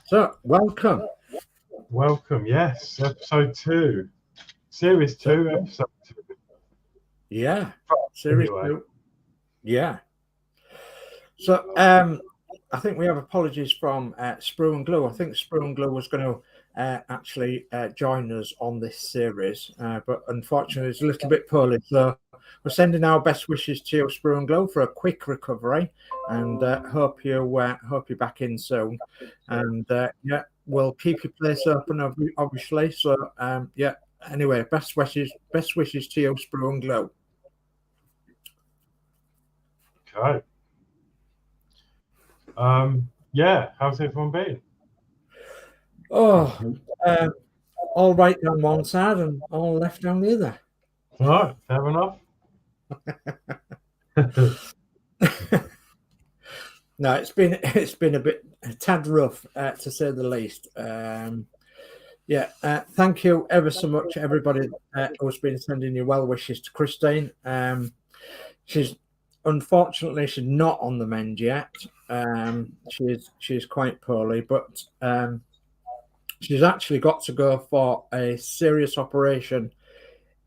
So, welcome. Welcome, yes, episode 2. Series 2, episode 2. Yeah, series Anyway. 2. Yeah. So, I think we have apologies from Sprue and Glue. I think Sprue and Glue was going to actually join us on this series, but unfortunately, it's a little bit poorly. So, we're sending our best wishes to you, Sprue and Glue, for a quick recovery, and hope you're back in soon. And yeah, we'll keep your place open, obviously. So, yeah. Anyway, best wishes to you, Sprue and Glue. Okay. Yeah, how's everyone been? Oh, all right down one side and all left down the other. All right, fair enough. No, it's been a tad rough, to say the least. Yeah, thank you ever so much, everybody who's been sending you well wishes to Christine. She's unfortunately she's not on the mend yet. She's quite poorly, but she's actually got to go for a serious operation,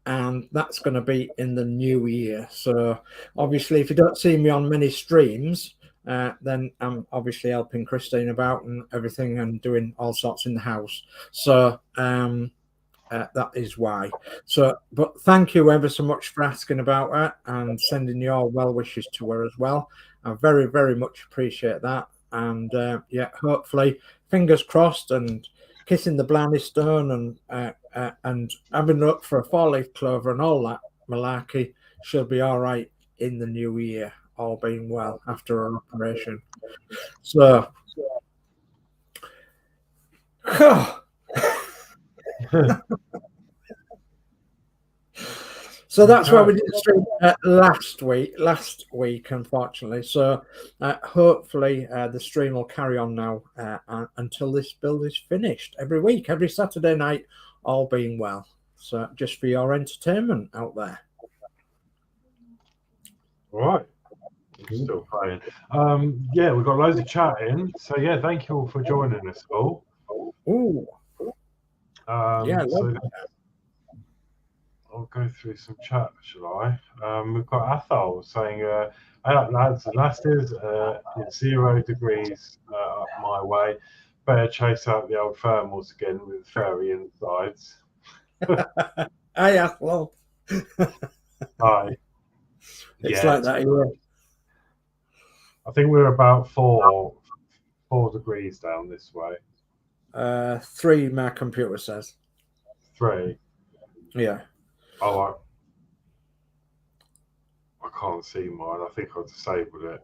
and that's going to be in the new year. So obviously, if you don't see me on many streams, then I'm obviously helping Christine about and everything and doing all sorts in the house. So that is why. So, but thank you ever so much for asking about her and sending your well wishes to her as well. I very, very much appreciate that. And yeah, hopefully, fingers crossed, and kissing the blarney stone and having up for a 4-leaf clover and all that malarkey, she'll be all right in the new year, all being well after her operation. So, so that's why we didn't stream last week, unfortunately. So hopefully the stream will carry on now until this build is finished. Every week, every Saturday night, all being well. So just for your entertainment out there. All right. Still playing. Yeah, we've got loads of chat in. So yeah, thank you all for joining us all. Ooh. Yeah. So I'll go through some chat, shall I? We've got Athol saying, "Hey up, lads and lasses, it's 0 degrees up my way. Better chase out the old thermals again with furry insides." Hi, Athol. Hi. It's like that here. I think we're about 4 degrees down this way. 3, my computer says. 3. Yeah. Oh, I can't see mine. I think I've disabled it.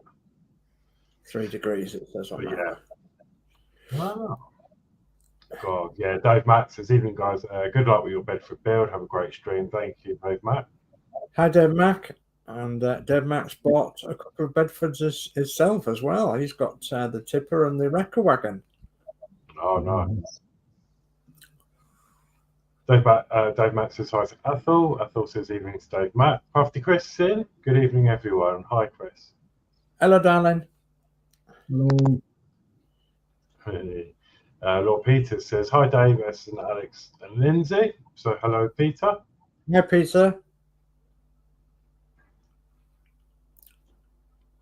3 degrees, it says on that. Yeah. Wow. God, yeah. Dave Matt says, "Evening, guys. Good luck with your Bedford build. Have a great stream. Thank you, Dave Matt." Hi, Dave Mac. And Dave Mac's bought a couple of Bedfords himself as well. He's got the tipper and the wrecker wagon. Oh, nice. Dave Matt says hi to Ethel. Ethel says, "Evening to Dave Matt." Crafty Chris in. Good evening, everyone. Hi, Chris. Hello, darling. Hello. Hey. Lord Peter says, "Hi, Dave, S and Alex and Lindsey." So hello, Peter. Yeah, Peter.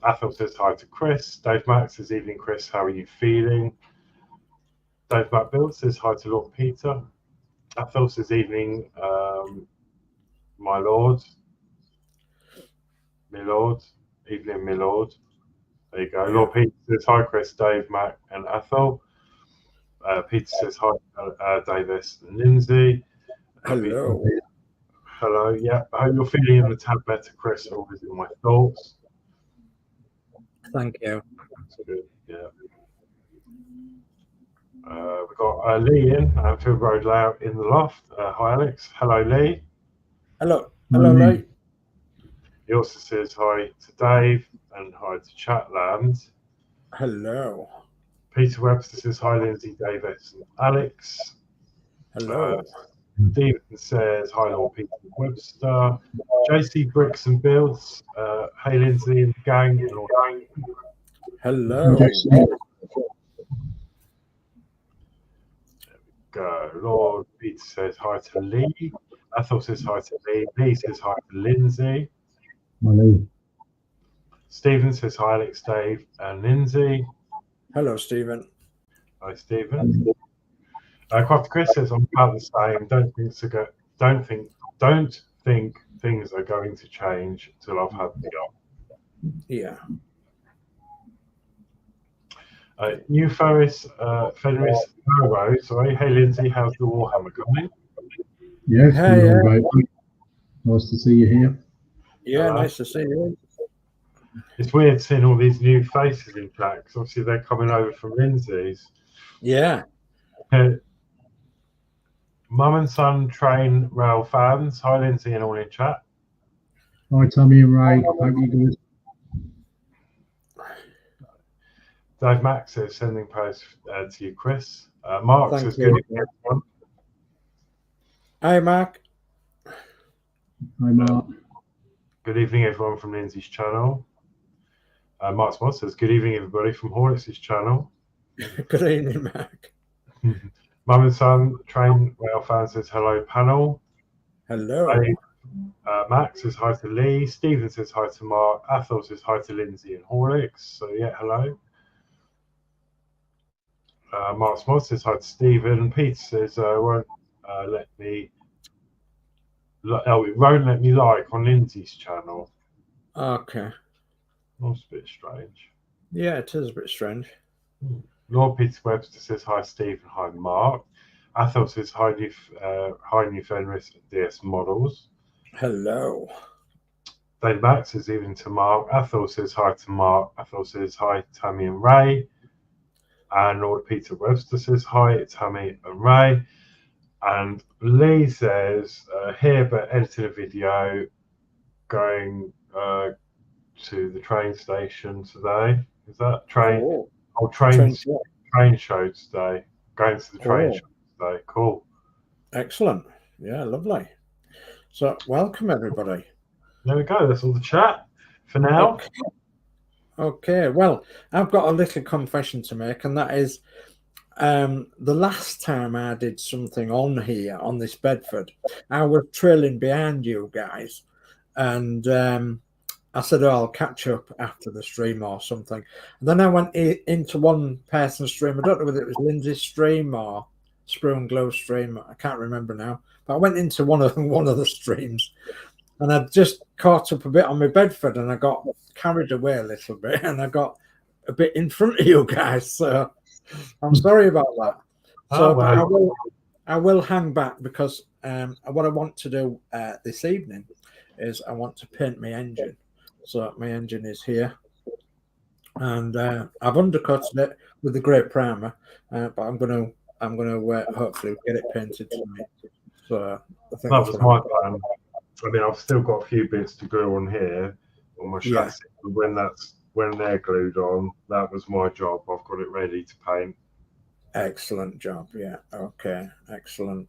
Ethel says hi to Chris. Dave Matt says, "Evening, Chris. How are you feeling?" Dave Matt Builds says hi to Lord Peter. Ethel says, "Evening, my lord." My lord. Evening, my lord. There you go. Yeah. Lord Peter says hi, Chris, Dave, Matt, and Ethel. Peter says hi, Davis and Lindsay. Hello. Hello. Yeah. I hope you're feeling a tad better, Chris. Always in my thoughts. Thank you. That's good. Yeah. We've got Lee in, Field Road Layout in the loft. Hi, Alex. Hello, Lee. Hello. Hello, Lee. He also says hi to Dave and hi to Chatland. Hello. Peter Webster says hi, Lindsay, Davis, and Alex. Hello. Stephen says hi, Lord Peter Webster. JC Bricks and Builds. Hey, Lindsay and the gang. Hello. go. Lord Peter says hi to Lee. Ethel says hi to Lee. Lee says hi to Lindsey. Hello. Stephen says hi, Alex, Dave, and Lindsey. Hello, Stephen. Hi, Stephen. Crafty Chris says I'm about the same. Don't think things are going to change till I've had the job. Yeah. New Fenris, sorry. Hey, Lindsey, how's the Warhammer going? Yes, Hey, we're all great. Nice to see you here. Yeah, nice to see you. It's weird seeing all these new faces in chat, because obviously they're coming over from Lindsey's. Yeah. Mum and son train rail fans. Hi, Lindsey, and all in chat. Hi, Tommy and Ray. Hope you're good. Dave Max says sending post to you, Chris. Mark Thank says you. good evening, everyone. Hi, Mark. Hi, Mark. Good evening, everyone from Lindsey's channel. Mark Modz says good evening, everybody from Horlixs' channel. Good evening, Mark. Mum and son train rail fan says hello, panel. Hello. Max says hi to Lee. Stephen says hi to Mark. Athol says hi to Lindsey and Horlicks. So yeah, hello. Mark Smith says hi to Stephen. Peter says it won't let me like on Lindsey's channel. Okay. That's a bit strange. Yeah, it is a bit strange. Lord Peter Webster says hi, Stephen. Hi, Mark. Athol says hi, New Fenris DS Models. Hello. Dave Max says even to Mark. Athol says hi to Mark. Athol says hi, Tammy and Ray. And Lord Peter Webster says hi, Tammy and Ray. And Lee says here, but editing a video, going to the train station today. Is that train? Oh, train show today. Going to the train show today. Cool. Excellent. Yeah, lovely. So welcome, everybody. There we go. That's all the chat for now. Okay. Well, I've got a little confession to make, and that is the last time I did something on here, on this Bedford, I was trailing behind you guys. And I said, oh, I'll catch up after the stream or something. And then I went into one person's stream. I don't know whether it was Lindsay's stream or Sprue and Glow stream. I can't remember now. But I went into one of the streams. And I just caught up a bit on my Bedford, and I got carried away a little bit, and I got a bit in front of you guys. So I'm sorry about that. So but I will hang back, because what I want to do this evening is I want to paint my engine. So my engine is here, and I've undercoated it with the grey primer, but I'm gonna hopefully get it painted tonight. So I think that was my plan. I mean, I've still got a few bits to glue on here on my chassis. Yeah. When they're glued on, that was my job. I've got it ready to paint. Excellent job. Yeah. Okay. Excellent.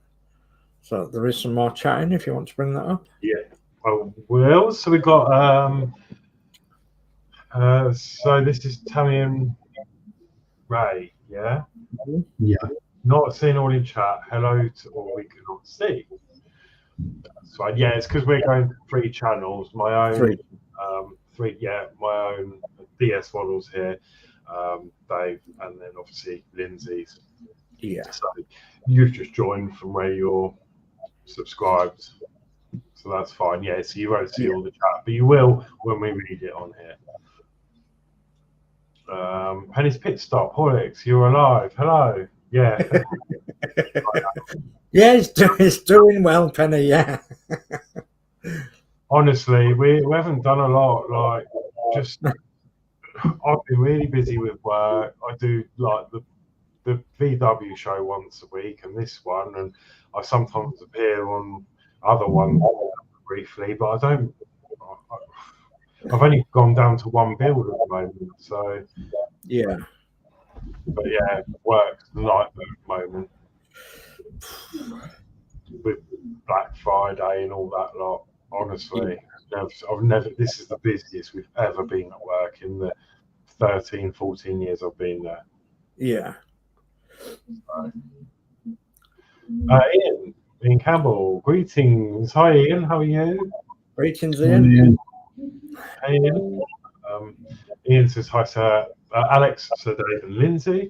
So there is some more chatting if you want to bring that up. Yeah. I will. So we got so this is Tammy and Ray. Yeah. Yeah. Not seen all in chat. Hello to all we cannot see. That's fine. Yeah, it's because we're going 3 channels. My own my own DS models here, Dave, and then obviously Lindsay's. Yeah. So you've just joined from where you're subscribed, so that's fine. Yeah, so you won't see all the chat, but you will when we read it on here. Penny's Pit Stop, Horlicks, you're alive. Hello. Yeah. Yeah, it's doing well, Penny. Yeah. Honestly, we haven't done a lot. Like, just I've been really busy with work. I do like the VW show once a week, and this one, and I sometimes appear on other ones briefly, but I've only gone down to 1 build at the moment. So yeah. But yeah, work's the nightmare at the moment with Black Friday and all that lot. Honestly, I've never. This is the busiest we've ever been at work in the 13, 14 years I've been there. Yeah. Ian Campbell, greetings. Hi, Ian. How are you? Greetings, Ian. Hey, Ian. Ian says hi to Alex, Sir Dave, and Lindsey.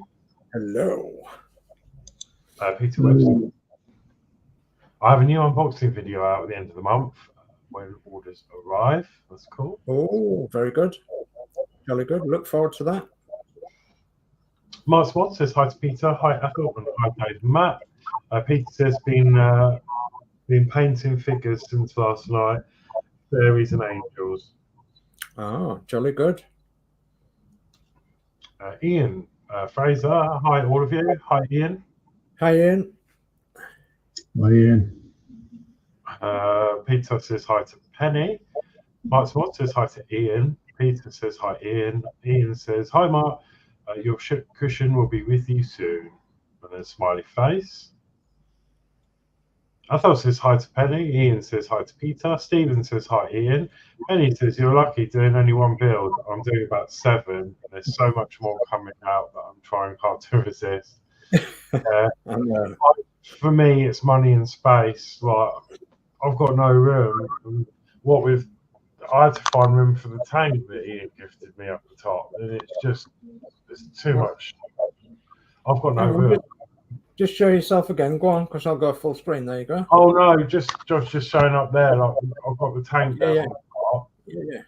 Hello. Peter Webster. I have a new unboxing video out at the end of the month when orders arrive. That's cool. Oh, very good. Jolly good. Look forward to that. Modz says hi to Peter. Hi, Ethel, and hi, Dave and Matt. Peter says been painting figures since last night. Fairies and angels. Oh, jolly good. Ian Fraser, hi all of you. Hi, Ian. Hi, Ian. Hi, Ian. Peter says hi to Penny. Modz says hi to Ian. Peter says hi, Ian. Ian says hi, Mark. Your cushion will be with you soon. And then smiley face. Ethel says hi to Penny. Ian says hi to Peter. Stephen says hi, Ian. Penny says you're lucky doing only one build. I'm doing about 7. There's so much more coming out that I'm trying hard to resist. For me, it's money and space. Like, I've got no room. What with, I had to find room for the tank that Ian gifted me up the top, and it's too much. I've got no room. Just show yourself again. Go on, because I'll go full screen. There you go. Oh no, just showing up there. Like, I've got the tank there. Yeah.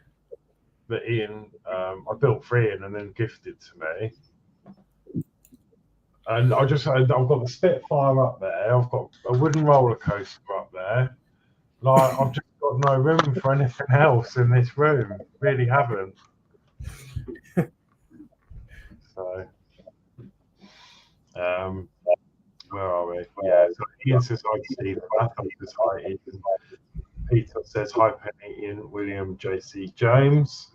That Ian, I built for Ian and then gifted to me. And I've got the Spitfire up there. I've got a wooden roller coaster up there. Like, I've just got no room for anything else in this room. Really haven't. So, where are we? Yeah, so Ian says hi to Steve. Matthew says hi, Ian. Peter says hi, Penny, Ian, William, JC, James.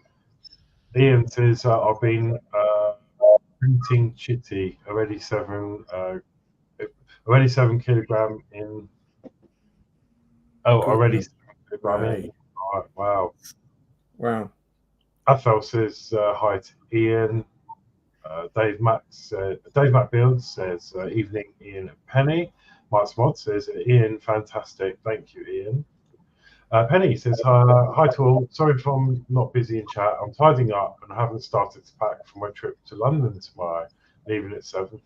Ian says I've been printing chitty, already 7 kilogram in. Oh, already 7 kilogram in. Right, wow. Ethel says hi to Ian. Dave Matt Builds says evening, Ian and Penny. Modz says Ian, fantastic. Thank you, Ian. Penny says hi to all. Sorry if I'm not busy in chat. I'm tidying up and I haven't started to pack for my trip to London tomorrow, leaving at 7:30.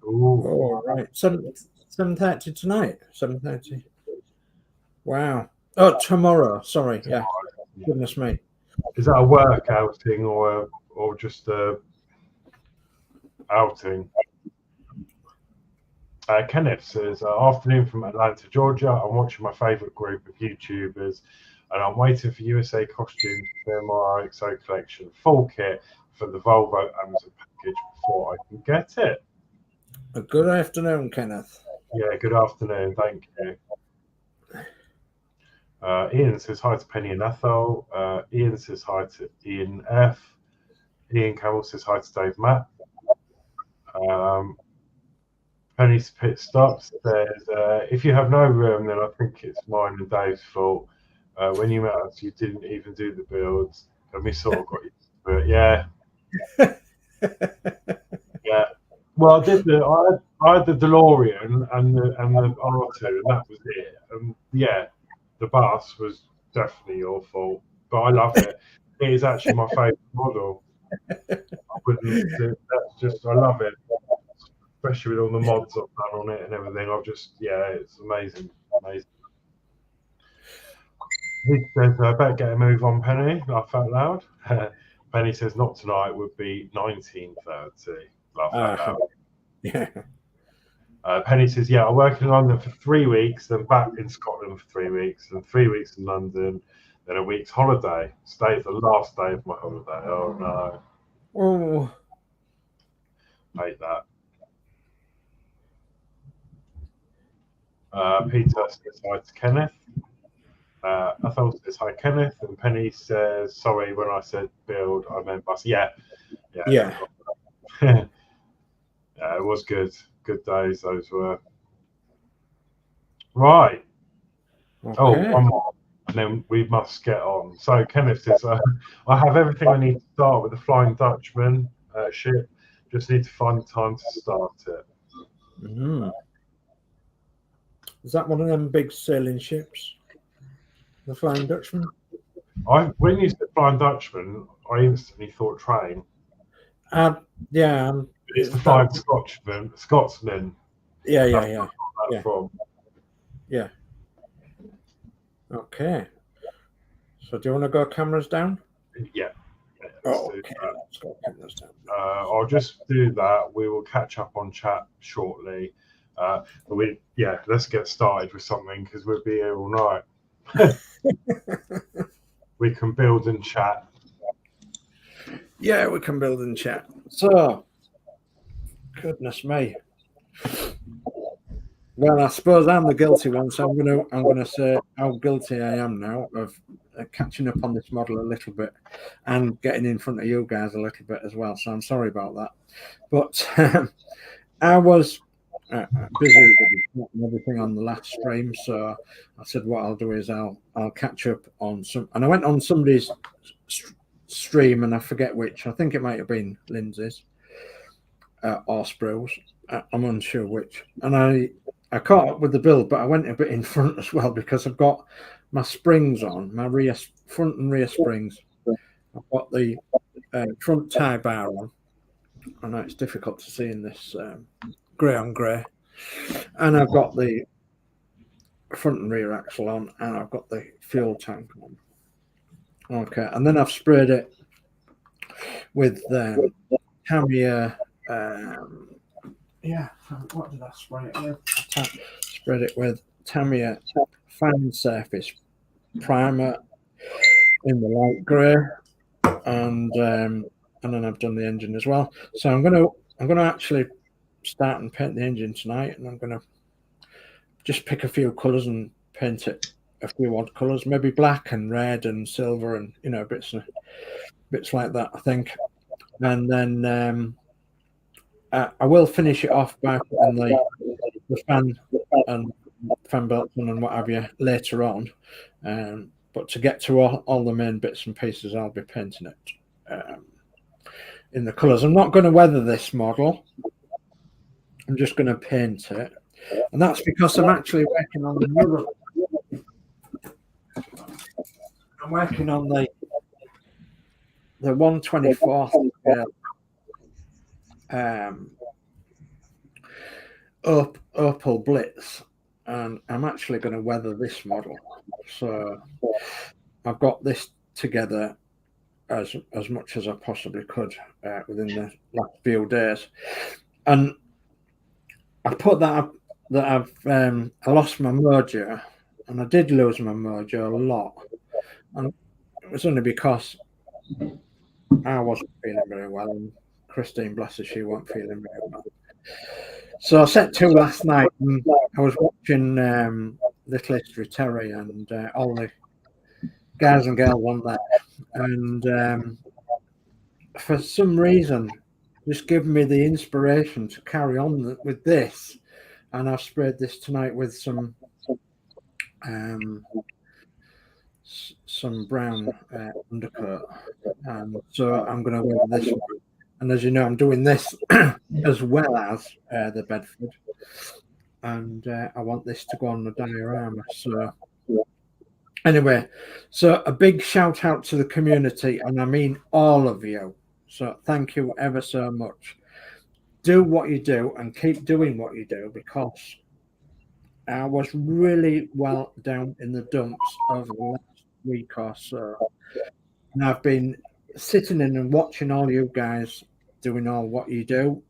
Oh, right. 7:30 tonight. 7:30. Wow. Oh, tomorrow. Sorry. Yeah. Goodness me. Is that a work outing or just a outing? Kenneth says, afternoon from Atlanta, Georgia. I'm watching my favourite group of YouTubers and I'm waiting for USA costumes for my XO collection full kit for the Volvo Amazon package before I can get it. A good afternoon, Kenneth. Yeah, good afternoon. Thank you. Ian says hi to Penny and Ethel. Ian says hi to Ian F. Ian Campbell says hi to Dave Matt. Penny's Pit Stops says, if you have no room, then I think it's mine and Dave's fault. When you met us, you didn't even do the builds, and we sort of got used to it. Yeah. Yeah. Well, I had the DeLorean and the R2, and that was it. Yeah, the bus was definitely your fault, but I love it. It is actually my favourite model. I love it. Especially with all the mods I've done on it and everything. It's amazing. He says, I better get a move on, Penny. Laugh out loud. Penny says, not tonight, would be 19:30. Laugh out loud. Yeah. Penny says, I work in London for 3 weeks, then back in Scotland for 3 weeks, then 3 weeks in London, then a week's holiday. Today's the last day of my holiday. Oh, no. Oh. Hate that. Peter says hi to Kenneth. Ethel says hi, Kenneth. And Penny says, sorry, when I said build, I meant bus. Yeah. Yeah, it was good. Good days, those were. Right. Okay. Oh, one more. And then we must get on. So Kenneth says, I have everything I need to start with the Flying Dutchman ship. Just need to find time to start it. Mm-hmm. Is that one of them big sailing ships? The Flying Dutchman? When you said Flying Dutchman, I instantly thought train. Yeah. It's the Flying Scotsman. Yeah. That's from. Yeah. Okay. So do you want to go cameras down? Yeah. Okay, let's go cameras down. I'll just do that. We will catch up on chat shortly. Let's get started with something because we'll be here all night. We can build and chat. Yeah, we can build and chat. So, goodness me. Well, I suppose I'm the guilty one, so I'm gonna say how guilty I am now of catching up on this model a little bit and getting in front of you guys a little bit as well. So I'm sorry about that. But I was busy with everything on the last stream, so I said what I'll do is I'll catch up on some. And I went on somebody's stream, and I forget which. I think it might have been Lindsey's or Sproul's. I'm unsure which. And I caught up with the build, but I went a bit in front as well because I've got my springs on, my front and rear springs. I've got the front tie bar on. I know it's difficult to see in this grey on grey. And I've got the front and rear axle on, and I've got the fuel tank on. Okay, and then I've sprayed it with Tamiya. What did I spray it with? Spread it with Tamiya Fine Surface Primer in the light grey, and then I've done the engine as well. So I'm gonna actually start and paint the engine tonight, and I'm gonna just pick a few colours and paint it a few odd colours, maybe black and red and silver, and bits like that, I think. And then I will finish it off by putting the fan and fan belts on and what have you later on. But to get to all the main bits and pieces, I'll be painting it in the colours. I'm not going to weather this model. I'm just going to paint it. And that's because I'm actually working on another. I'm working on the 1/24th scale. Opal Blitz, and I'm actually going to weather this model. So I've got this together as much as I possibly could within the last few days, and I put that up that I lost my mojo, and I did lose my mojo a lot, and it was only because I wasn't feeling very well, and Christine, bless her, she wasn't feeling very well. So I set to last night, and I was watching Little History Terry and all the guys and girls on there, and for some reason, just gave me the inspiration to carry on with this, and I've sprayed this tonight with some brown undercoat, and so I'm going to wear this one. And as you know, I'm doing this as well as the Bedford, and I want this to go on the diorama. So anyway, so a big shout out to the community, and I mean all of you. So thank you ever so much. Do what you do and keep doing what you do, because I was really well down in the dumps over the last week or so. And I've been sitting in and watching all you guys doing all what you do,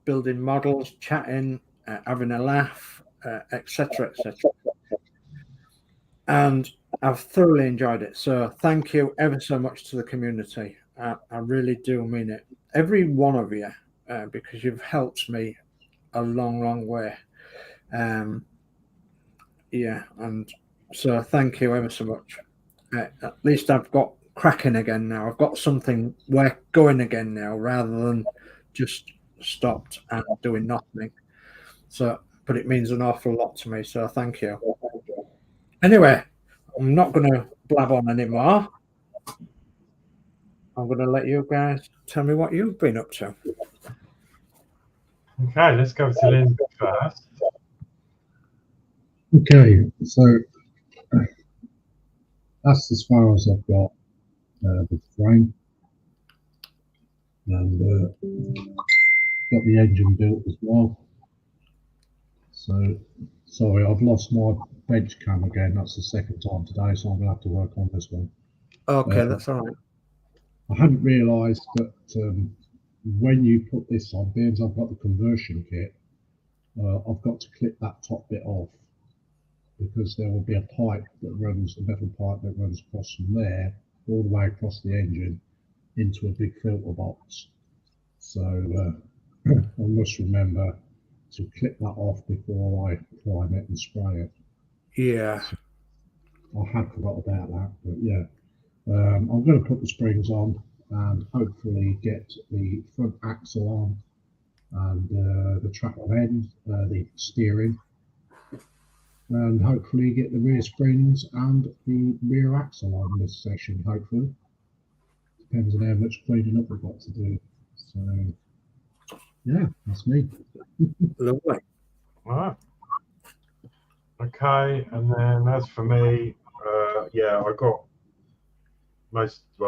building models, chatting, having a laugh, etc., etc. And I've thoroughly enjoyed it. So thank you ever so much to the community. I really do mean it. Every one of you, because you've helped me a long, long way. Yeah, and so thank you ever so much. At least I've got cracking again now. I've got something going again now, rather than just stopped and doing nothing. So, but it means an awful lot to me. So thank you. Anyway, I'm not going to blab on anymore. I'm going to let you guys tell me what you've been up to. Okay, let's go to Lindsey first. Okay, so that's as far as I've got with the frame, and got the engine built as well. So, sorry, I've lost my bench cam again. That's the second time today, so I'm going to have to work on this one. Okay, that's all right. I hadn't realised that when you put this on, because I've got the conversion kit, I've got to clip that top bit off, because there will be a pipe that runs, a metal pipe that runs across from there, all the way across the engine into a big filter box. So I must remember to clip that off before I prime it and spray it. Yeah. So I had forgot about that, but yeah. I'm going to put the springs on and hopefully get the front axle on and the trackle end, the steering, and hopefully get the rear springs and the rear axle on this session, hopefully. Depends on how much cleaning up we've got to do. So, yeah, that's me. Lovely. All right. Okay, and then as for me, yeah, I got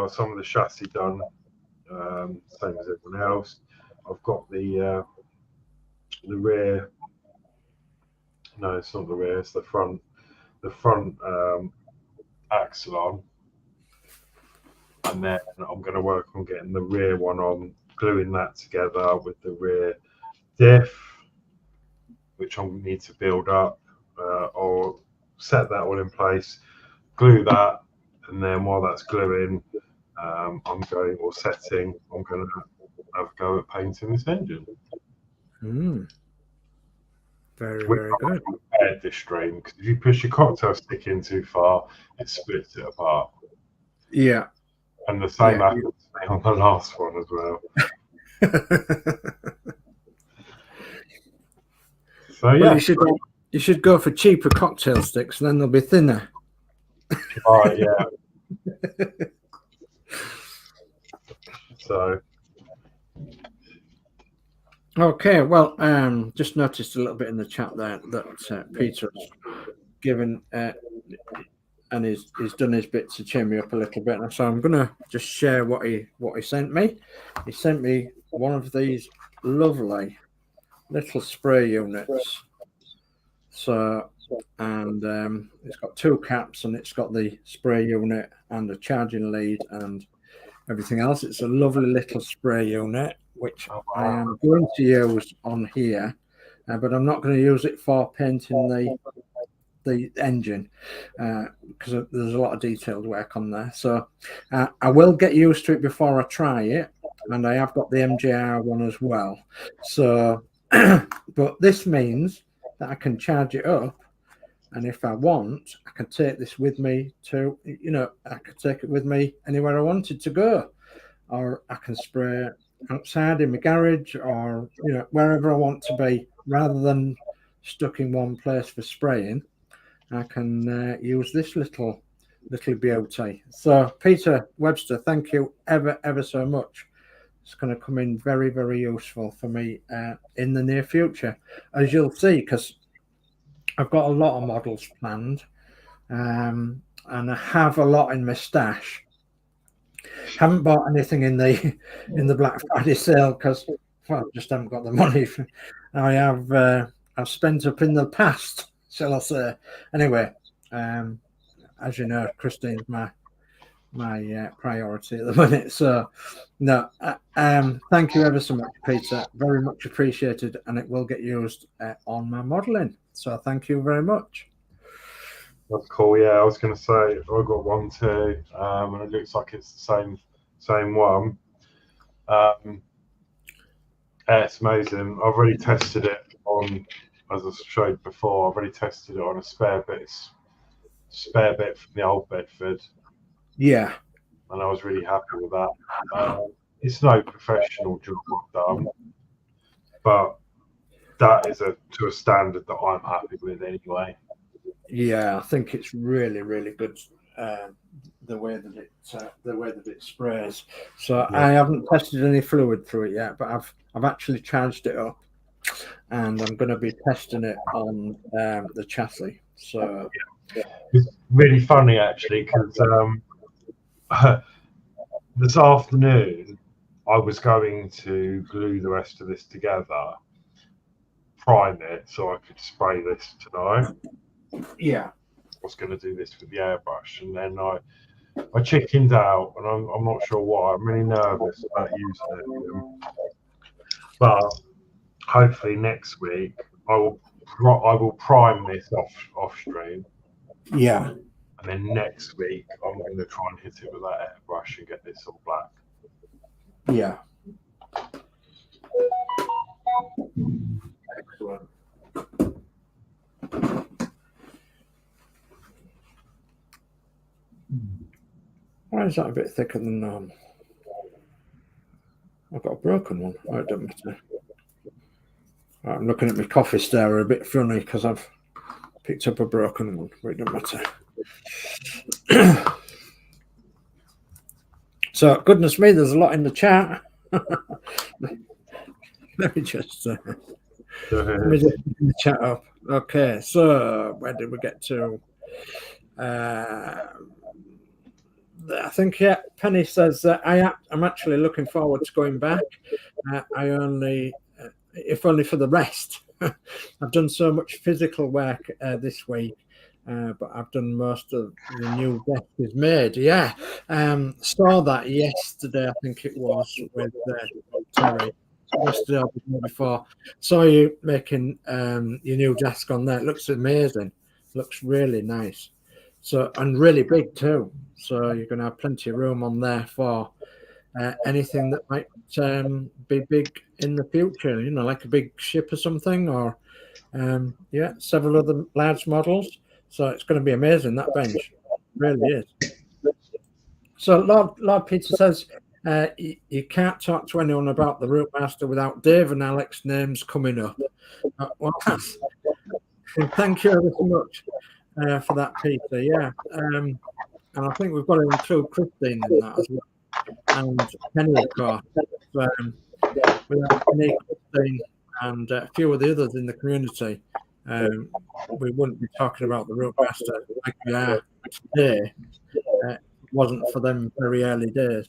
some of the chassis done, same as everyone else. I've got the rear. No, it's not the rear. It's the front axle on, and then I'm going to work on getting the rear one on, gluing that together with the rear diff, which I need to build up. I'll set that all in place, glue that, and then while that's gluing, I'm going to have a go at painting this engine. Very, very good. Prepared this stream, because if you push your cocktail stick in too far, it splits it apart. Yeah. And the same happened to me on the last one as well. So yeah, well, you should go for cheaper cocktail sticks, then they'll be thinner. Oh yeah. So. Okay, well, just noticed a little bit in the chat there that Peter has given and he's done his bit to cheer me up a little bit. So I'm gonna just share what he sent me. He sent me one of these lovely little spray units. So, and it's got two caps, and it's got the spray unit and a charging lead and everything else. It's a lovely little spray unit, which I am going to use on here, but I'm not going to use it for painting the engine because there's a lot of detailed work on there. So I will get used to it before I try it, and I have got the MJR one as well. So, but this means that I can charge it up, and if I want, I can take this with me to, I could take it with me anywhere I wanted to go, or I can spray outside in my garage, or wherever I want to be, rather than stuck in one place for spraying. I can use this little beauty. So Peter Webster, thank you ever so much. It's going to come in very, very useful for me in the near future, as you'll see, because I've got a lot of models planned, and I have a lot in my stash. Haven't bought anything in the Black Friday sale because I just haven't got the money. I have I've spent up in the past, shall I say? Anyway, as you know, Christine's my priority at the minute. So, no, thank you ever so much, Peter. Very much appreciated, and it will get used on my modelling. So, thank you very much. That's cool. Yeah, I was going to say I got one too, and it looks like it's the same one. It's amazing. I've already tested it on, as I showed before. I've already tested it on a spare bit from the old Bedford. Yeah, and I was really happy with that. It's no professional job done, but that is to a standard that I'm happy with anyway. Yeah, I think it's really, really good. The way that it sprays. So yeah. I haven't tested any fluid through it yet, but I've actually charged it up, and I'm going to be testing it on the chassis. So it's really funny actually because this afternoon I was going to glue the rest of this together, prime it so I could spray this tonight. yeah, I was going to do this with the airbrush, and then I chickened out, and I'm not sure why. I'm really nervous about using it, but hopefully next week I will prime this off stream. yeah. And then next week, I'm going to try and hit it with that airbrush and get this all black. Yeah. Excellent. Why is that a bit thicker than normal? I've got a broken one. Oh, it doesn't matter. Right, I'm looking at my coffee stirrer a bit funny because I've picked up a broken one, but it doesn't matter. So, goodness me, there's a lot in the chat. Let me just pick the chat up. Okay, so where did we get to? I think, yeah, Penny says I'm actually looking forward to going back. I only, if only for the rest. I've done so much physical work this week. But I've done most of the new desk is made. Yeah, saw that yesterday. I think it was with Terry. Yesterday or the day before. Saw you making your new desk on there. It looks amazing. Looks really nice. So and really big too. So you're going to have plenty of room on there for anything that might be big in the future. You know, like a big ship or something, or yeah, several other large models. So it's going to be amazing, that bench. It really is. So Lord Peter says you can't talk to anyone about the Route Master without Dave and Alex names coming up. Well, thank you ever so much for that, Peter. Yeah. And I think we've got to include Christine in that as well. And Penny, of course. Without Penny, Christine, and a few of the others in the community, we wouldn't be talking about the Route Master like we are today. It wasn't for them very early days.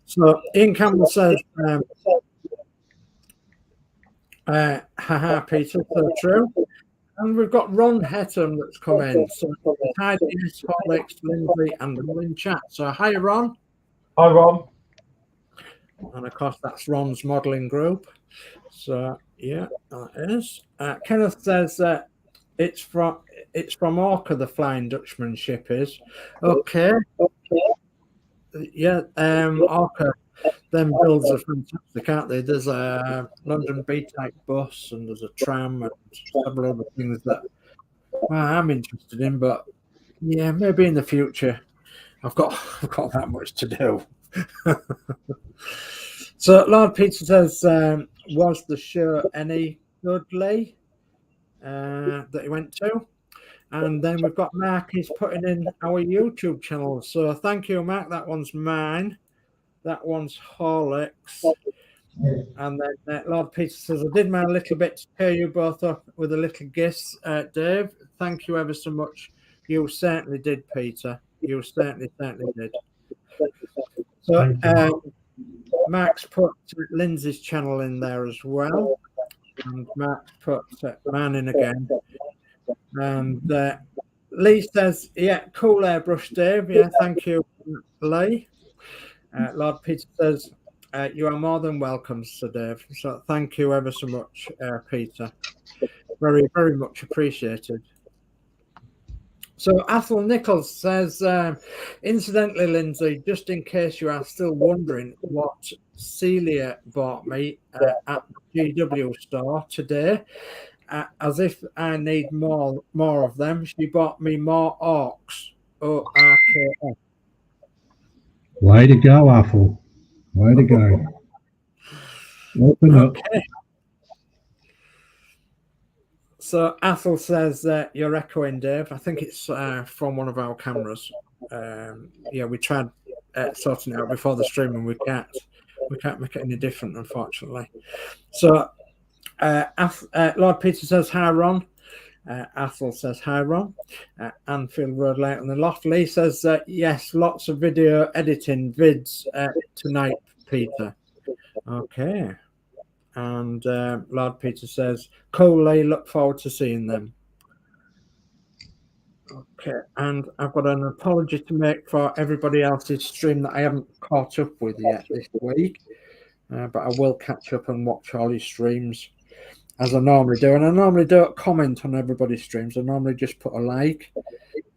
So Ian Campbell says, haha, Peter, so true. And we've got Ron Hettam that's come in. So hi, yes, Horlixs, Lindsey, and the in chat. So hi, Ron. Hi, Ron. And of course, that's Ron's modelling group. So yeah, that is. Kenneth says it's from Orca, the Flying Dutchman ship is. Okay. Yeah, Orca, them builds are fantastic, aren't they? There's a London B-type bus and there's a tram and several other things that I'm interested in, but yeah, maybe in the future. I've got that much to do. So Lord Peter says, was the show any good, Lee, that he went to? And then we've got Mark, he's putting in our YouTube channel. So thank you, Mark. That one's mine. That one's Horlicks. And then Lord Peter says, I did my little bit to pair you both up with a little gift, Dave. Thank you ever so much. You certainly did, Peter. You certainly did. So Mark's put Lindsay's channel in there as well. And Mark's put man in again. And Lee says, yeah, cool airbrush, Dave. Yeah, thank you, Lee. Lord Peter says, you are more than welcome, Sir Dave. So thank you ever so much, Peter. Very, very much appreciated. So Athel Nichols says, incidentally, Lindsay, just in case you are still wondering what Celia bought me at the GW store today, as if I need more of them, she bought me more orcs. ORKS. Way to go, Athel. Way to go. Open up. So Athel says that you're echoing, Dave. I think it's from one of our cameras. Yeah, we tried sorting it out before the stream, and we can't make it any different, unfortunately. So Lord Peter says, hi, Ron. Athel says, hi, Ron. Anfield Road Light on the Loft. Lee says, yes, lots of video editing vids tonight, Peter. Okay. And Lord Peter says, cool, Lee, look forward to seeing them. Okay, and I've got an apology to make for everybody else's stream that I haven't caught up with yet this week. But I will catch up and watch all your streams as I normally do. And I normally don't comment on everybody's streams. I normally just put a like,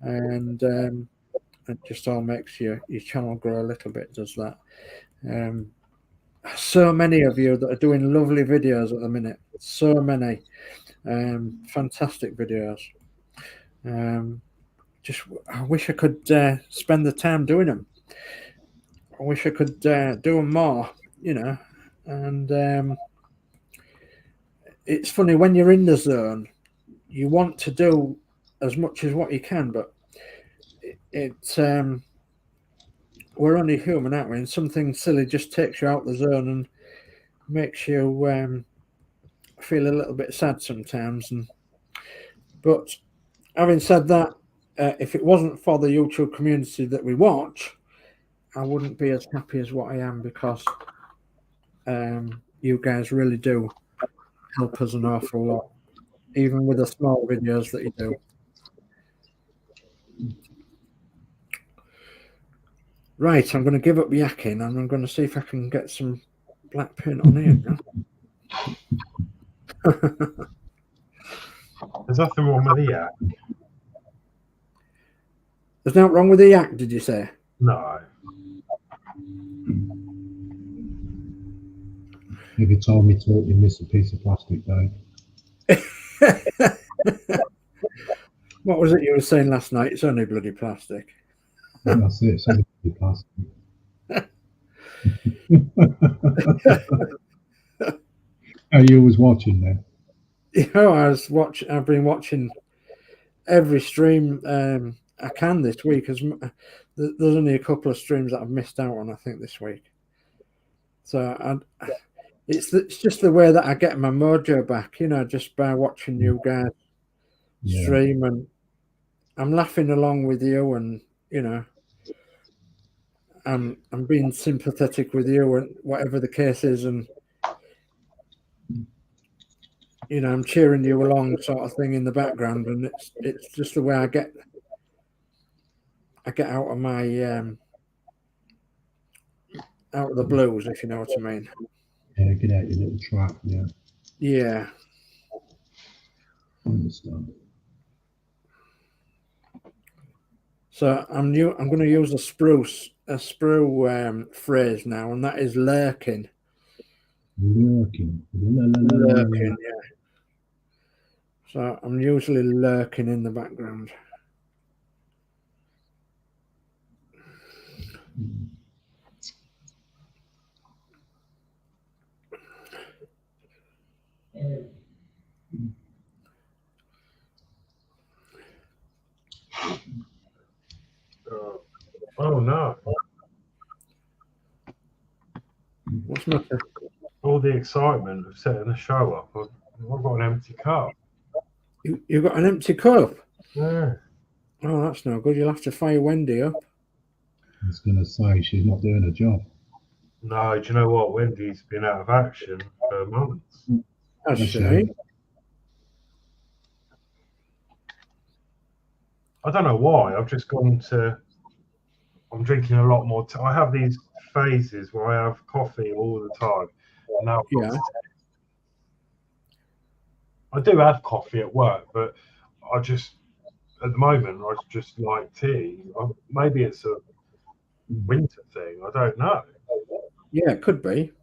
and it just all makes your channel grow a little bit, does that. So many of you that are doing lovely videos at the minute. So many. Fantastic videos. I wish I could spend the time doing them. I wish I could do them more, you know. And it's funny, when you're in the zone, you want to do as much as what you can, but we're only human, aren't we? And something silly just takes you out the zone and makes you feel a little bit sad sometimes. But having said that, if it wasn't for the YouTube community that we watch, I wouldn't be as happy as what I am, because you guys really do help us an awful lot, even with the small videos that you do. Right, I'm going to give up yakking, and I'm going to see if I can get some black paint on here now. There's nothing wrong with the yak. There's nothing wrong with the yak, did you say? No. If you told me to, you miss a piece of plastic, Dave. What was it you were saying last night? It's only bloody plastic. That's it. It's only plastic. Are you always watching then? You know, I've been watching every stream I can this week. There's only a couple of streams that I've missed out on, I think, this week. So it's just the way that I get my mojo back, you know, just by watching you guys stream, and I'm laughing along with you, and you know, I'm being sympathetic with you, and whatever the case is, and you know, I'm cheering you along, sort of thing, in the background, and it's just the way I get out of my out of the blues, if you know what I mean. Yeah, get out your little trap. Yeah. I understand. So I'm going to use a sprue phrase now, and that is lurking. Lurking. Lurking, yeah. So I'm usually lurking in the background. Oh no. What's matter? All the excitement of setting the show up. I've got an empty cup. You've got an empty cup? Yeah. Oh, that's no good. You'll have to fire Wendy up. I was going to say, she's not doing her job. No, do you know what? Wendy's been out of action for months. Has she? I don't know why. I've just gone to. I'm drinking a lot more. I have these phases where I have coffee all the time. And now I do have coffee at work, but I just, at the moment, I just like tea. Maybe it's a winter thing. I don't know. Yeah, it could be.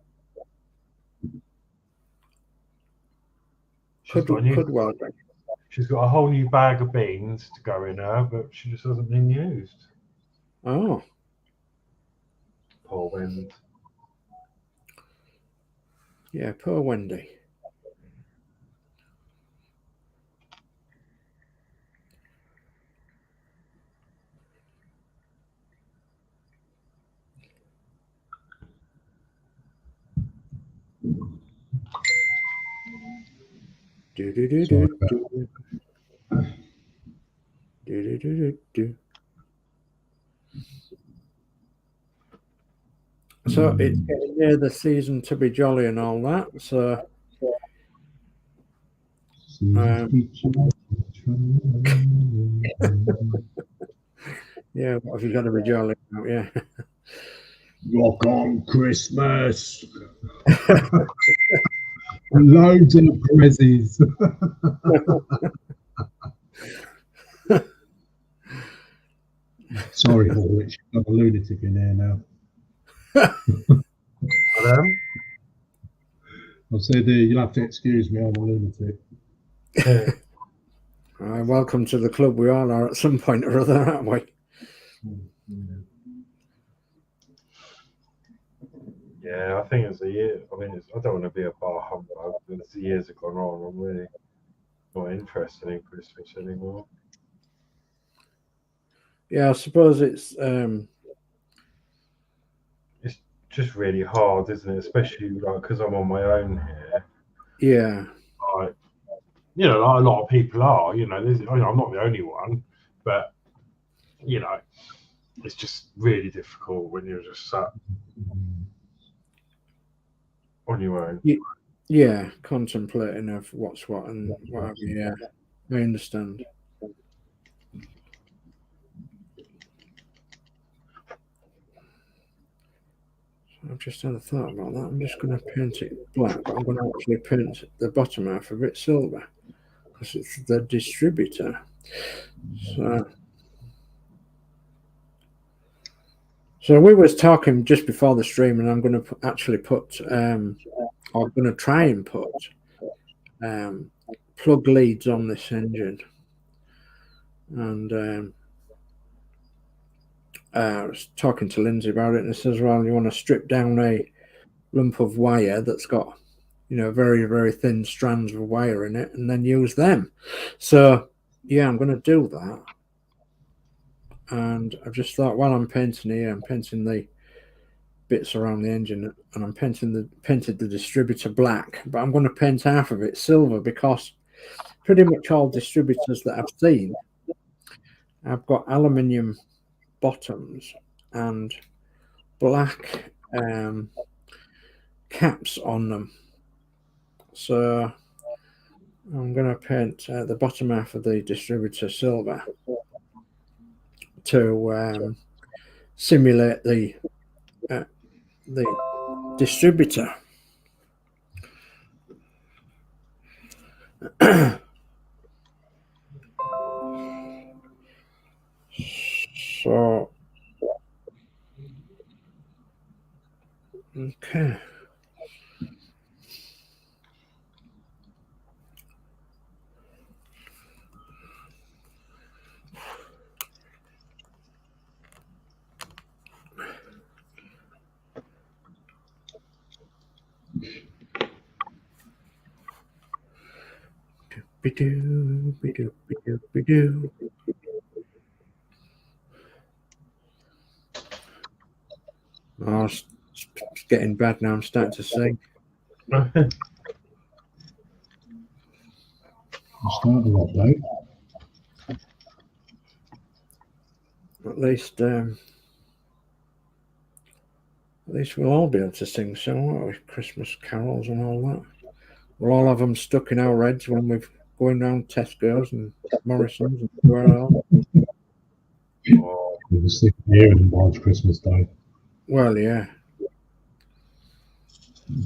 Could well be. She's got a whole new bag of beans to go in her, but she just hasn't been used. Oh. Poor Wendy. Yeah, poor Wendy. So it's getting near the season to be jolly and all that. So yeah, what have you got to be jolly about? Yeah. Rock on Christmas. Loads of prezzies. Sorry, Horlixs, I'm a lunatic in here now. I said, you'll have to excuse me, I'm a lunatic. Welcome to the club. We all are at some point or other, aren't we? Yeah, I think it's a year. I mean, I don't want to be a bar humbug, but as the years have gone on, I'm really not interested in Christmas anymore. Yeah, I suppose it's just really hard, isn't it? Especially like because I'm on my own here. Yeah. Like, you know, like a lot of people are. You know, I'm not the only one, but you know, it's just really difficult when you're just sat on your own. Yeah, contemplating of what's what and whatever. Yeah, I understand. I've just had a thought about that. I'm just going to paint it black, but I'm going to actually paint the bottom half of it silver because it's the distributor. So we was talking just before the stream, and I'm going to actually put, I'm going to try and put plug leads on this engine, and I was talking to Lindsey about it, and he says, well, you want to strip down a lump of wire that's got, you know, very, very thin strands of wire in it and then use them. So, yeah, I'm going to do that. And I've just thought, while I'm painting here, I'm painting the bits around the engine and I'm painted the distributor black, but I'm going to paint half of it silver because pretty much all distributors that I've seen, I've got aluminium bottoms and black caps on them. So I'm going to paint the bottom half of the distributor silver to simulate the distributor. So okay. Oh, it's getting bad now. I'm starting to sing. You start a lot, though. At least we'll all be able to sing some, won't we? Christmas carols and all that. We'll all have them stuck in our heads when we're going round Tesco's and Morrison's and everywhere else. We were sleeping here in Modz Christmas Day. Well, yeah. At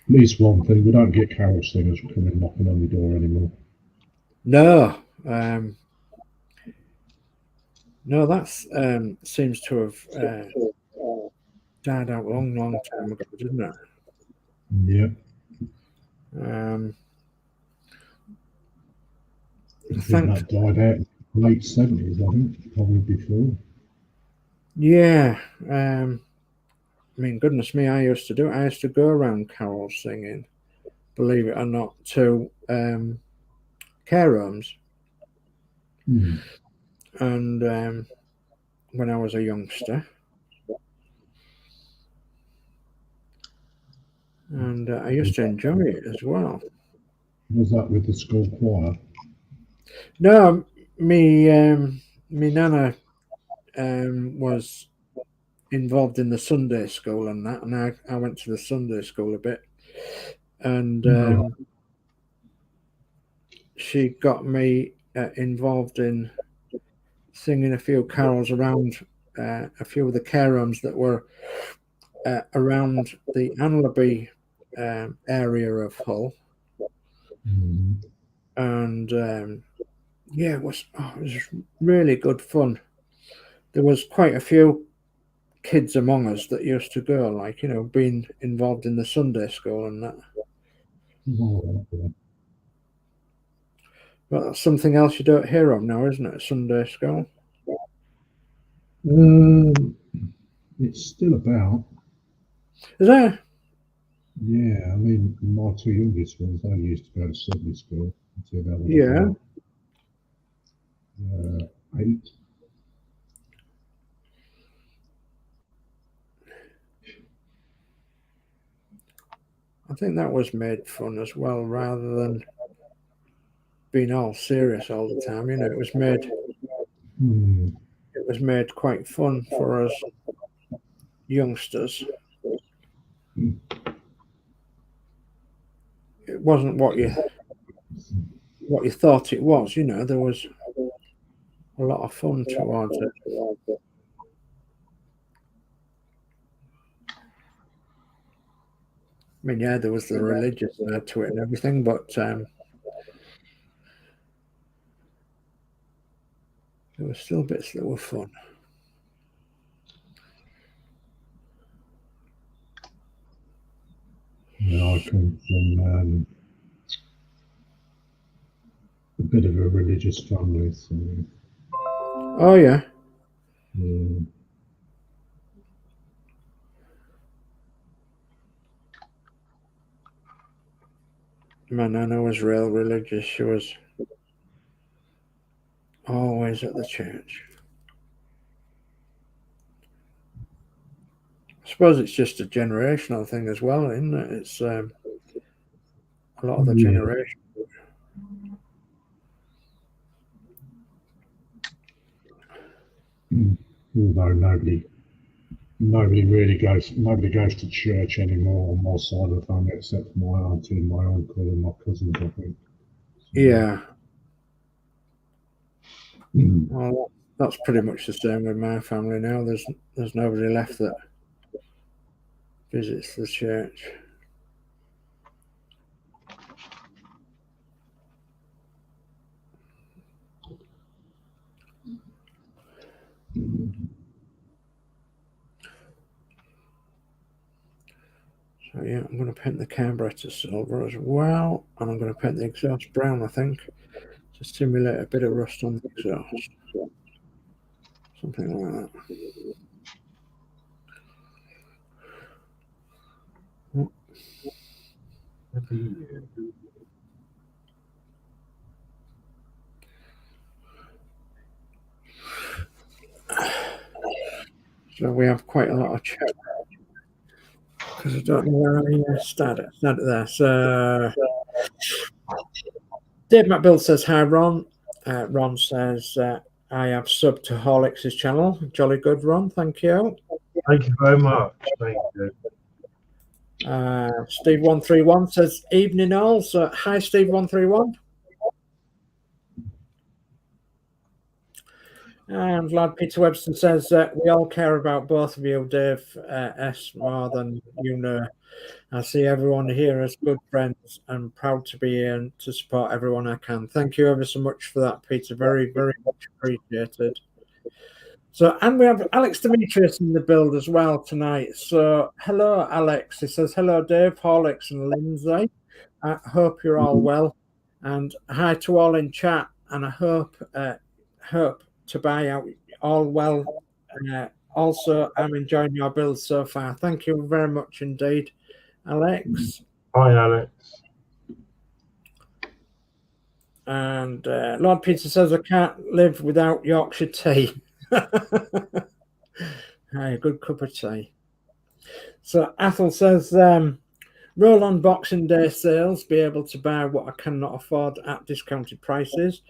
least one thing, we don't get carol singers coming knocking on the door anymore. No. No, that's seems to have died out long time ago, didn't it? Yeah. I think that died out in the late 70s, I think, probably before. Yeah. I mean, goodness me, I used to do it. I used to go around carol singing, believe it or not, to care homes. Mm. And when I was a youngster. And I used to enjoy it as well. Was that with the school choir? No, me nana was involved in the Sunday school and that, and I went to the Sunday school a bit, and she got me involved in singing a few carols around a few of the care homes that were around the Anlaby area of Hull. And yeah, it was really good fun. There was quite a few kids among us that used to go, like, you know, being involved in the Sunday school and that. But that's something else you don't hear of now, isn't it? Sunday school. It's still about. Is there? Yeah, I mean, my two youngest ones, they used to go to Sunday school until they were about, 8. I think that was made fun as well, rather than being all serious all the time. You know, it was made quite fun for us youngsters. It wasn't what you thought it was. You know, there was a lot of fun towards it. I mean, yeah, there was the religious side to it and everything, but there were still bits that were fun. Yeah, I come from a bit of a religious family, so. Oh yeah. My nana was real religious. She was always at the church. I suppose it's just a generational thing as well, isn't it? It's a lot of the generation. Although nobody goes to church anymore on my side of the family except my auntie and my uncle and my cousins, I think. So, yeah. Well, that's pretty much the same with my family now. There's nobody left that visits the church. So yeah, I'm going to paint the carburetor silver as well, and I'm going to paint the exhaust brown, I think, to simulate a bit of rust on the exhaust. Something like that. So we have quite a lot of chat because I don't know where I started. Started there. So Dave McBill says hi, Ron. Ron says I have subbed to Horlixs' channel. Jolly good, Ron. Thank you. Thank you very much. Thank you. Steve131 says evening all. So hi, Steve131. And Lad Peter Webster says we all care about both of you, Dave S, more than you know. I see everyone here as good friends and proud to be here and to support everyone I can. Thank you ever so much for that, Peter. Very, very much appreciated. So, and we have Alex Demetrius in the build as well tonight. So, hello, Alex. He says, hello, Dave, Horlixs and Lindsey. I hope you're all well. And hi to all in chat. And I hope to buy out all well. Also, I'm enjoying your build so far. Thank you very much indeed, Alex. Hi, Alex. And Lord Peter says, I can't live without Yorkshire tea. Hey, good cup of tea. So Athel says, Roll on Boxing Day sales, be able to buy what I cannot afford at discounted prices.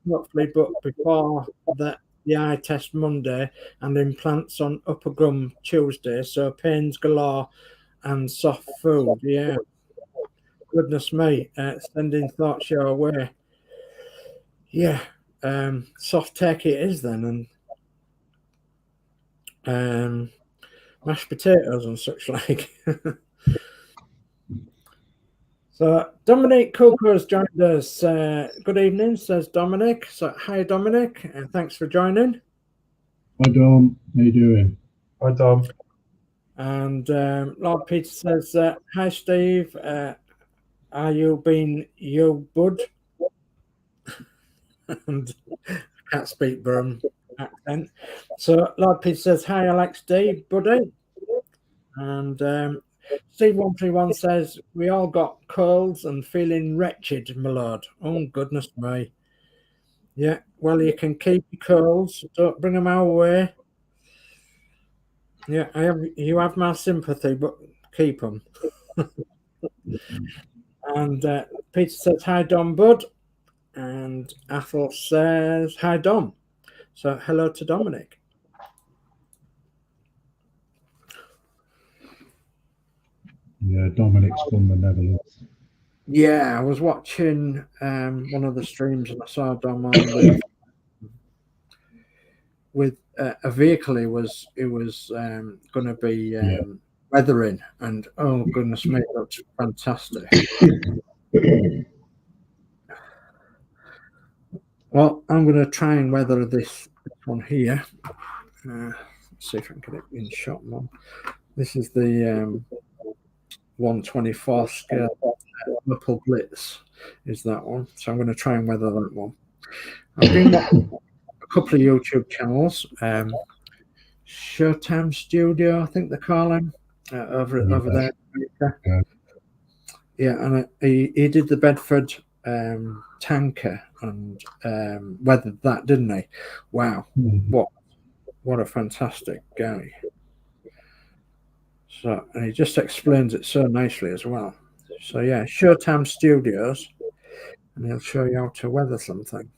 Hopefully, but before that, the eye test Monday and implants on upper gum Tuesday. So pains galore and soft food. Yeah. Goodness me. Sending thoughts your way. Yeah. Soft turkey it is then. And mashed potatoes and such like. So Dominic Coco has joined us. Good evening, says Dominic. So hi Dominic, and thanks for joining. Hi Dom, how you doing? Hi, Dom. And Lord Peter says, hi Steve, are you being you bud? And I can't speak Brum accent. So Lord Peter says, hi Alex D, buddy. And Steve131 says, we all got colds and feeling wretched, my lord. Oh, goodness me. Yeah, well, you can keep your colds. Don't bring them our way. Yeah, you have my sympathy, but keep them. And Peter says, hi, Dom, bud. And Athel says, hi, Dom. So hello to Dominic. Yeah, Dominic's from the Netherlands. Yeah, I was watching one of the streams and I saw Dom on with a vehicle he was going to be weathering, and oh goodness me, that's fantastic. Well, I'm going to try and weather this one here. Let's see if I can get it in shot more. This is the 1/24 scale Whipple Blitz is that one, so I'm going to try and weather that one. I've been watching a couple of YouTube channels, Showtime Studio, I think they call him, over there. Yeah, and he did the Bedford tanker and weathered that, didn't he? Wow, what a fantastic guy. So, and he just explains it so nicely as well. So yeah, Showtime Studios, and he'll show you how to weather something.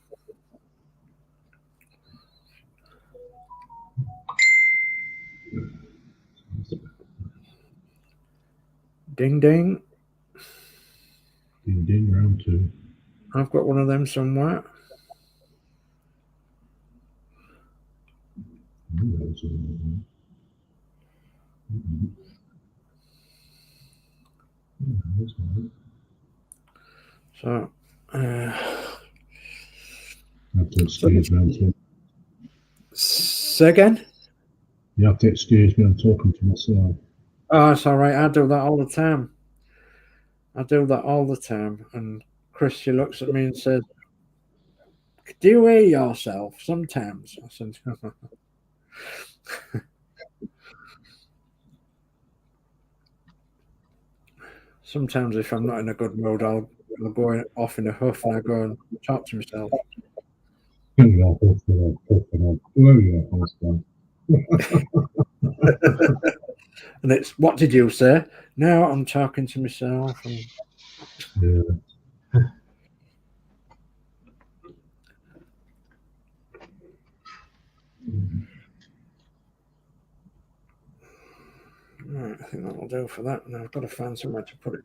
Ding ding. Ding ding, round two. I've got one of them somewhere. So, say again? You have to excuse me, I'm talking to myself. Oh, it's all right. I do that all the time. And Chris, she looks at me and says, do you hear yourself sometimes? I said, sometimes if I'm not in a good mood, I'll go off in a huff and I go and talk to myself. And it's, what did you say? Now I'm talking to myself. And... Yeah. Right, I think that'll do for that. Now I've got to find somewhere to put it.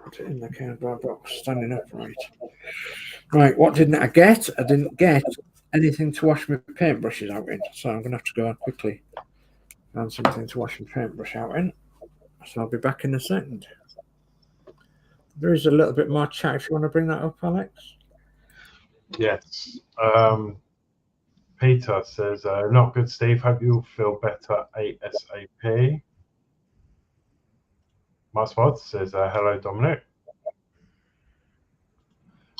Put it in the cardboard box, standing upright. Right, what didn't I get? I didn't get anything to wash my paintbrushes out in, so I'm going to have to go quickly find something to wash my paintbrush out in. So I'll be back in a second. There is a little bit more chat if you want to bring that up, Alex. Yes. Peter says, not good, Steve. Hope you'll feel better ASAP. Modz says, hello, Dominic.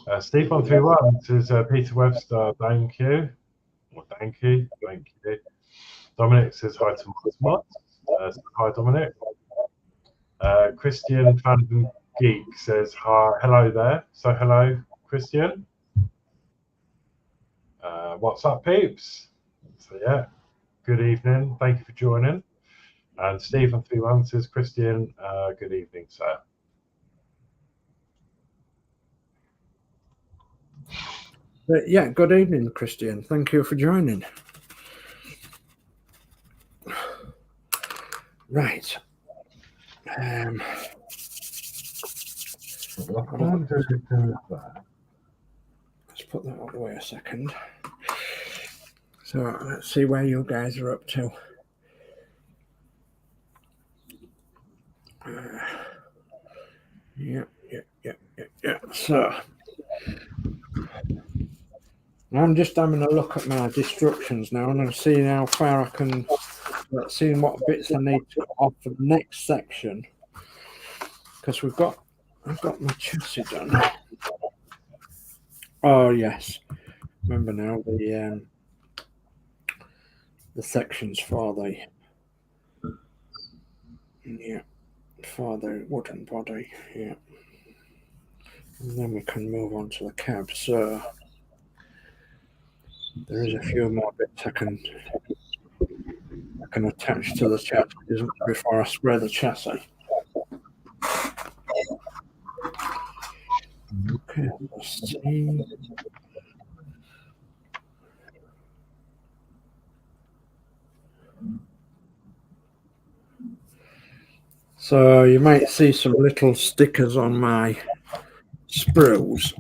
Steve131 says, Peter Webster, thank you. Well, thank you. Dominic says, hi to Modz. Hi, Dominic. Christian Fandom Geek says, hi, hello there. So, hello, Christian. What's up, peeps? So, yeah. good evening. Thank you for joining. And Stephen 31 says, Christian, good evening, sir. Yeah, good evening, Christian. Thank you for joining. Right. Let's put that out of the way a second. So let's see where you guys are up to. Yeah. So I'm just having a look at my destructions now, and I'm seeing how far I can. Seeing what bits I need to off for the next section, because I've got my chassis done. Oh yes, remember now the sections for the wooden body, yeah, and then we can move on to the cab. So there is a few more bits I can attach to the chassis before I spray the chassis. Okay, let's see. So you might see some little stickers on my sprues.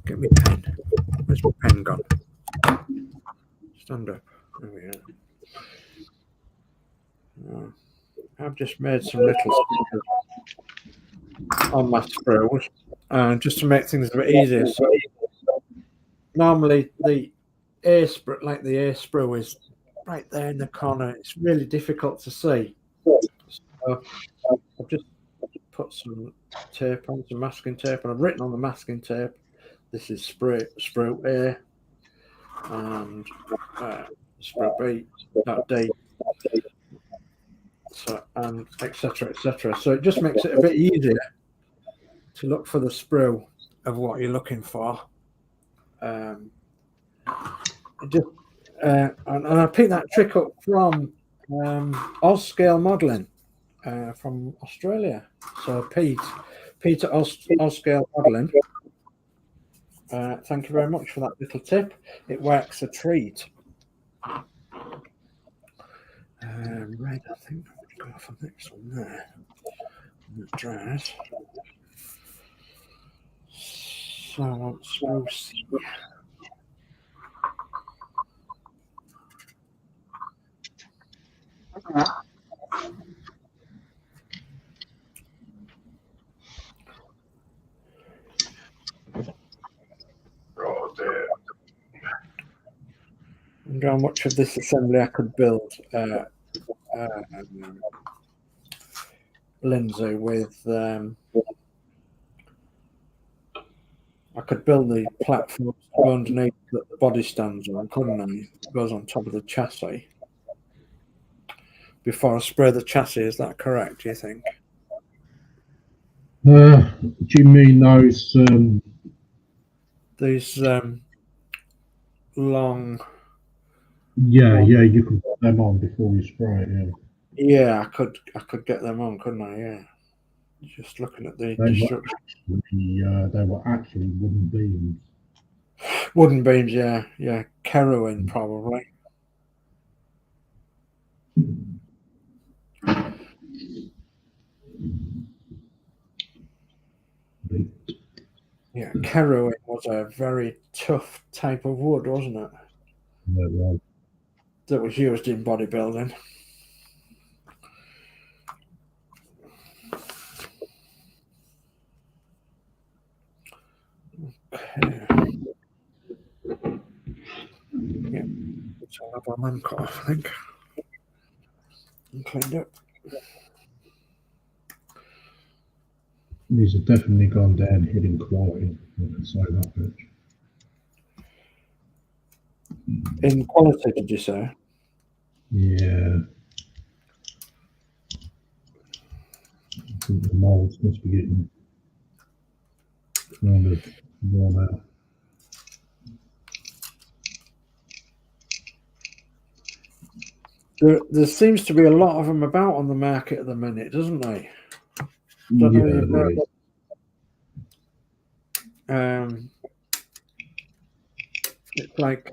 Get me pen. Where's my pen gone? Stand up. There we are. I've just made some little stickers on my sprues, just to make things a bit easier. So normally the A sprue, like the A sprue, is right there in the corner. It's really difficult to see. So I've just put some tape on, some masking tape, and I've written on the masking tape, this is sprue A, and sprue B, not D, so, and etc. So it just makes it a bit easier to look for the sprue of what you're looking for. And I picked that trick up from Ozscale Modelling from Australia. So Pete at Ozscale Modelling, thank you very much for that little tip. It works a treat. Right, I think I'm going to go for the next one there. It dries. So we'll see. Oh, dear. I wonder how much of this assembly I could build, Lindsey, with I could build the platform to go underneath that the body stands on, couldn't I? It goes on top of the chassis. Before I spray the chassis, is that correct, do you think? Do you mean those? These long. Yeah, you can put them on before you spray it. Yeah, I could get them on, couldn't I? Yeah. Just looking at the destruction. They were actually wooden beams. Wooden beams, yeah. Kerowin, probably. Yeah, Kerowin was a very tough type of wood, wasn't it? Yeah, that was used in bodybuilding. Okay. Yeah, so I'll have one cut off, I think. And cleaned up. These have definitely gone down hitting quality. I can say that much. In quality, did you say? Yeah. I think the molds must be getting kind of worn out. There seems to be a lot of them about on the market at the minute, doesn't there? Don't know Yeah, if there is. It's like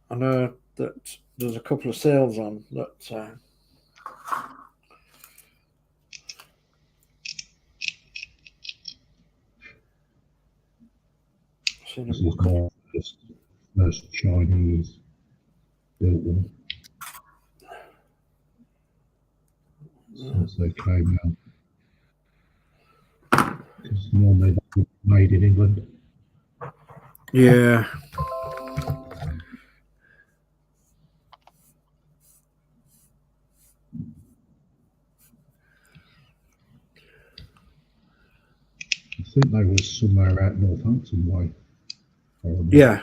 I know that there's a couple of sales on that. This is more first Chinese built one since they came out. Because normally they're made in England. Yeah. I think they were somewhere out Northampton way. Yeah.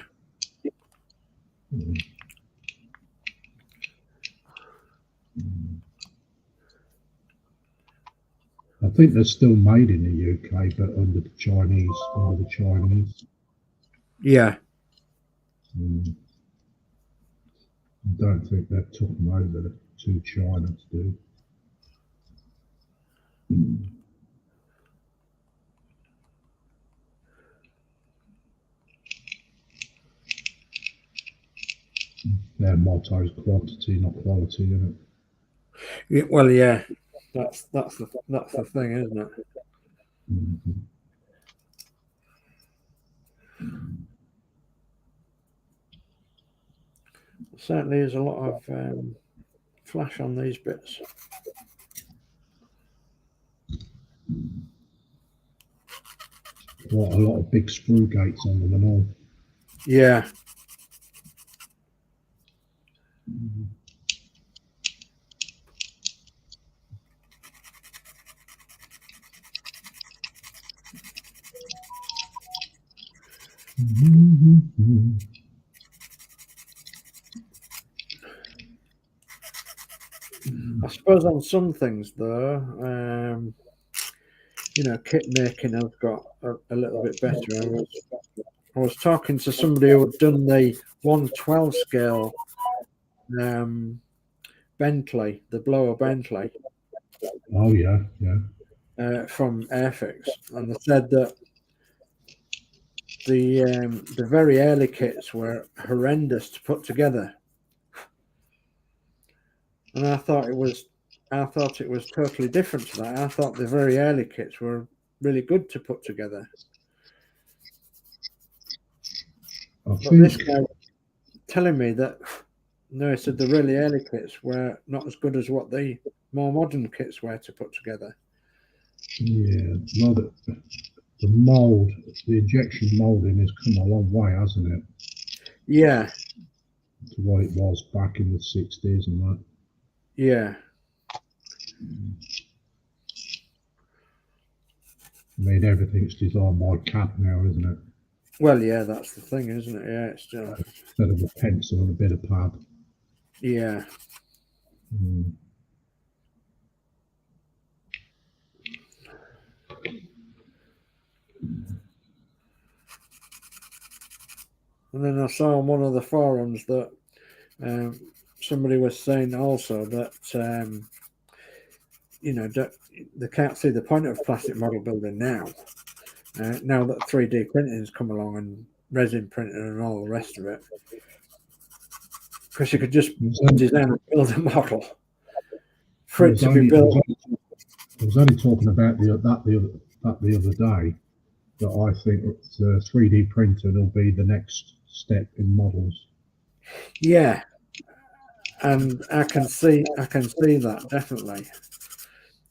I think they're still made in the UK, but under the Chinese. Yeah. I don't think they've took them over to China to do. Their motto is quantity, not quality, isn't it? Yeah, well, yeah, that's the thing, isn't it? Certainly is a lot of flash on these bits. A lot of big screw gates on them and all. Yeah. I suppose on some things though, you know, kit making has got a little bit better. I was talking to somebody who had done the 112 scale Bentley, the blower Bentley. Oh yeah, yeah. From Airfix, and they said that the very early kits were horrendous to put together, and I thought it was totally different to that. I thought the very early kits were really good to put together. But this guy was telling me that no, he said the really early kits were not as good as what the more modern kits were to put together. Yeah, well, the mould, the injection moulding has come a long way, hasn't it? Yeah. To what it was back in the 60s and that. Yeah. I mean, everything's designed by CAD now, isn't it? Well, yeah, that's the thing, isn't it? Yeah, it's just instead of a pencil and a bit of pad. Yeah. And then I saw on one of the forums that somebody was saying also that you know, they can't see the point of plastic model building now. Now that 3D printing has come along and resin printing and all the rest of it, because you could just design and build a model for it to be built. I was only talking about that the other day, that I think 3D printing will be the next step in models. Yeah, and I can see that definitely,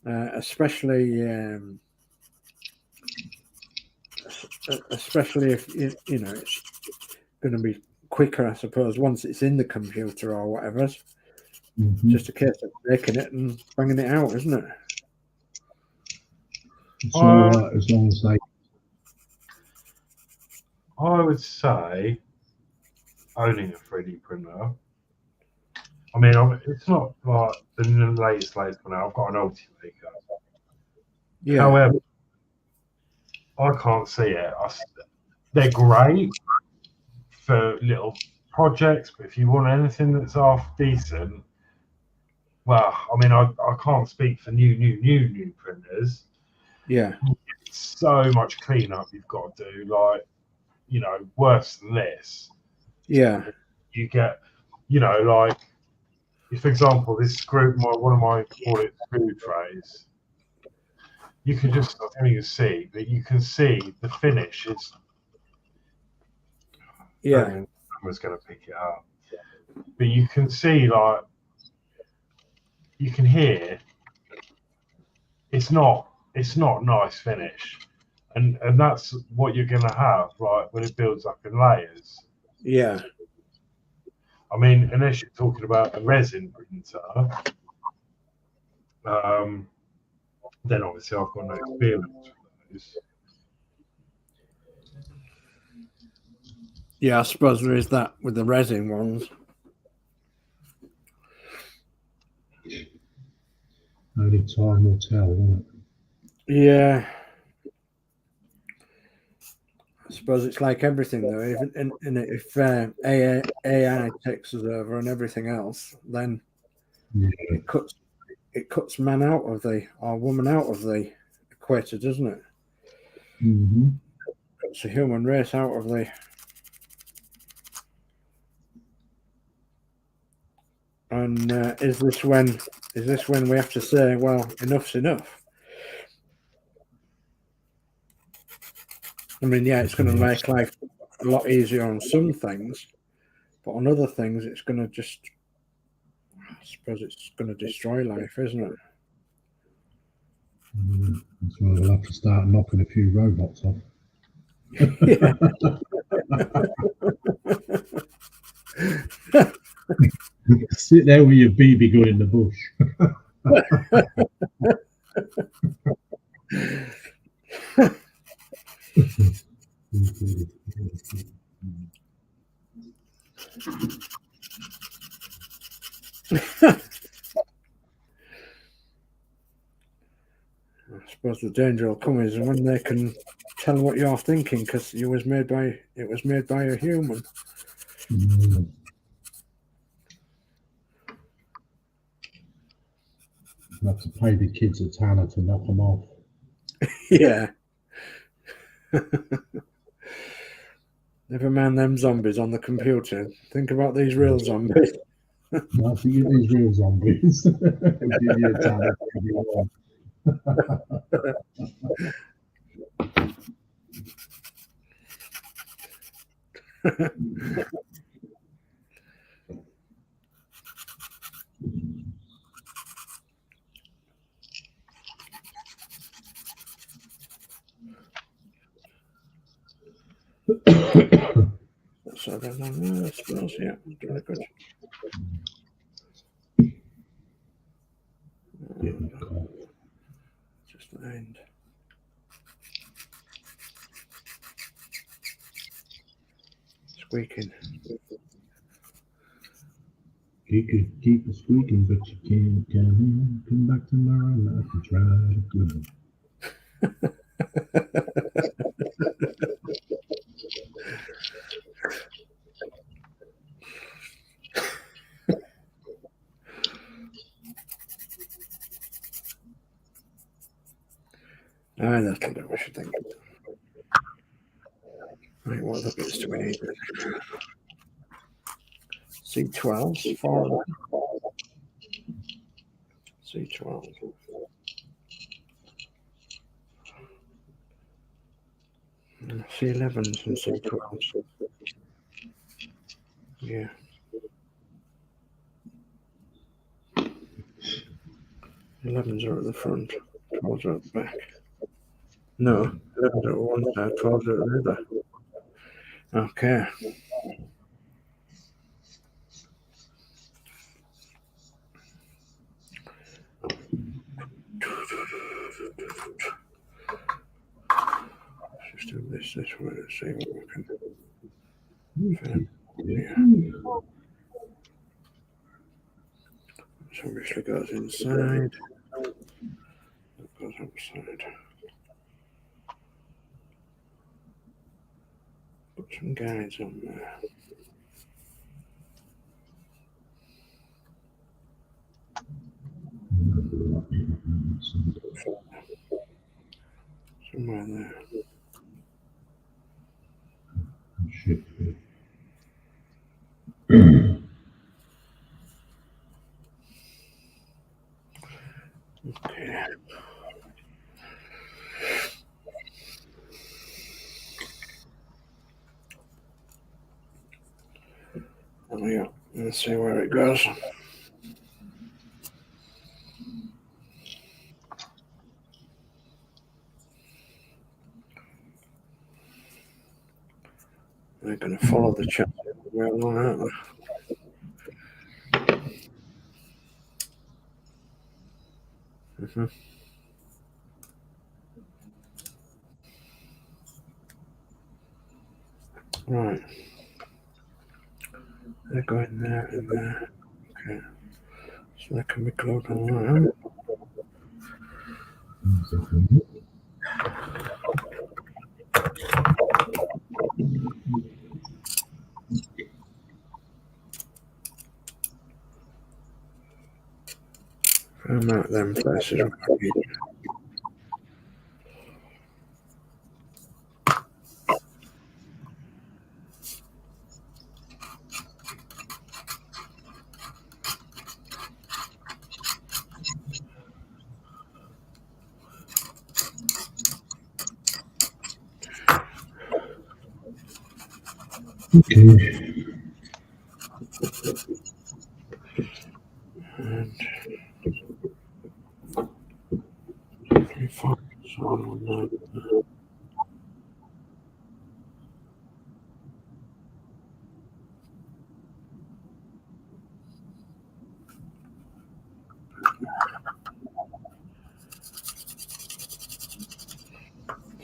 especially if you know it's going to be quicker, I suppose, once it's in the computer or whatever. Just a case of making it and banging it out, isn't it? It's all right as long as they. I would say owning a 3D printer. I mean, it's not like the latest printer. I've got an Ultimaker. Yeah. However, I can't see it. They're great for little projects, but if you want anything that's half decent, well, I mean, I can't speak for new printers. Yeah. It's so much cleanup you've got to do, like, you know, worse than this. Yeah. You get, you know, like, for example, this screw, one of my Horlixs screw trays. You can just, I don't even see, but you can see the finish is. Yeah. Someone's going to pick it up, but you can see, like, you can hear. It's not nice finish, and that's what you're going to have, like, when it builds up in layers. Yeah. I mean, unless you're talking about a resin printer, then obviously I've got no experience with those. Yeah, I suppose there is that with the resin ones. Only time will tell, won't it? Yeah. I suppose it's like everything, though. Even if AI takes us over and everything else, then it cuts man out of or woman out of the equator, doesn't it? Mm-hmm. It's a human race out of the. And is this when we have to say, well, enough's enough? I mean, yeah, it's going to make life a lot easier on some things, but on other things, it's going to just, I suppose it's going to destroy life, isn't it? That's why we'll have to start knocking a few robots off. Yeah. Sit there with your BB gun in the bush. I suppose the danger will come is when they can tell what you're thinking, because it was made by a human. You have to pay the kids a tanner to knock them off. Yeah. Never mind them zombies on the computer. Think about these real zombies. Now, for you, these real zombies, I'll give you a tanner for everyone. So I suppose, yeah, doing good. Just the end. Squeaking. You could keep it squeaking, but you can't come in. Come back tomorrow night and try That'll do, I should think. Right, what other bits do we need? C12, 4. C12. C11s and C12s. Yeah. 11s are at the front, 12s are at the back. No, 11s are at one side, 12s are at the other. Okay. Let's just do this way and see what we can do. Yeah. This obviously goes inside. That goes outside. Put some guides on there. Somewhere there. Shit. Okay. There we go. Let's see where it goes. They're going to follow the chat well on, aren't they? Right. They're going there and there. Okay. So they can be glued on that. I'm out them places. Okay. And 3, 4, so on that.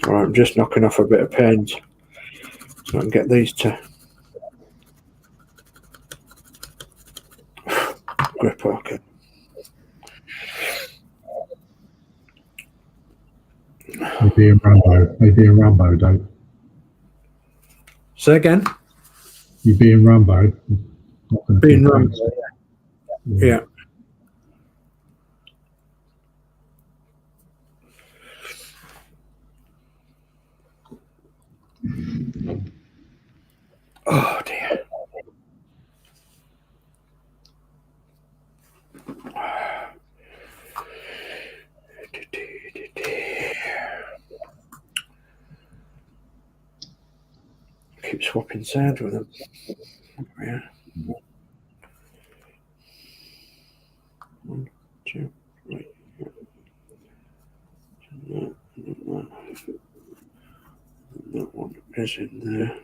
Right, I'm just knocking off a bit of paint so I can get these to grip. Okay. Maybe a Rambo, Dave. Say again? You being Rambo. Being Rambo, yeah. Oh dear. Keep swapping sides with them. Yeah. 1, 2, 3. That one is in there.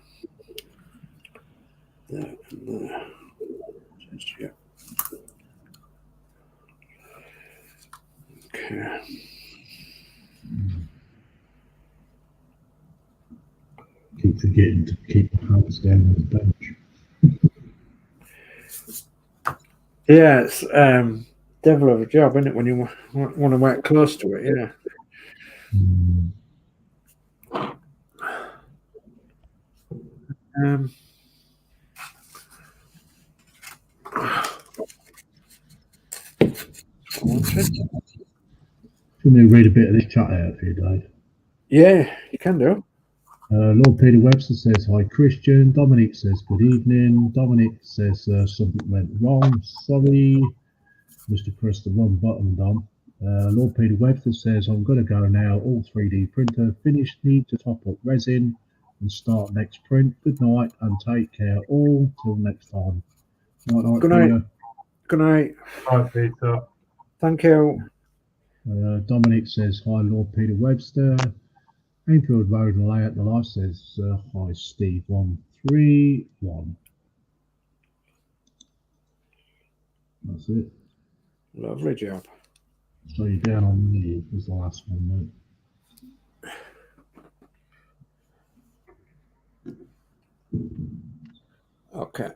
There and there. Yeah. Okay. Keep forgetting to keep the hands down on the bench. Yeah, it's devil of a job, isn't it, when you want to work close to it, yeah. Can we read a bit of this chat out for you, Dave? Yeah, you can do. Lord Peter Webster says, hi Christian. Dominic says, good evening. Dominic says, something went wrong. Sorry. Mr. Chris, the wrong button done. Lord Peter Webster says, I'm going to go now. All 3D printer finished. Need to top up resin and start next print. Good night and take care all. Till next time. Night, Good night. Peter. Good night. Hi, Peter. Thank you. Dominic says, hi Lord Peter Webster. Ainfield Road and Layout the Life says, hi Steve 131. That's it. Lovely job. So you're down on me was the last one, mate. Okay.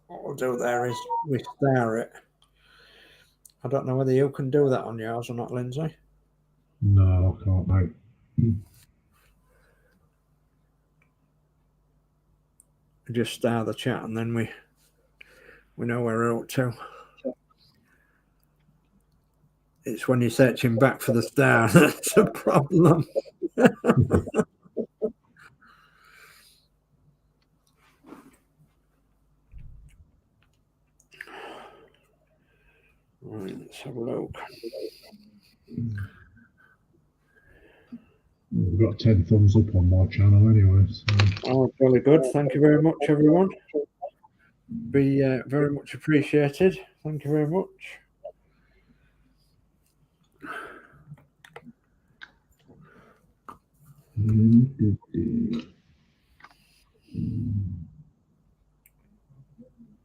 What we'll do there is we star it. I don't know whether you can do that on yours or not, Lindsay. No, I can't, mate. Just star the chat and then we know where we're up to. It's when you're searching back for the star that's a problem. Right, let's have a look. We've got 10 thumbs up on my channel anyway. So. Oh, jolly good. Thank you very much, everyone. Be very much appreciated. Thank you very much.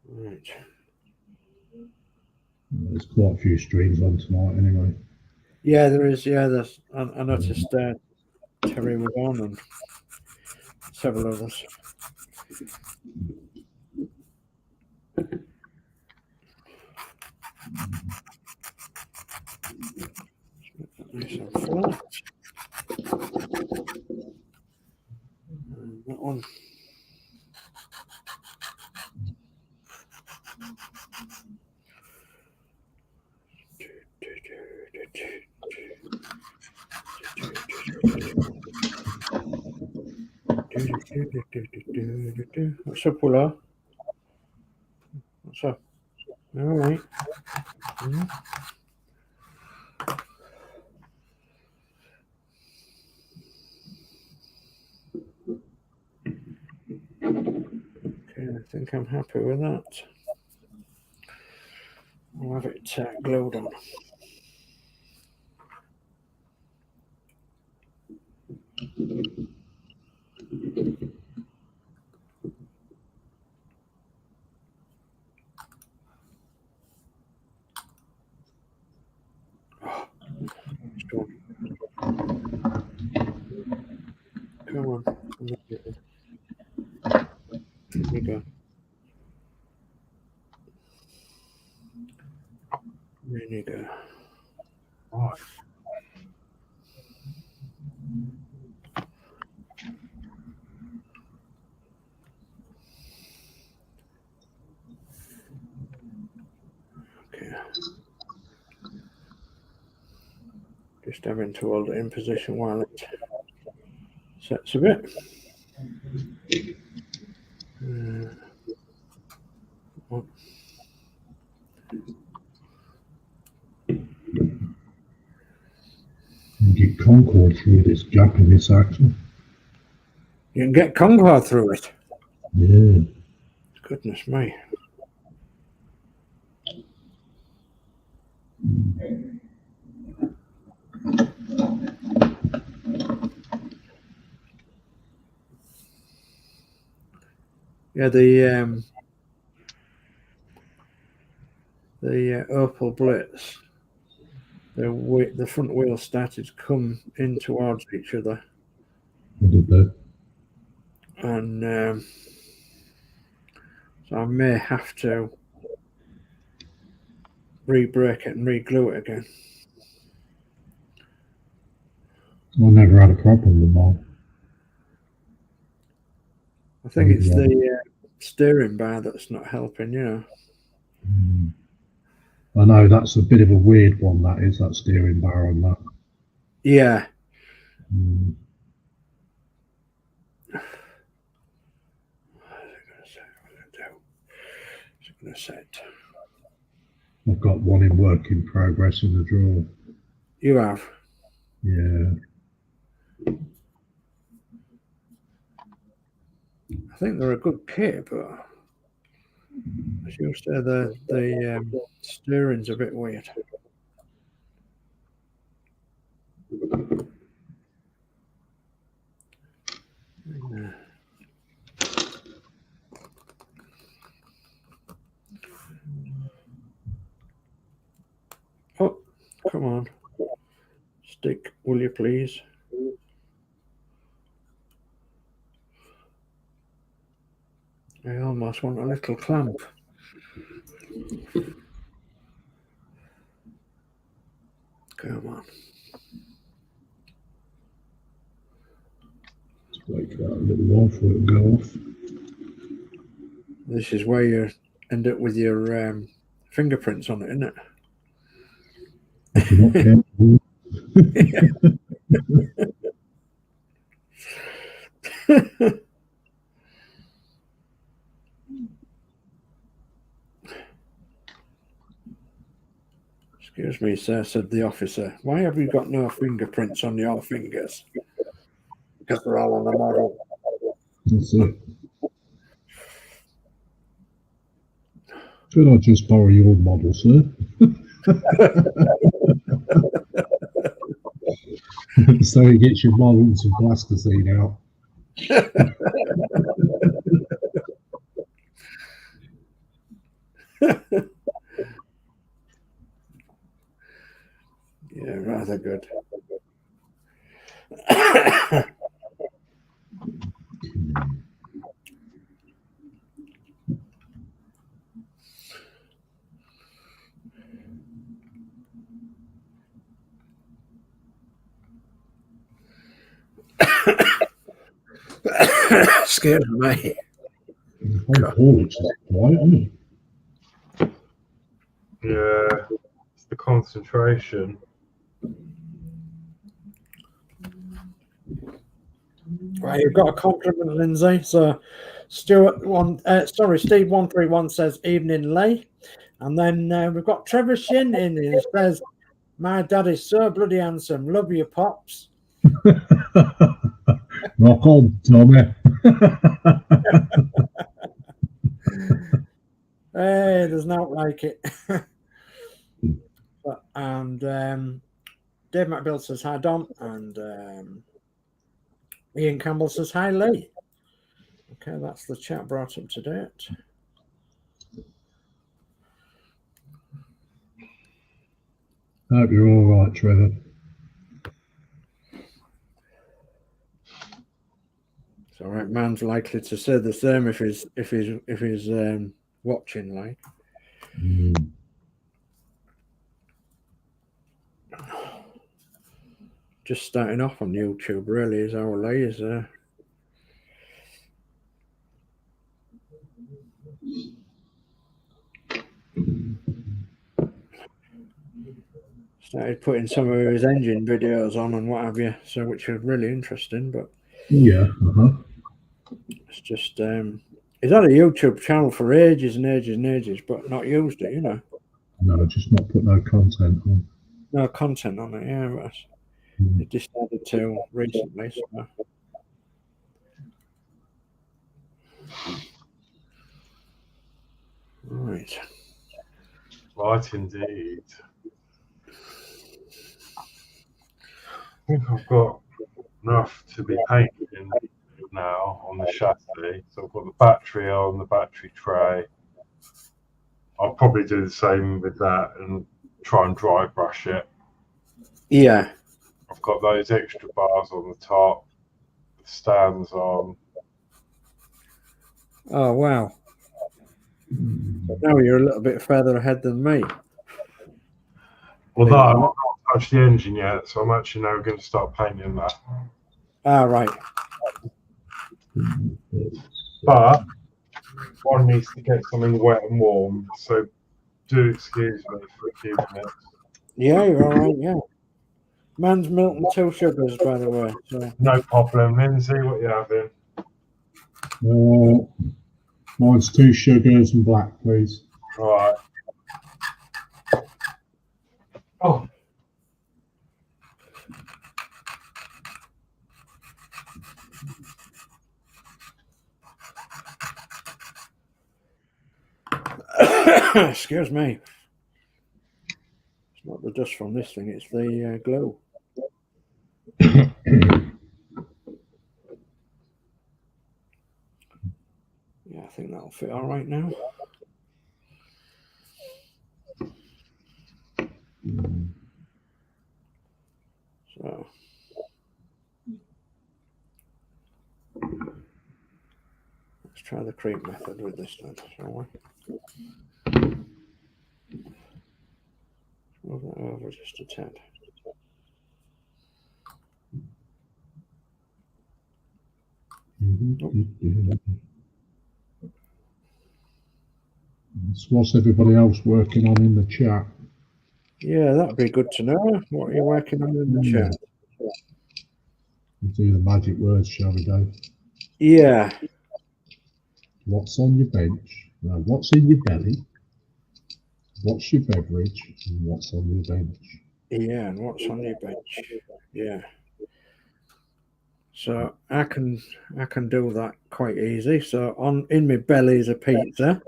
Right. There's quite a few streams on tonight anyway. Yeah, there is. Yeah, there's. I noticed Terry was on and several others. Nice and flat. And that one. What's up, Willow? What's up? All right. Okay, I think I'm happy with that. I'll have it glued on. Oh, come on. Here we go. There you go. Right. Okay. Just having to hold it in position while it sets a bit. Get Concord through this gap in this axle. You can get Concord through it. Yeah. Goodness me. Yeah, the Opel Blitz, the front wheels started to come in towards each other. What did they? And so I may have to re-brake it and re-glue it again. I never had a problem with mine. I think it's the steering bar that's not helping, you know. I know that's a bit of a weird one, that is, that steering bar on that. Yeah. What's it going to set? I've got one in work in progress in the drawer. You have? Yeah. I think they're a good kit, but as you say, the steering's a bit weird. Oh, come on. Stick, will you please? I almost want a little clamp. Come on. Just wait for that a little while before it go off. This is where you end up with your fingerprints on it, isn't it? If you're not careful. Excuse me, sir, said the officer. Why have you got no fingerprints on your fingers? Because they're all on the model. That's it. Could I just borrow your model, sir? So he gets your model and some plasticine out. Yeah, rather good. Excuse me. Horlixs is quiet, isn't it? Yeah, it's the concentration. Right, you've got a compliment, Lindsay. So Steve 131 says evening Lee. And then we've got Trevor Shin in here. He says, my dad is so bloody handsome. Love you, Pops. Rock on, Tommy. Hey, there's not like it. And Dave McBill says hi, Dom. And Ian Campbell says hi, Lee. Okay, that's the chat brought up to date. Hope you're all right, Trevor. It's all right. Man's likely to say the same if he's watching, like. Just starting off on YouTube, really, is our Lee is started putting some of his engine videos on and what have you, so which is really interesting. But yeah, it's just he's had a YouTube channel for ages and ages and ages, but not used it, you know. No, just not put no content on. No content on it, yeah. But he decided to recently. So. Right. Right, indeed. I think I've got enough to be painting now on the chassis. So I've got the battery on, the battery tray. I'll probably do the same with that and try and dry brush it. Yeah. I've got those extra bars on the top, the stands on. Oh, wow. But now you're a little bit further ahead than me. Although I've not touched the engine yet, so I'm actually now going to start painting that. Ah, right. But one needs to get something wet and warm, so do excuse me for a few minutes. Yeah, you're all right, yeah. Man's milk and 2 sugars, by the way. So. No problem. Lindsay, what are you having? Mine's 2 sugars and black, please. All right. Oh. Excuse me. It's not the dust from this thing, it's the glue. Yeah, I think that'll fit all right now. So. Let's try the creep method with this then, shall we? Move that over just a tad. What's everybody else working on in the chat? Yeah, that'd be good to know. What are you working on in the chat? We'll do the magic words, shall we, Dave? Yeah. What's on your bench? No, what's in your belly? What's your beverage? And what's on your bench? Yeah, and what's on your bench? Yeah. So I can do that quite easy. So in my belly is a pizza.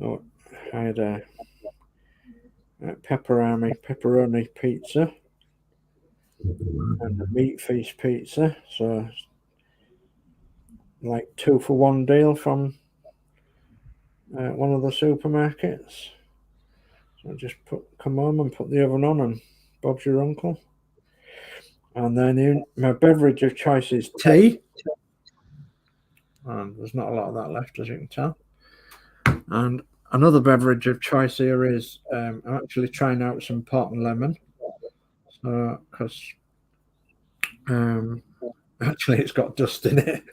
Oh, I had a pepperoni pizza and a meat feast pizza. So like 2-for-1 deal from one of the supermarkets. So just come home and put the oven on, and Bob's your uncle. And then my beverage of choice is tea. And there's not a lot of that left, as you can tell. And another beverage of choice here is I'm actually trying out some pot and lemon. So, because actually it's got dust in it.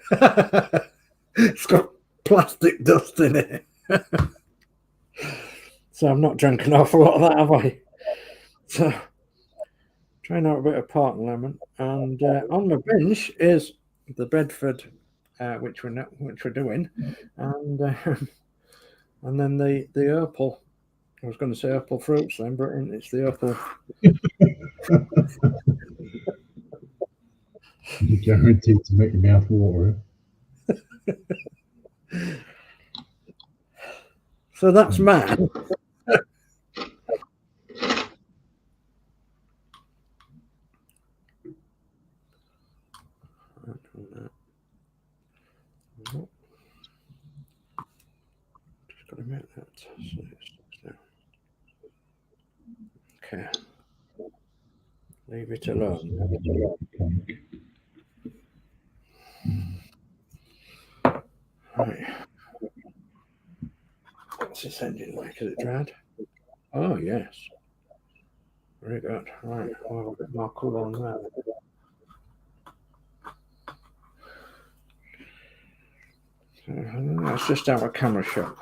It's got plastic dust in it. So I've not drank an awful lot of that, have I? So trying out a bit of pot and lemon. And on my bench is the Bedford, which we're doing, and then the Urple. I was going to say Urple fruits then, but it's the Urple. You're guaranteed to make your mouth water. So that's mad. Just got to make that. Okay. Leave it alone. Right. What's this engine like? Is it dried? Oh, yes. Very good. Right. I'll have a bit more cool on that. Let's just have a camera shot.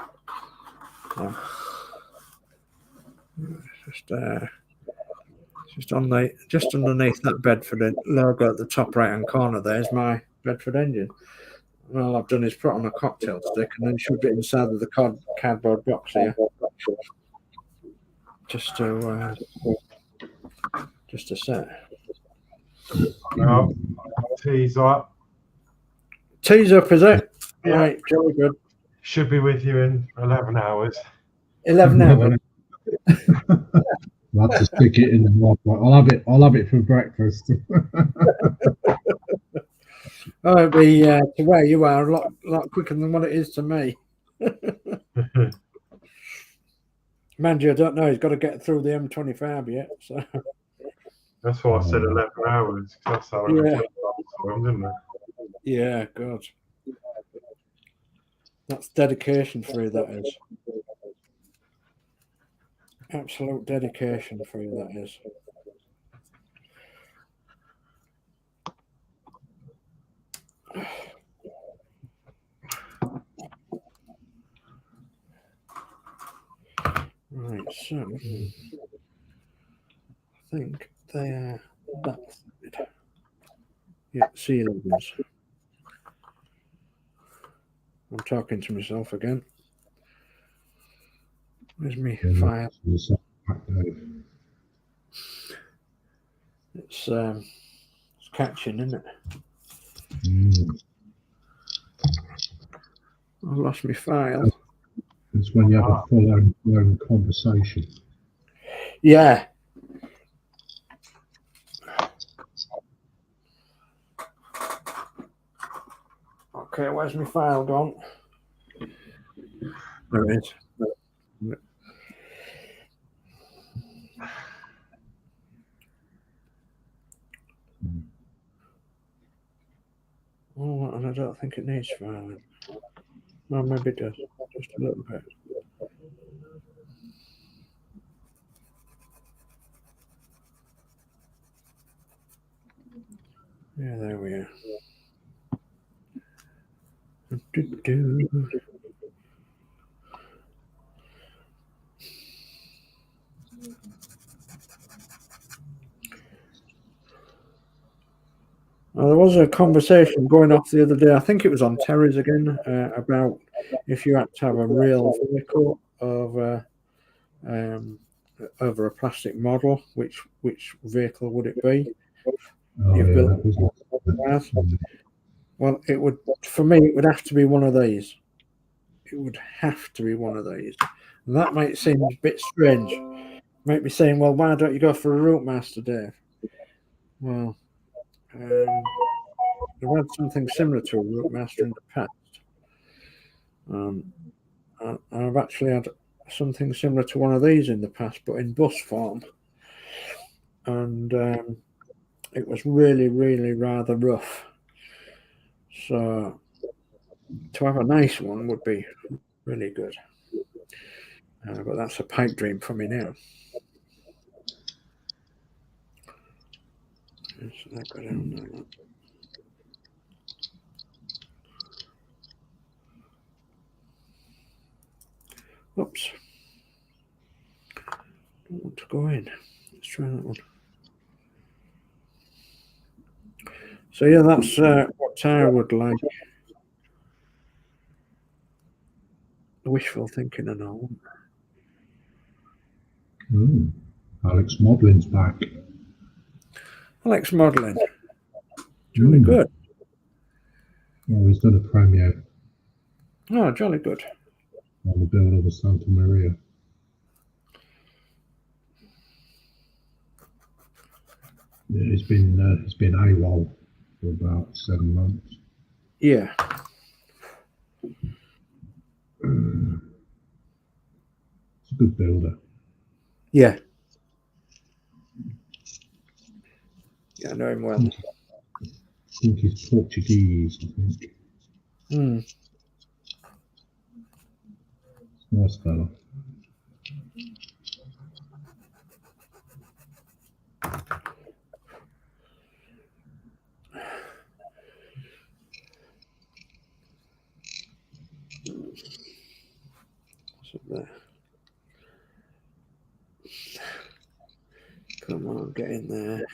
Just underneath that Bedford logo at the top right hand corner, there's my Bedford engine. And all I've done is put on a cocktail stick and then shoved it inside of the cardboard box here, just to set. Tea's up. Tea's up, is it? Yeah. Right, jolly good. Should be with you in 11 hours. 11 hours. I'll have to stick it in the mod. I'll have it for breakfast. Oh, it'll be to where you are a lot quicker than what it is to me. Mind you, I don't know. He's got to get through the M25 yet. So that's why I said 11 hours. Because that's how long it took for him, didn't it? Yeah, good. That's dedication for you, that is. Absolute dedication for you, that is. Right, so I think they are that side. Yeah, C11s. I'm talking to myself again. Where's me file? It's catching, isn't it? I've lost my file. It's when you have a full-blown conversation. Yeah. Okay, where's my file gone? There it is. Oh, and I don't think it needs filing. Well, maybe it does. Just a little bit. Yeah, there we are. Well, there was a conversation going off the other day, I think it was on Terry's again, about if you had to have a real vehicle over a plastic model, which vehicle would it be? Oh, You've yeah, built that was well, it would, for me, it would have to be one of these. It would have to be one of these. And that might seem a bit strange. Might be saying, well, why don't you go for a Route Master, Dave? Well, I've had something similar to a Route Master in the past. I've actually had something similar to one of these in the past, but in bus form. And it was really, really rather rough. So to have a nice one would be really good. But that's a pipe dream for me now. So that go down there. Oops. Don't want to go in. Let's try that one. So yeah, that's what I would like. Wishful thinking and all. Alex Modlin's back. Alex Modelling. Jolly good. Oh, he's done a premiere Oh, jolly good. on the build of the Santa Maria. Yeah, he's been AWOL for about 7 months. Yeah. He's a good builder. Yeah. Yeah, I know him well. I think he's Portuguese, I think. Nice fella. What's up there? Come on, get in there.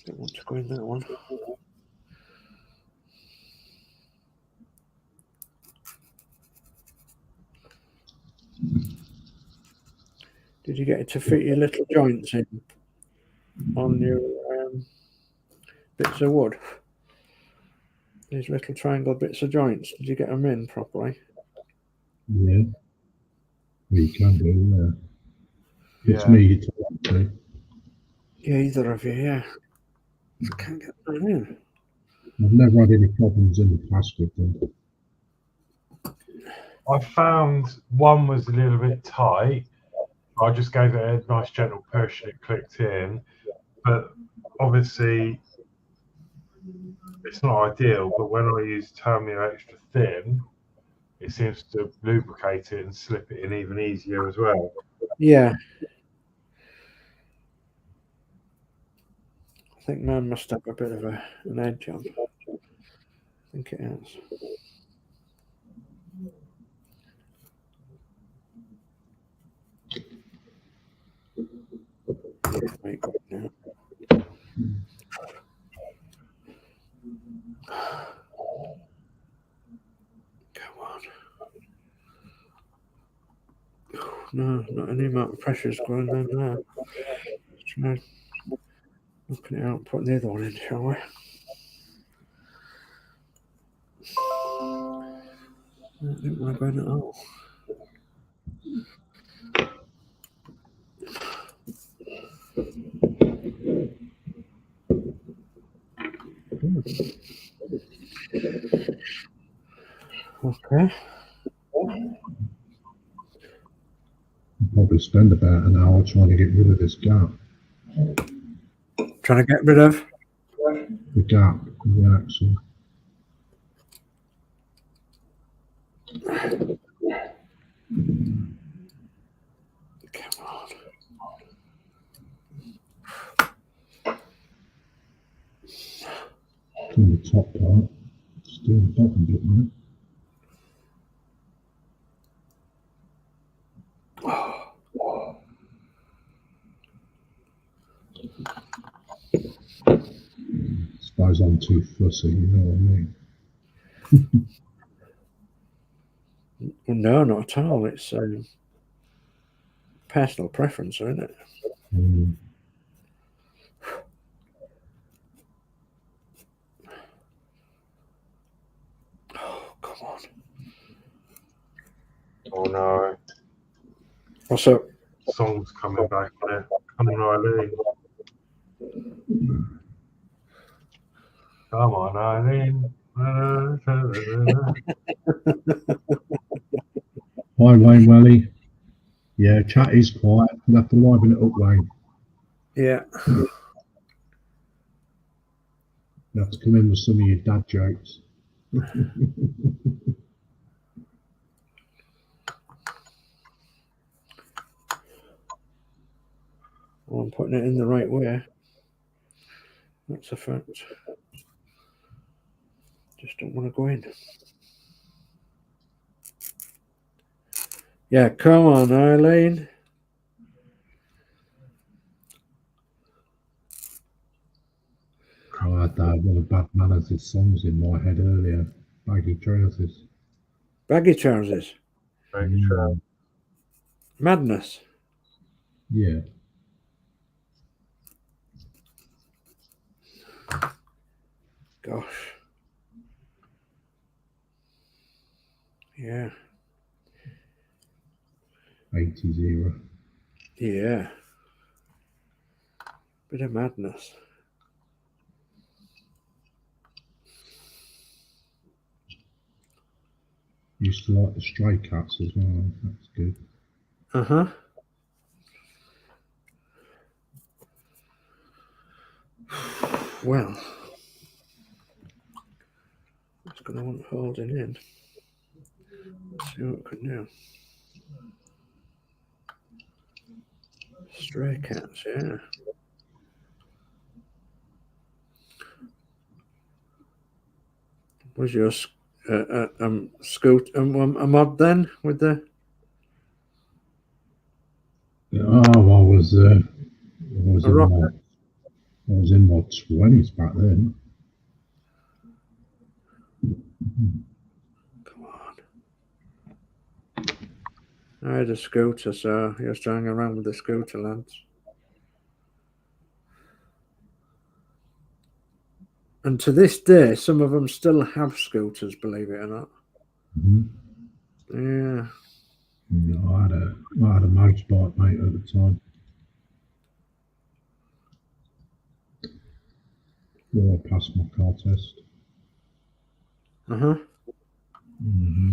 Don't want to go in that one. Did you get it to fit your little joints in on your bits of wood? These little triangle bits of joints, did you get them in properly? Yeah. Well, you can do, yeah. It's Yeah. me you talk to. Yeah, either of you, yeah. I can't get that in. I've never had any problems in the past with them. I found one was a little bit tight. I just gave it a nice gentle push and it clicked in. But obviously, it's not ideal. But when I use Tamiya Extra Thin, it seems to lubricate it and slip it in even easier as well. Yeah. I think mine must have a bit of an edge on. I think it has. Right, now. Come on. No, not any amount of pressure is going down there. Let's try looking it out and putting the other one in, shall we? I didn't want to go in at all. Okay. I'll probably spend about an hour trying to get rid of this gap. Trying to get rid of? The gap in the axle. Come on. It's in the top part. It's doing the bottom bit, right? Suppose I'm too fussy, you know what I mean? No, not at all. It's personal preference, isn't it? Mm. Oh, come on. Oh no. What's up? Song's coming back on it. Come on, Eileen. Come on, Eileen. Hi, Wayne Welly. Yeah, chat is quiet. We'll have to liven it up, Wayne. Yeah. You have to come in with some of your dad jokes. Well, I'm putting it in the right way. That's a fact. Just don't want to go in. Yeah, come on, Eileen. God, one of Bad Manners' songs in my head earlier. Baggy trousers. Baggy trousers. Baggy trousers. Madness. Yeah. Gosh. Yeah. 80s era. Yeah. Bit of madness. Used to like the Stray Cats as well. That's good. Uh-huh. Well, it's going to want holding in. Let's see what we can do. Stray Cats, yeah. Was your scoot a mod then with the? Oh, I was in my 20s back then. Come on. I had a scooter, so I was driving around with the scooter, lads. And to this day, some of them still have scooters, believe it or not. Mm-hmm. Yeah. Yeah, I had a motorbike, mate, at the time. Before I passed my car test. Uh-huh. Mm-hmm.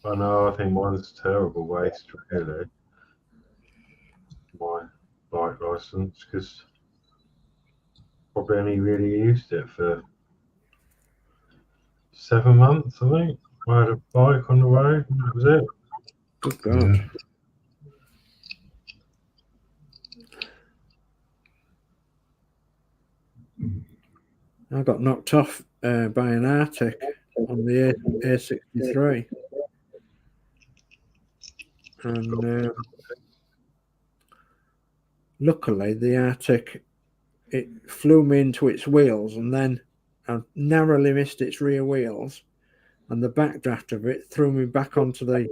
I know, I think mine's a terrible waste, really. My bike license, because probably only really used it for 7 months, I think. I had a bike on the road, and that was it. Good God. Yeah. I got knocked off by an Arctic on the A63. And luckily, the Arctic, it flew me into its wheels, and then I narrowly missed its rear wheels, and the backdraft of it threw me back onto the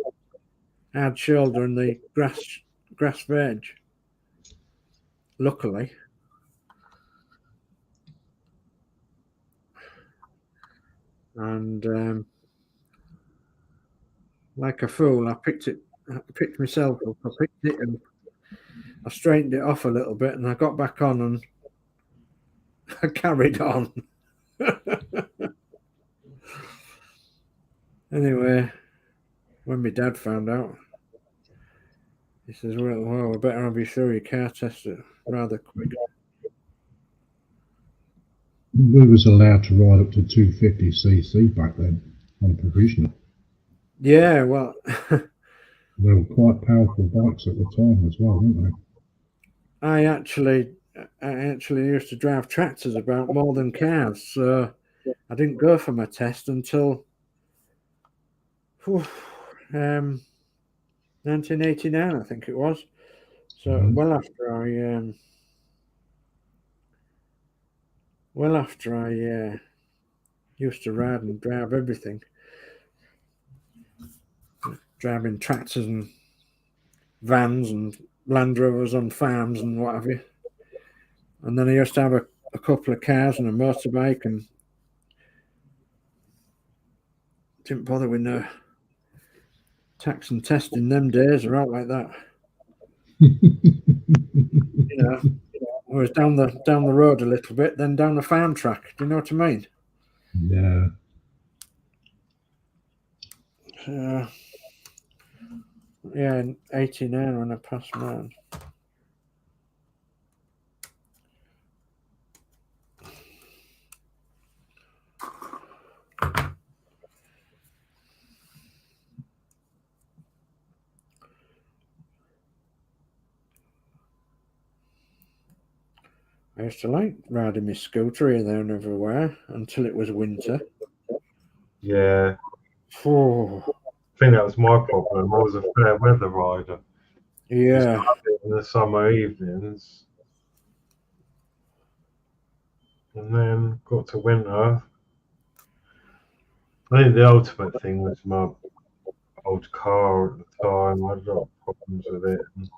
hard shoulder and the grass veg. Luckily. And like a fool, I picked myself up, I picked it and I straightened it off a little bit, and I got back on and I carried on. Anyway, when my dad found out, he says, well, we better have you through your car test it rather quick. We was allowed to ride up to 250cc back then on a provisional. Yeah, well, they were quite powerful bikes at the time as well, weren't they? I actually used to drive tractors about more than cars, so I didn't go for my test until 1989, I think it was. So Mhm. well after I used to ride and drive everything, driving tractors and vans and Land Rovers on farms and what have you. And then I used to have a couple of cars and a motorbike, and didn't bother with no tax and testing them days or out like that. I was down the road a little bit, then down the farm track. Do you know what I mean? Yeah. Yeah, in 89 when I passed mine. I used to like riding my scooter here, there and everywhere until it was winter. Yeah. Oh, I think that was my problem. I was a fair weather rider. yeah. In the summer evenings. And then got to winter. I think the ultimate thing was my old car at the time. I had a lot of problems with it. And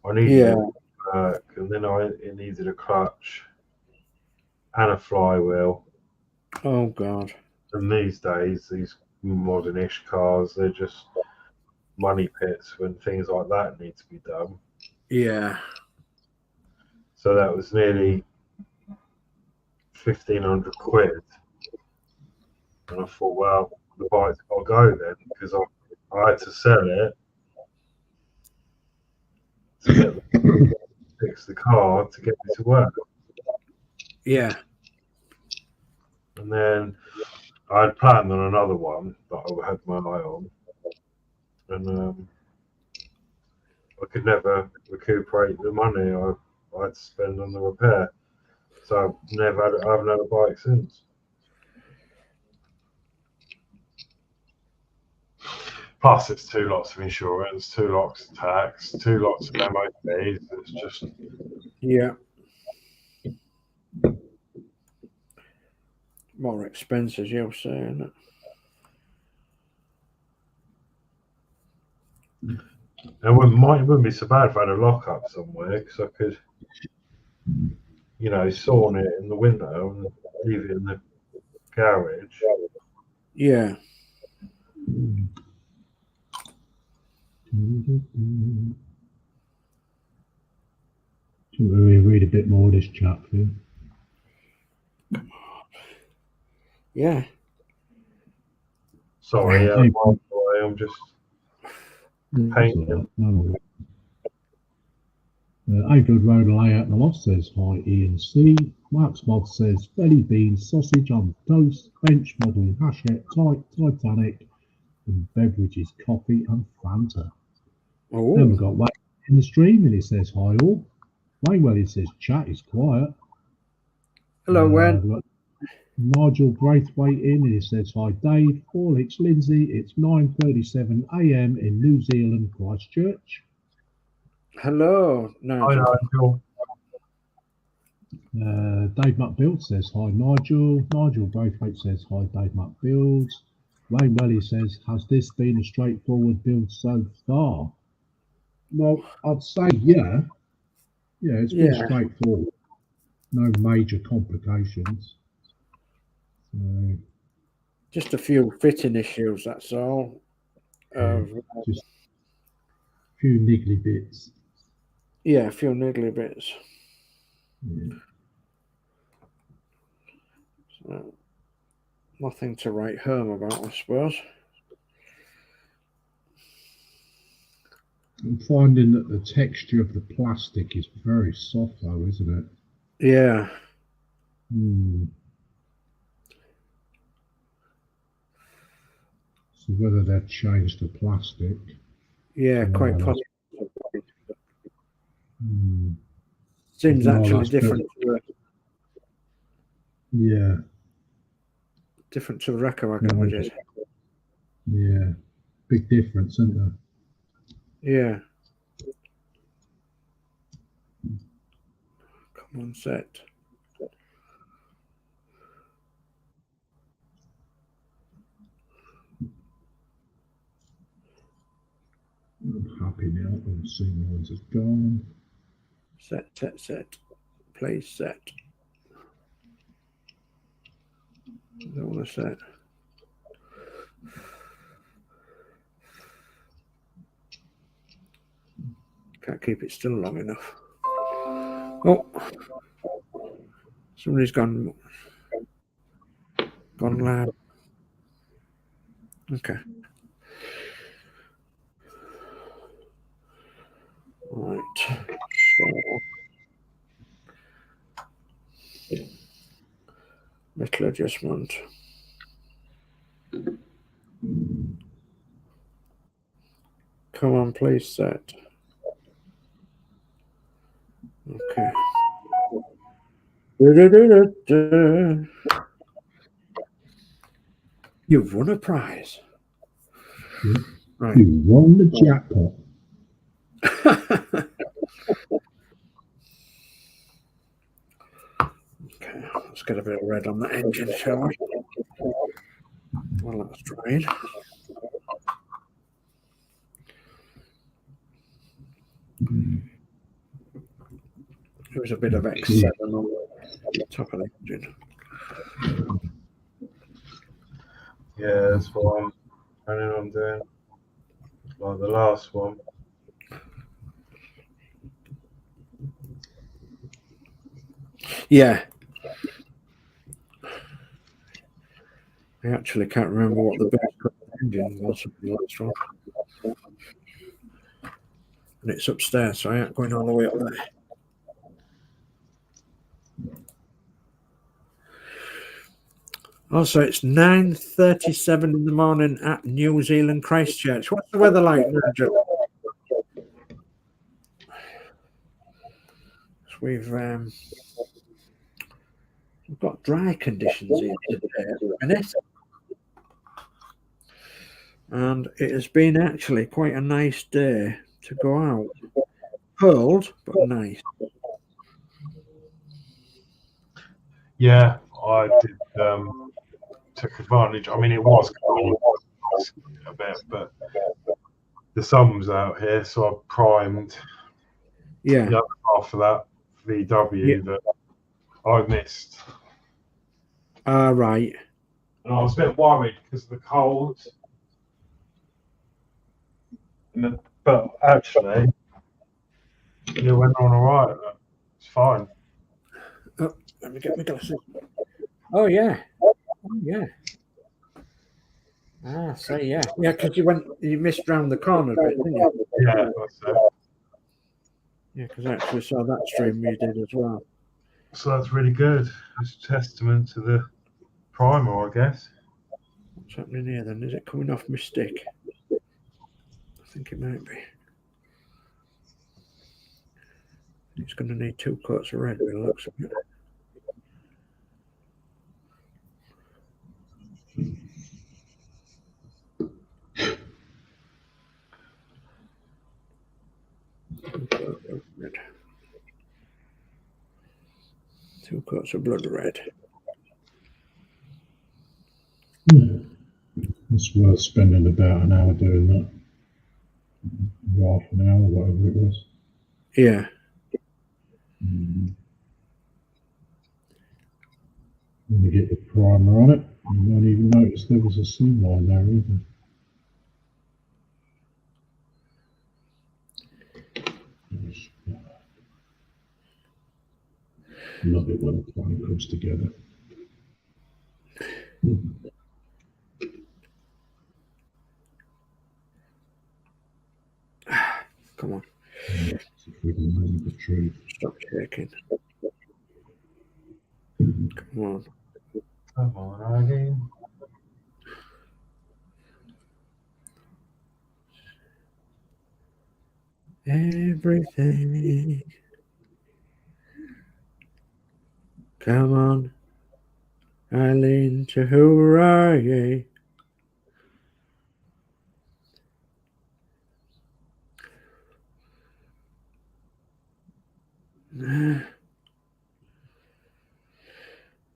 I needed it to work, and then it needed a clutch and a flywheel. Oh, God. And these days, these modern-ish cars, they're just money pits when things like that need to be done. Yeah. So that was nearly 1,500 quid. And I thought, well, the bike's got to go then, because I had to sell it to fix the car to get me to work. Yeah. And then I had planned on another one that I had my eye on. And I could never recuperate the money I had to spend on the repair. So I haven't had a bike since. Plus, it's 2 lots of insurance, 2 lots of tax, 2 lots of MOTs. It's just more expensive, you'll say, isn't it? it wouldn't be so bad if I had a lock-up somewhere, because I could, sawn it in the winter and leave it in the garage. Yeah. Should we read a bit more of this chat for you? Yeah. Sorry, I'm just painting. Agood Road Layout and the Loft says hi Ian C. Mark's Modz says belly beans, sausage on toast, bench modelling, hachette, Titanic, and beverages, coffee and Fanta. Oh. Then we've got Wayne in the stream and he says hi all. Wayne, he says chat is quiet. Hello, Wayne. Nigel Braithwaite in and he says hi Dave, Horlixs, Lindsey. It's 9:37 a.m. in New Zealand, Christchurch. Hello, Nigel. Hi, Nigel. Dave Builds says hi Nigel. Nigel Braithwaite says hi Dave Builds. Wayne Welly says, has this been a straightforward build so far? Well, I'd say yeah. Yeah, it's been straightforward. No major complications. Just a few fitting issues, that's all. Just a few niggly bits. Yeah, a few niggly bits. Yeah. So, nothing to write home about, I suppose. I'm finding that the texture of the plastic is very soft though, isn't it? Yeah. So whether they've changed the plastic. Yeah, quite possibly. Seems No, actually that's different. Yeah. Different to the Reco wagon, which is. Yeah. big difference, isn't there? Yeah. Come on, set. I'm happy now. I'm seeing the ones have gone. Set. Please set. I don't want to set. Can't keep it still long enough. Oh, somebody's gone loud. Okay. Right. So, little adjustment. Come on, please set. Okay. You've won a prize. Yeah. Right. You won the jackpot. Okay, let's get a bit of red on the engine, shall we? Well, that's drying. There was a bit of X7 on the top of the engine. Yeah, that's what I'm planning on doing. Like the last one. Yeah. I actually can't remember what the best engine was for the last one. And it's upstairs, so I ain't going all the way up there. Also, it's 9:37 in the morning at New Zealand Christchurch. What's the weather like, Nigel? We've got dry conditions here today, and it has been actually quite a nice day to go out. Cold, but nice. Yeah, I did. Took advantage. I mean, it was cold a bit, but the sun was out here, so I primed Yeah. the other half of that VW that I missed. Right. And I was a bit worried because of the cold. But actually, it went on all right. It's fine. Oh, let me get my glasses. Oh, yeah. Oh, yeah. Yeah, because you missed round the corner a bit, didn't you? Yeah, that's it. Yeah, because I actually saw that stream you did as well. So that's really good. It's a testament to the primer, I guess. What's happening here then? Is it coming off my stick? I think it might be. It's going to need 2 coats of red by the looks of it. Red. 2 coats of blood red. Yeah. It's worth spending about an hour doing that. Half an hour, whatever it was. Yeah. When you get the primer on it, you won't even notice there was a seam line there either. Love it when a plan comes together. Come on. If we can remember the truth. Stop shaking. Come on. Come on, Eileen. Everything. Come on. Eileen to hooray.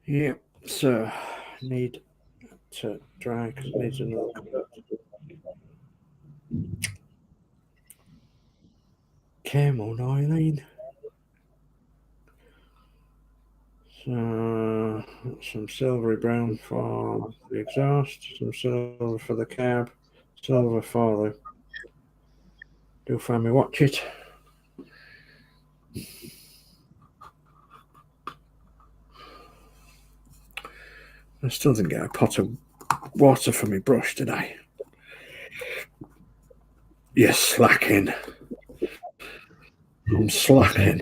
Yeah, so need to dry because it needs another coat. Come on, Eileen. So some silvery brown for the exhaust, some silver for the cab, silver for the do find me watch it. I still didn't get a pot of water for my brush today. You're slacking. I'm slacking.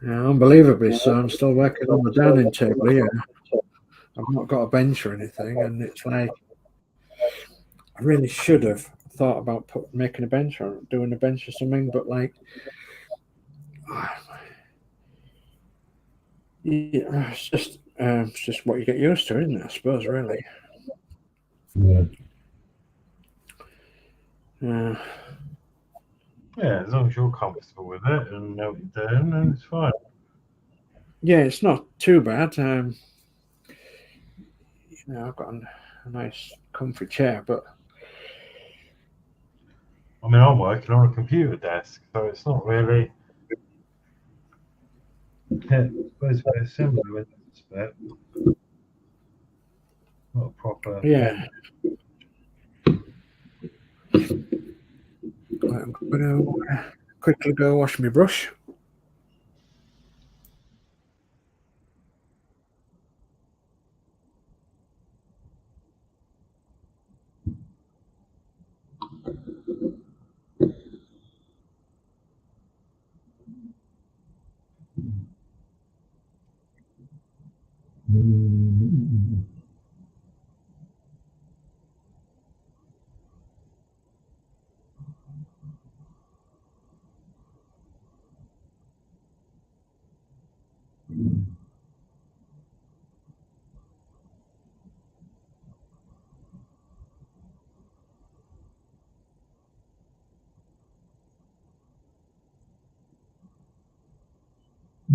Yeah, unbelievably so. I'm still working on the dining table here. I've not got a bench or anything, and it's like I really should have thought about making a bench or doing a bench or something, but like, yeah, it's just what you get used to, isn't it? I suppose, really. Yeah. Yeah, as long as you're comfortable with it and know what you're doing, then it's fine. Yeah, it's not too bad. You know, I've got a nice, comfy chair, but I mean, I'm working on a computer desk, so it's not really. Yeah, it's supposed to be similar with this bit. Not a proper. yeah. I'm going to quickly go wash my brush.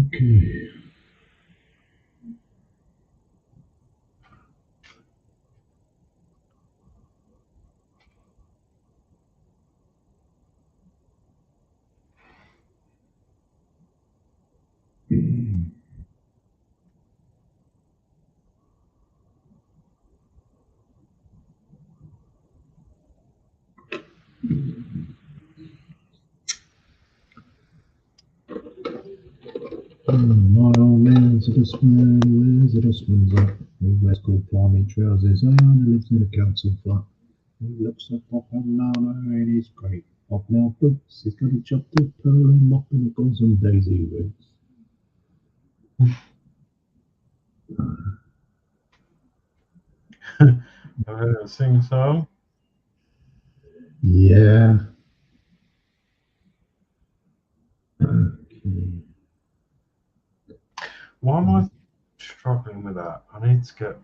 Okay. My old man's a dustman, where's the dustman's at? He wears gold climbing trousers, and lives in a council flat. He looks like Pop and Nana, and he's great. Pop now books, he's got a job to pearl and mop and he goes on daisy roots. Have you ever sing song? Yeah. Okay. Why am I struggling with that? I need to get.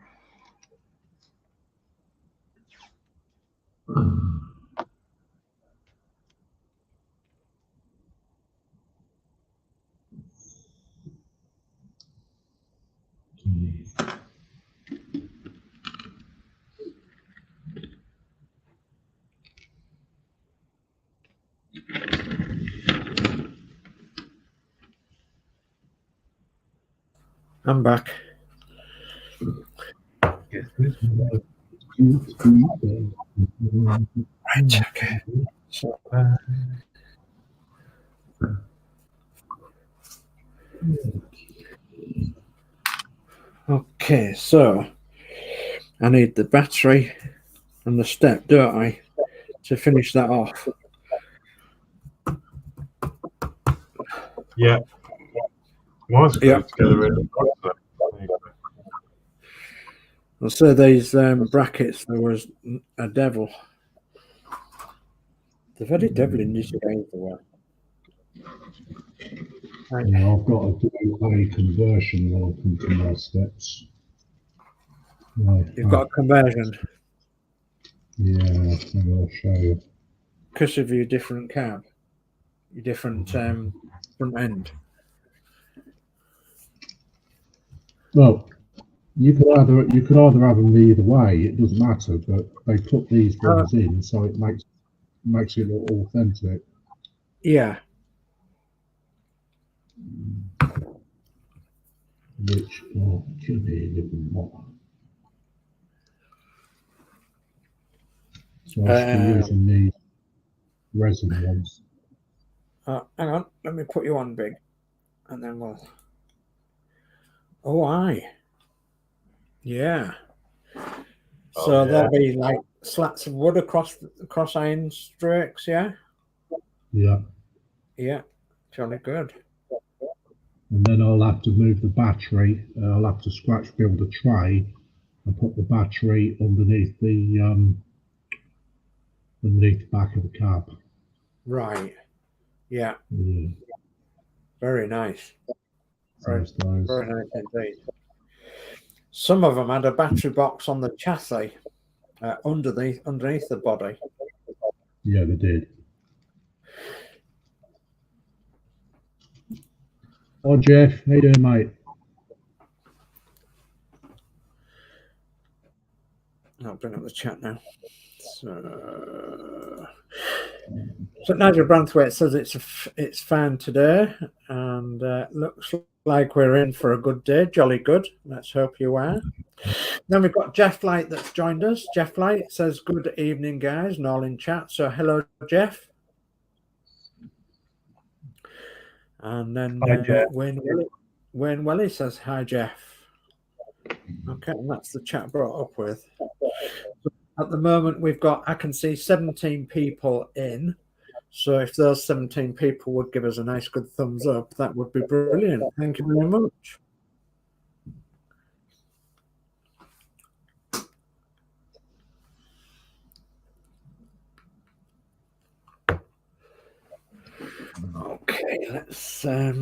I'm back. Get this one. Right, okay. Okay, so I need the battery and the step, don't I, to finish that off? Yeah. Mine's Yeah. together in I'll say these brackets, there was a devil. The very devil in this game for one. Right. Yeah, I've got to do a conversion welcome to my steps. Right. You've got a conversion Yeah, I'll show you. because of your different cab, your different front end. Well, you could either have them either way. It doesn't matter, but they put these ones in, so it makes it look authentic. Yeah. Which could be a little more. So I should be using these resin ones. Hang on, let me put you on big, and then we'll. Oh, aye. Yeah. So there'll be like slats of wood across iron strakes, yeah? Yeah. Yeah, jolly good. And then I'll have to move the battery. I'll have to scratch build a tray and put the battery underneath the back of the cab. Right. Yeah. Yeah. Very nice. Very nice indeed. Some of them had a battery box on the chassis underneath the body. Yeah, they did. Oh, Jeff, how you doing, mate? I'll bring up the chat now. So Nigel Branthwaite says it's fine today, and looks like we're in for a good day. Jolly good. Let's hope you are. Then we've got Jeff Light that's joined us. Jeff Light says, "Good evening, guys," and all in chat. So hello, Jeff. And then Wayne Welly says, "Hi, Jeff." Okay, and that's the chat brought up with. At the moment, I can see 17 people in. So if those 17 people would give us a nice good thumbs up, that would be brilliant. Thank you very much. Okay, let's so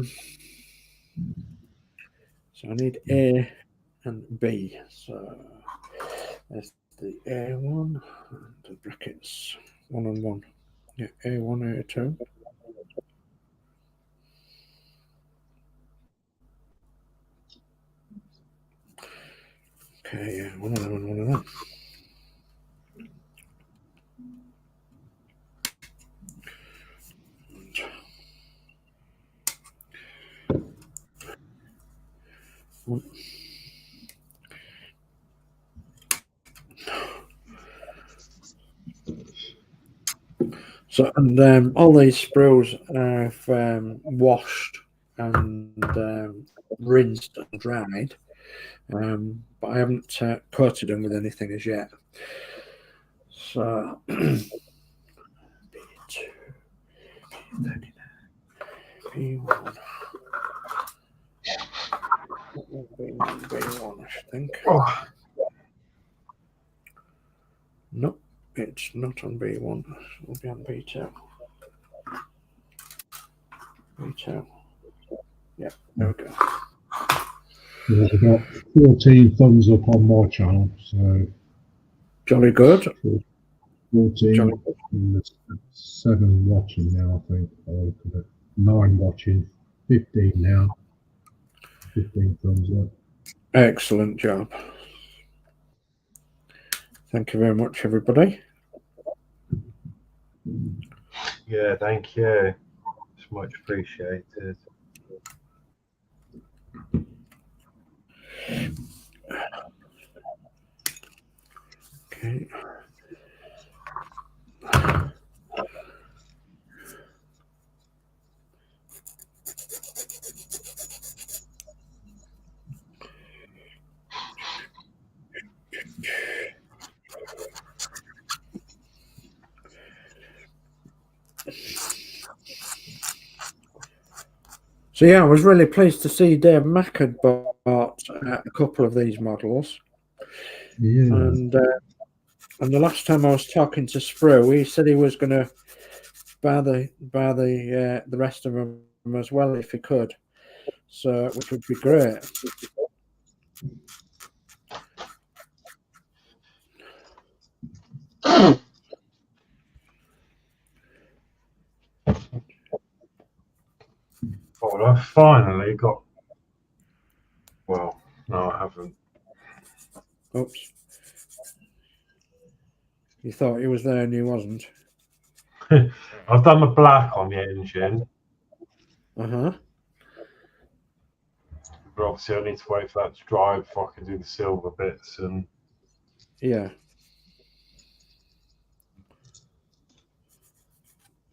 I need A and B. So there's the A1 and the brackets 1 and 1. Yeah, A1, A2. Okay, yeah, one of them and one of them. So, and all these sprues I've washed and rinsed and dried, but I haven't coated them with anything as yet. So, B2, B1, B1, I should think. Oh. Nope, it's not on B1. It'll be on B2. B2. Yeah, there we go. Yeah, I've got 14 thumbs up on my channel, so jolly good. 14. Jolly good. And there's 7 watching now, I think. I'll look at it. 9 watching, 15 now. 15 thumbs up. Excellent job. Thank you very much, everybody. Yeah, thank you. It's much appreciated. Okay. So yeah, I was really pleased to see Dave Mack had bought a couple of these models. Yeah. And the last time I was talking to Sprue, he said he was going to buy the rest of them as well if he could. So which would be great. Well, I finally got. Well, no, I haven't. Oops. You thought he was there and he wasn't. I've done the black on the engine. Uh-huh. But obviously I need to wait for that to dry before I can do the silver bits and Yeah.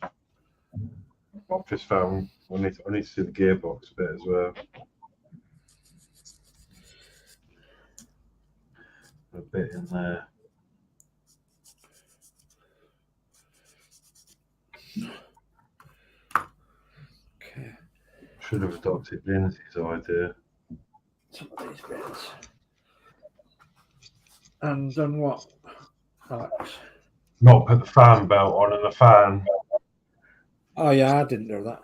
I've just found I need to do the gearbox bit as well. A bit in there. Okay. Should have adopted Lindsey's idea. Some of these bits. And done what, Alex? Not put the fan belt on and the fan. Oh yeah, I didn't do that.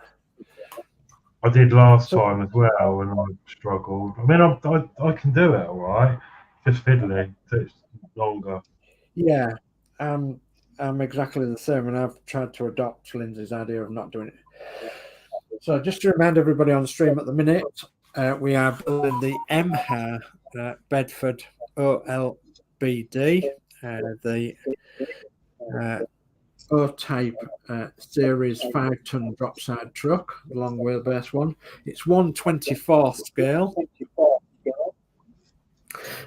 I did last time as well, and I struggled. I mean, I can do it all right. Just fiddly. Takes longer. Yeah, I'm exactly the same, and I've tried to adopt Lindsay's idea of not doing it. So just to remind everybody on the stream at the minute, we are building the Emhar Bedford Olbd, the O-type series 5-ton dropside truck, the long wheelbase one. It's 1/24 scale.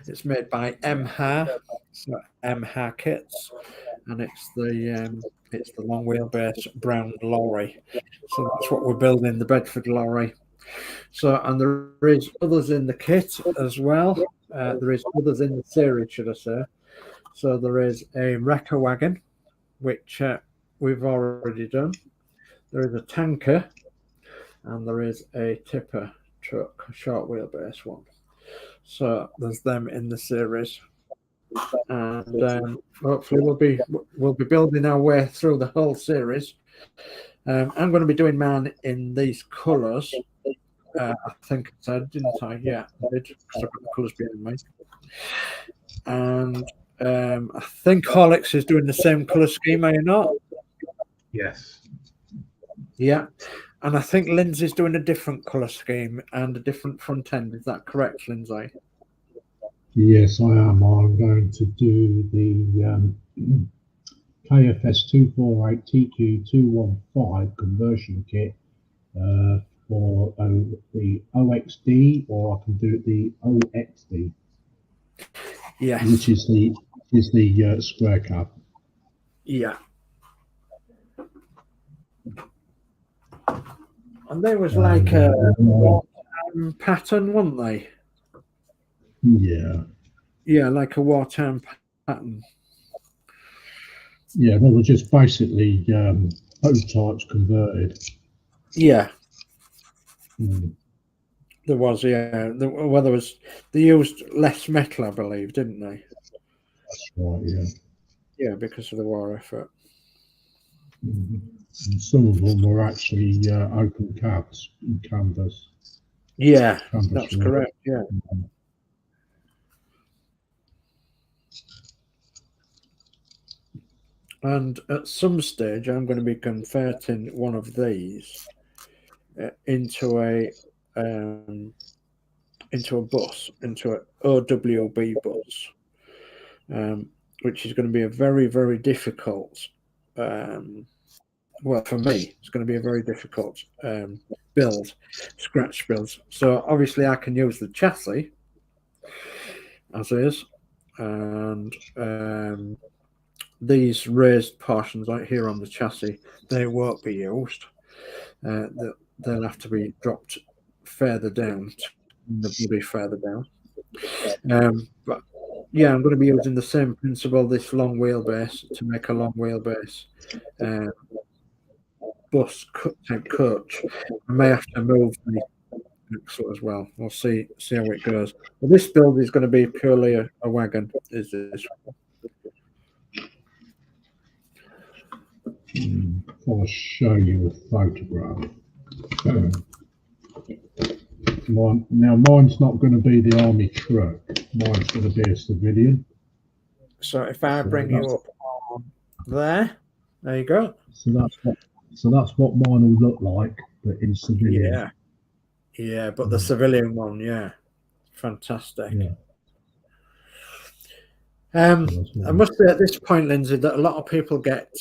It's made by Emhar, so Emhar kits, and it's the long wheelbase brown lorry. So that's what we're building, the Bedford lorry. So, and there is others in the kit as well. There is others in the series, should I say. So there is a wrecker wagon, which we've already done. There is a tanker, and there is a tipper truck, a short wheelbase one. So there's them in the series, and hopefully we'll be building our way through the whole series. I'm going to be doing mine in these colours. I think I said, didn't I? Yeah, I did, because I've got the colours behind me. And I think Horlixs is doing the same colour scheme, are you not? Yes. Yeah. And I think Lindsay's doing a different colour scheme and a different front end. Is that correct, Lindsay? Yes, I am. I'm going to do the KFS 248 TQ 215 conversion kit for the OXD, or I can do the OXD. Yes. Which is the square cab. Yeah. And there was like a pattern, weren't they? Yeah. Yeah, like a wartime pattern. Yeah, they were just basically prototypes converted. Yeah. Mm. There was, yeah. They used less metal, I believe, didn't they? That's right, yeah. Yeah, because of the war effort. Mm-hmm. And some of them were actually open cabs and canvas. Yeah, canvas that's work. correct, yeah. Mm-hmm. And at some stage, I'm going to be converting one of these into a bus, into an OWB bus, which is going to be a very, very difficult. Well, for me, it's going to be a very difficult build, scratch build. So obviously, I can use the chassis as is, and these raised portions right here on the chassis, they won't be used. They'll have to be dropped further down, the body further down. But yeah, I'm going to be using the same principle, this long wheelbase, to make a long wheelbase bus type coach. I may have to move the axle as well. We'll see how it goes. But this build is going to be purely a wagon. Is this? I'll show you a photograph. Mine's not going to be the army truck. Mine's going to be a civilian. So if I bring you up There you go. So that's what mine will look like, but in civilian. Yeah, but the civilian one, yeah, fantastic. Yeah. I must say at this point, Lindsay, that a lot of people get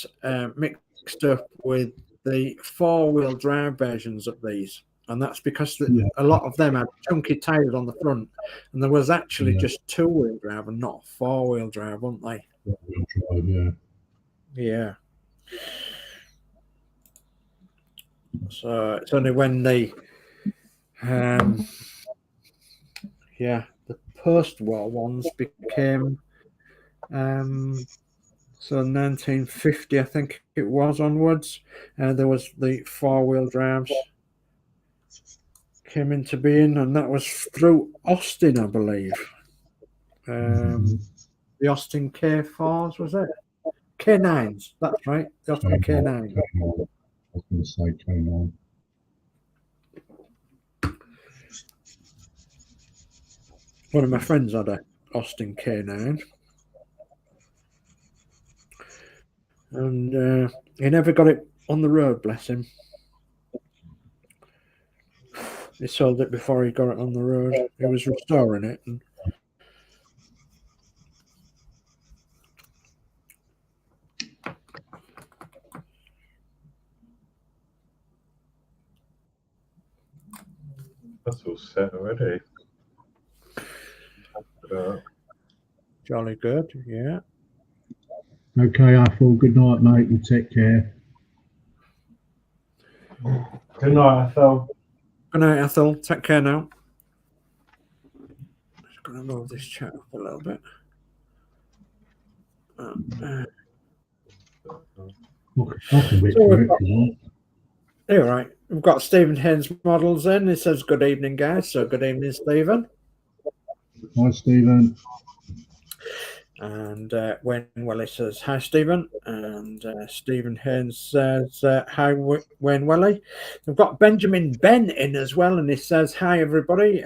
mixed up with the 4-wheel drive versions of these, and that's because a lot of them had chunky tires on the front, and there was actually just 2-wheel drive and not 4-wheel drive, weren't they? 4-wheel drive, yeah. Yeah. So it's only when the post-war ones became so 1950, I think it was onwards, there was the 4-wheel drives came into being, and that was through Austin, I believe. The Austin K4s, was it? K9s, that's right. The Austin K9. I was going to say K9. One of my friends had a Austin K9. And he never got it on the road, bless him. He sold it before he got it on the road. He was restoring it. And that's all set already. jolly good, yeah. Okay, Ethel, good night, mate. You take care. Good night, Ethel. Good night, Ethel. Take care now. Just going to move this chat up a little bit. All right. We've got Stephen Haynes Models in. He says, good evening, guys. So good evening, Stephen. Hi, Stephen. And Wayne Welly says, hi, Stephen. And Stephen Haynes says, hi, Wayne Welly. We've got Benjamin Ben in as well. And he says, hi, everybody.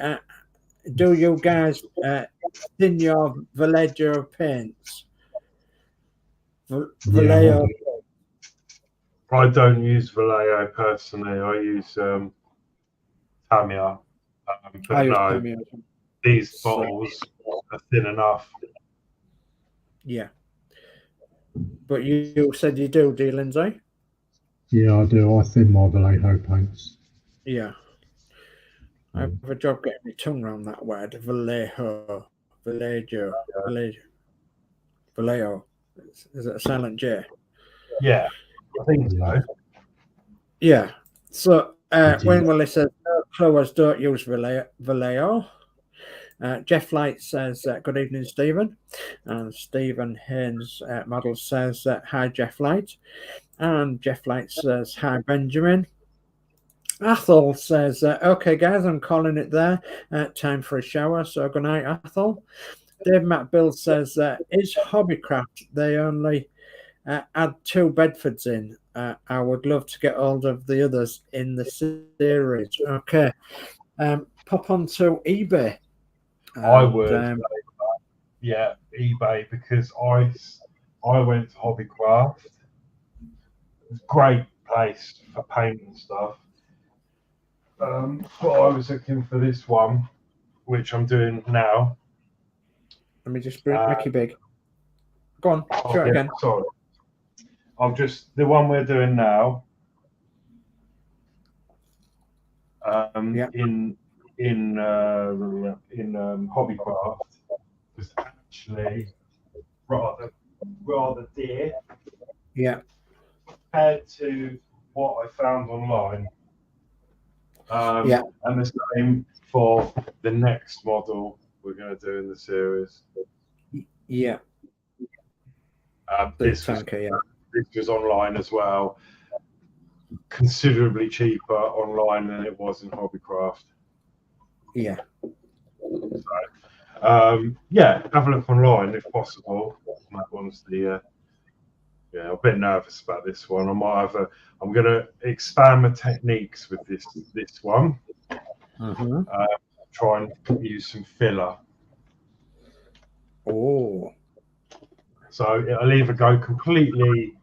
Do you guys thin your Vallejo paints? Vallejo. I don't use Vallejo personally. I use Tamiya. But no, these bottles are thin enough. Yeah. But you said you do you, Lindsay? Yeah, I do. I thin my Vallejo paints. Yeah. I have a job getting my tongue around that word. Vallejo. Vallejo. Vallejo. Is it a silent J? Yeah, I think so. Yeah. So Wayne Willie says, no clues, don't use Vallejo. Jeff Light says, good evening, Stephen. And Stephen Haynes Model says, hi, Jeff Light. And Jeff Light says, hi, Benjamin. Athol says, okay, guys, I'm calling it there. Time for a shower. So good night, Athol. Dave Matt Bill says, is Hobbycraft, they only add 2 Bedfords in. I would love to get hold of the others in the series. Okay. Pop onto eBay. I would, yeah, eBay, because I went to Hobbycraft. It's a great place for paint and stuff. But I was looking for this one, which I'm doing now. Let me just make it big. Go on, show it again. Sorry. The one we're doing now. In Hobbycraft was actually rather dear. Yeah. Compared to what I found online. And the same for the next model we're going to do in the series. Yeah. This was online as well. Considerably cheaper online than it was in Hobbycraft. Yeah. So, have a look online if possible. That one's the. I'm a bit nervous about this one. I'm going to expand my techniques with this one. Try and use some filler. Oh. So it'll either go completely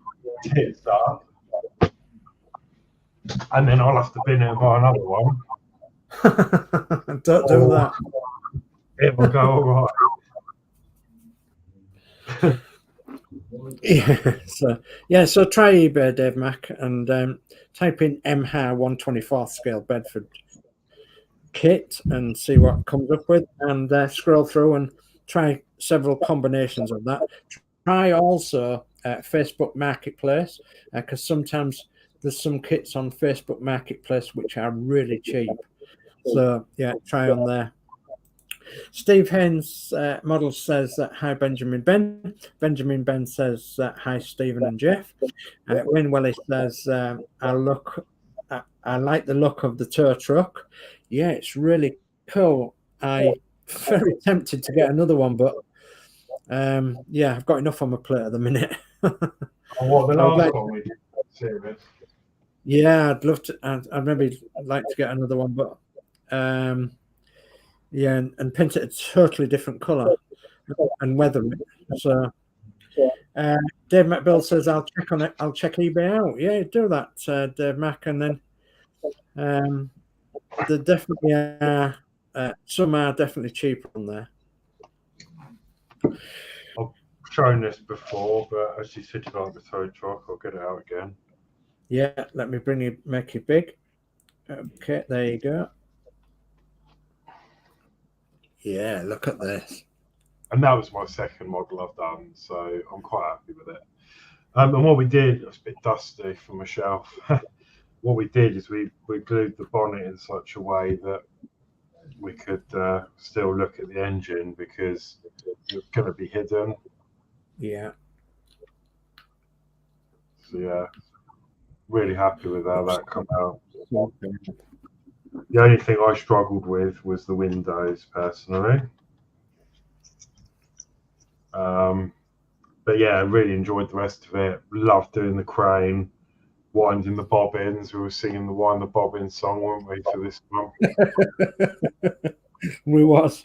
tits up, and then I'll have to bin it and buy another one. Don't do that. It will go all right. So try eBay, Dave Mac, and type in Emhar 1/24 scale Bedford kit and see what comes up with, and scroll through and try several combinations of that. Try also Facebook Marketplace, because sometimes there's some kits on Facebook Marketplace which are really cheap. So yeah, try on there. Steve Haynes model says that hi Benjamin Ben. Benjamin Ben says hi Stephen and Jeff. Wayne Welly says I like the look of the tow truck. Yeah, it's really cool. I'm very tempted to get another one, but yeah, I've got enough on my plate at the minute. What the last one we did? Serious. Yeah, I'd love to. I'd maybe like to get another one, but yeah, and paint it a totally different colour and weather it. So Dave McBill says I'll check on it. I'll check eBay out. Yeah, do that, Dave Mac, and then there definitely are some are definitely cheaper on there. I've shown this before, but as you said, you like the tow truck, I'll get it out again. Yeah, let me make it big. Okay, there you go. Yeah, look at this. And that was my second model I've done, so I'm quite happy with it. And what we did, it was a bit dusty from my shelf. What we did is we glued the bonnet in such a way that we could still look at the engine because it's going to be hidden. Yeah. So yeah, really happy with how that come out. The only thing I struggled with was the windows, personally. But yeah, I really enjoyed the rest of it. Loved doing the crane, winding the bobbins. We were singing the Wind the Bobbin song, weren't we, for this one? We was.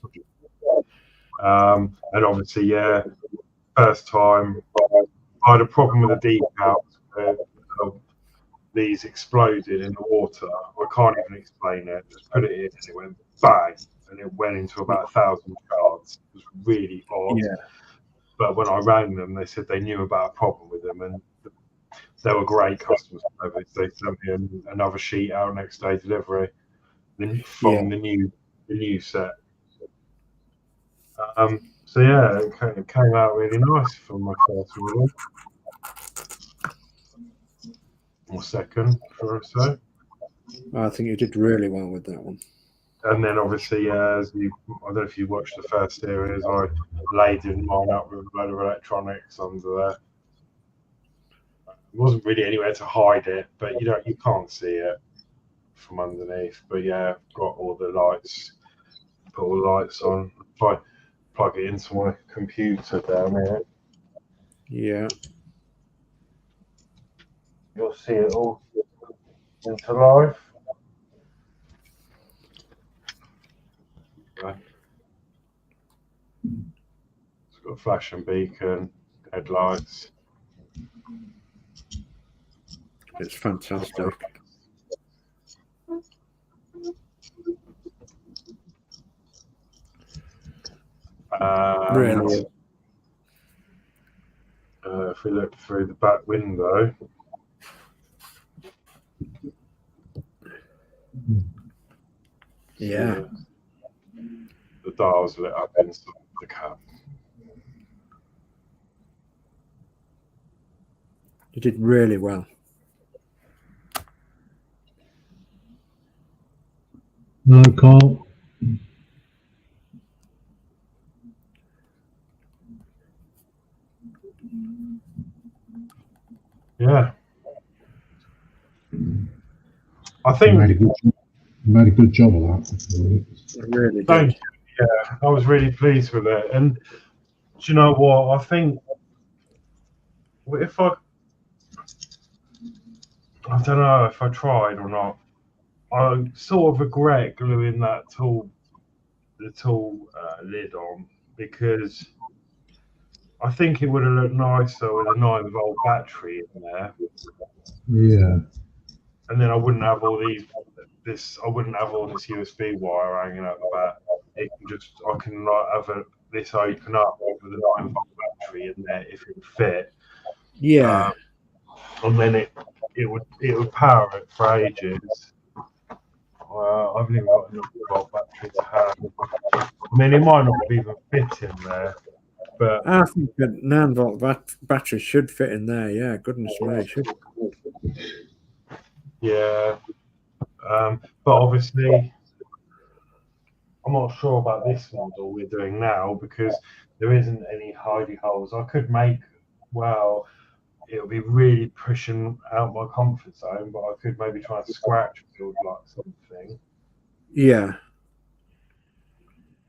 And obviously, yeah, first time I had a problem with the decals. These exploded in the water. I can't even explain it. Just put it in and it went bang, and it went into about 1,000 shards. It was really odd. Yeah. But when I rang them, they said they knew about a problem with them, and they were great customers. They sent me another sheet out next day delivery from the new set. So yeah, it came out really nice for my first order. Or second, for a say. I think you did really well with that one. And then obviously, I don't know if you watched the first series, I laid in mine up with a load of electronics under there. It wasn't really anywhere to hide it, but you can't see it from underneath. But yeah, got all the lights, put all the lights on. If I plug it into my computer down here, yeah, you'll see it all into life. Okay. It's got a flash and beacon, headlights. It's fantastic. Really. If we look through the back window, yeah, the dial's lit up inside the cab. You did really well. No, Carl. Yeah. I think you made a good job of that. Really thank you. Yeah, I was really pleased with it. And do you know what? I think if I don't know if I tried or not. I sort of regret gluing the tool lid on, because I think it would have looked nicer with a 9-volt battery in there. Yeah. And then I wouldn't have all this USB wire hanging out the back. I can like have this open up with a 9-volt battery in there if it would fit. Yeah. And then it would power it for ages. I haven't even got a 9-volt battery to have. I mean, it might not even fit in there. But I think a 9-volt battery should fit in there. Yeah, goodness me, should. Yeah, but obviously, I'm not sure about this model we're doing now because there isn't any hidey holes. I could make, well, it would be really pushing out my comfort zone, but I could maybe try and scratch build like something. Yeah.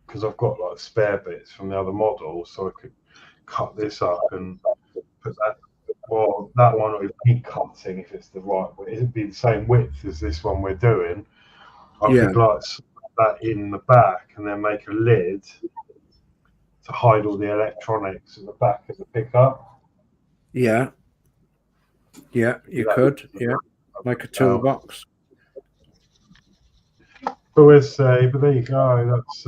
Because I've got like spare bits from the other model, so I could cut this up and put that. Well, that one would be cutting if it's the right way. It'd be the same width as this one we're doing. I could like slip that in the back and then make a lid to hide all the electronics at the back of the pickup. Yeah. Yeah, you could. Yeah, like a toolbox. But we'll see. But there you go. That's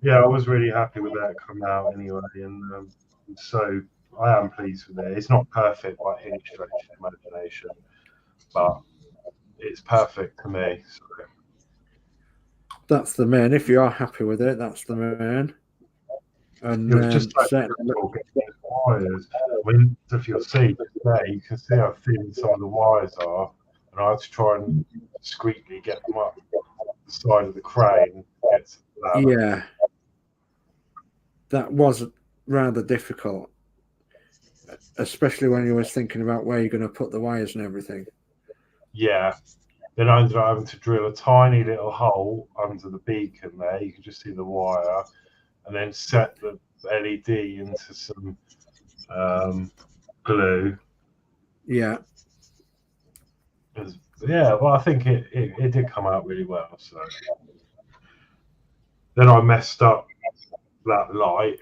yeah. I was really happy with that come out anyway, and so I am pleased with it. It's not perfect by any stretch of the imagination, but it's perfect to me. So. That's the main. If you are happy with it, that's the main. And it was just like wires. I mean, if you'll see today, you can see how thin some of the wires are, and I had to try and discreetly get them up the side of the crane. Yeah, that was rather difficult, especially when you was thinking about where you're going to put the wires and everything. Yeah. Then I ended up having to drill a tiny little hole under the beacon there. You can just see the wire, and then set the LED into some glue. Yeah. Yeah, well, I think it did come out really well. So then I messed up that light,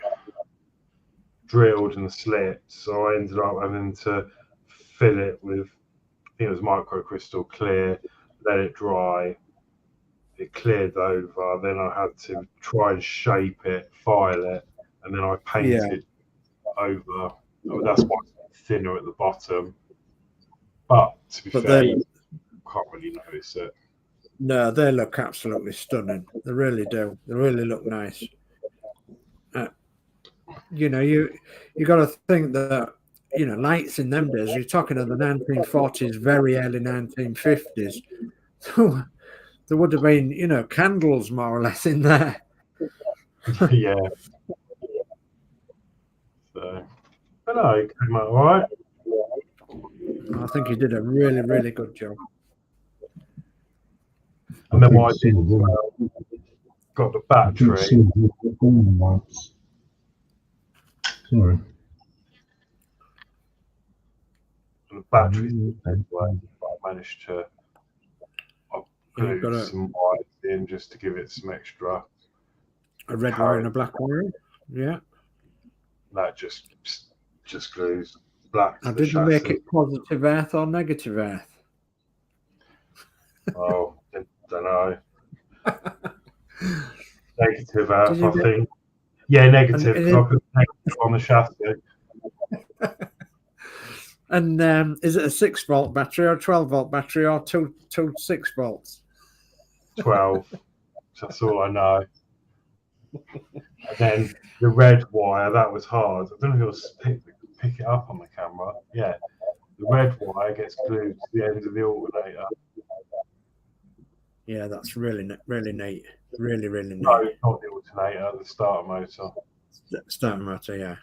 drilled and slit, so I ended up having to fill it with, I think it was microcrystal clear, let it dry. It cleared over. Then I had to try and shape it, file it, and then I painted over. Oh, that's why it's thinner at the bottom. But to be fair, you can't really notice it. No, they look absolutely stunning. They really do. They really look nice. You know, you got to think that, you know, lights in them days, you're talking of the 1940s, very early 1950s. So there would have been, you know, candles more or less in there. Yeah. So, but no, it came out all right. I think he did a really, really good job. And then what I did got the battery. Sorry. And the battery, but I managed to glue some wires in just to give it some extra. A red wire and a black wire. Yeah. That just glues black. Now, did you make it positive earth or negative earth? Oh, I don't know. Negative earth, I think. Yeah, negative. Because I put negative on the chassis. And is it a 6-volt battery or a 12-volt battery or two 6 volts? 12. That's all I know. And then the red wire, that was hard. I don't know if you'll pick it up on the camera. Yeah, the red wire gets glued to the end of the alternator. Yeah, that's really, really neat. Really, really neat. No, not the alternator, the starter motor. Starter motor, yeah.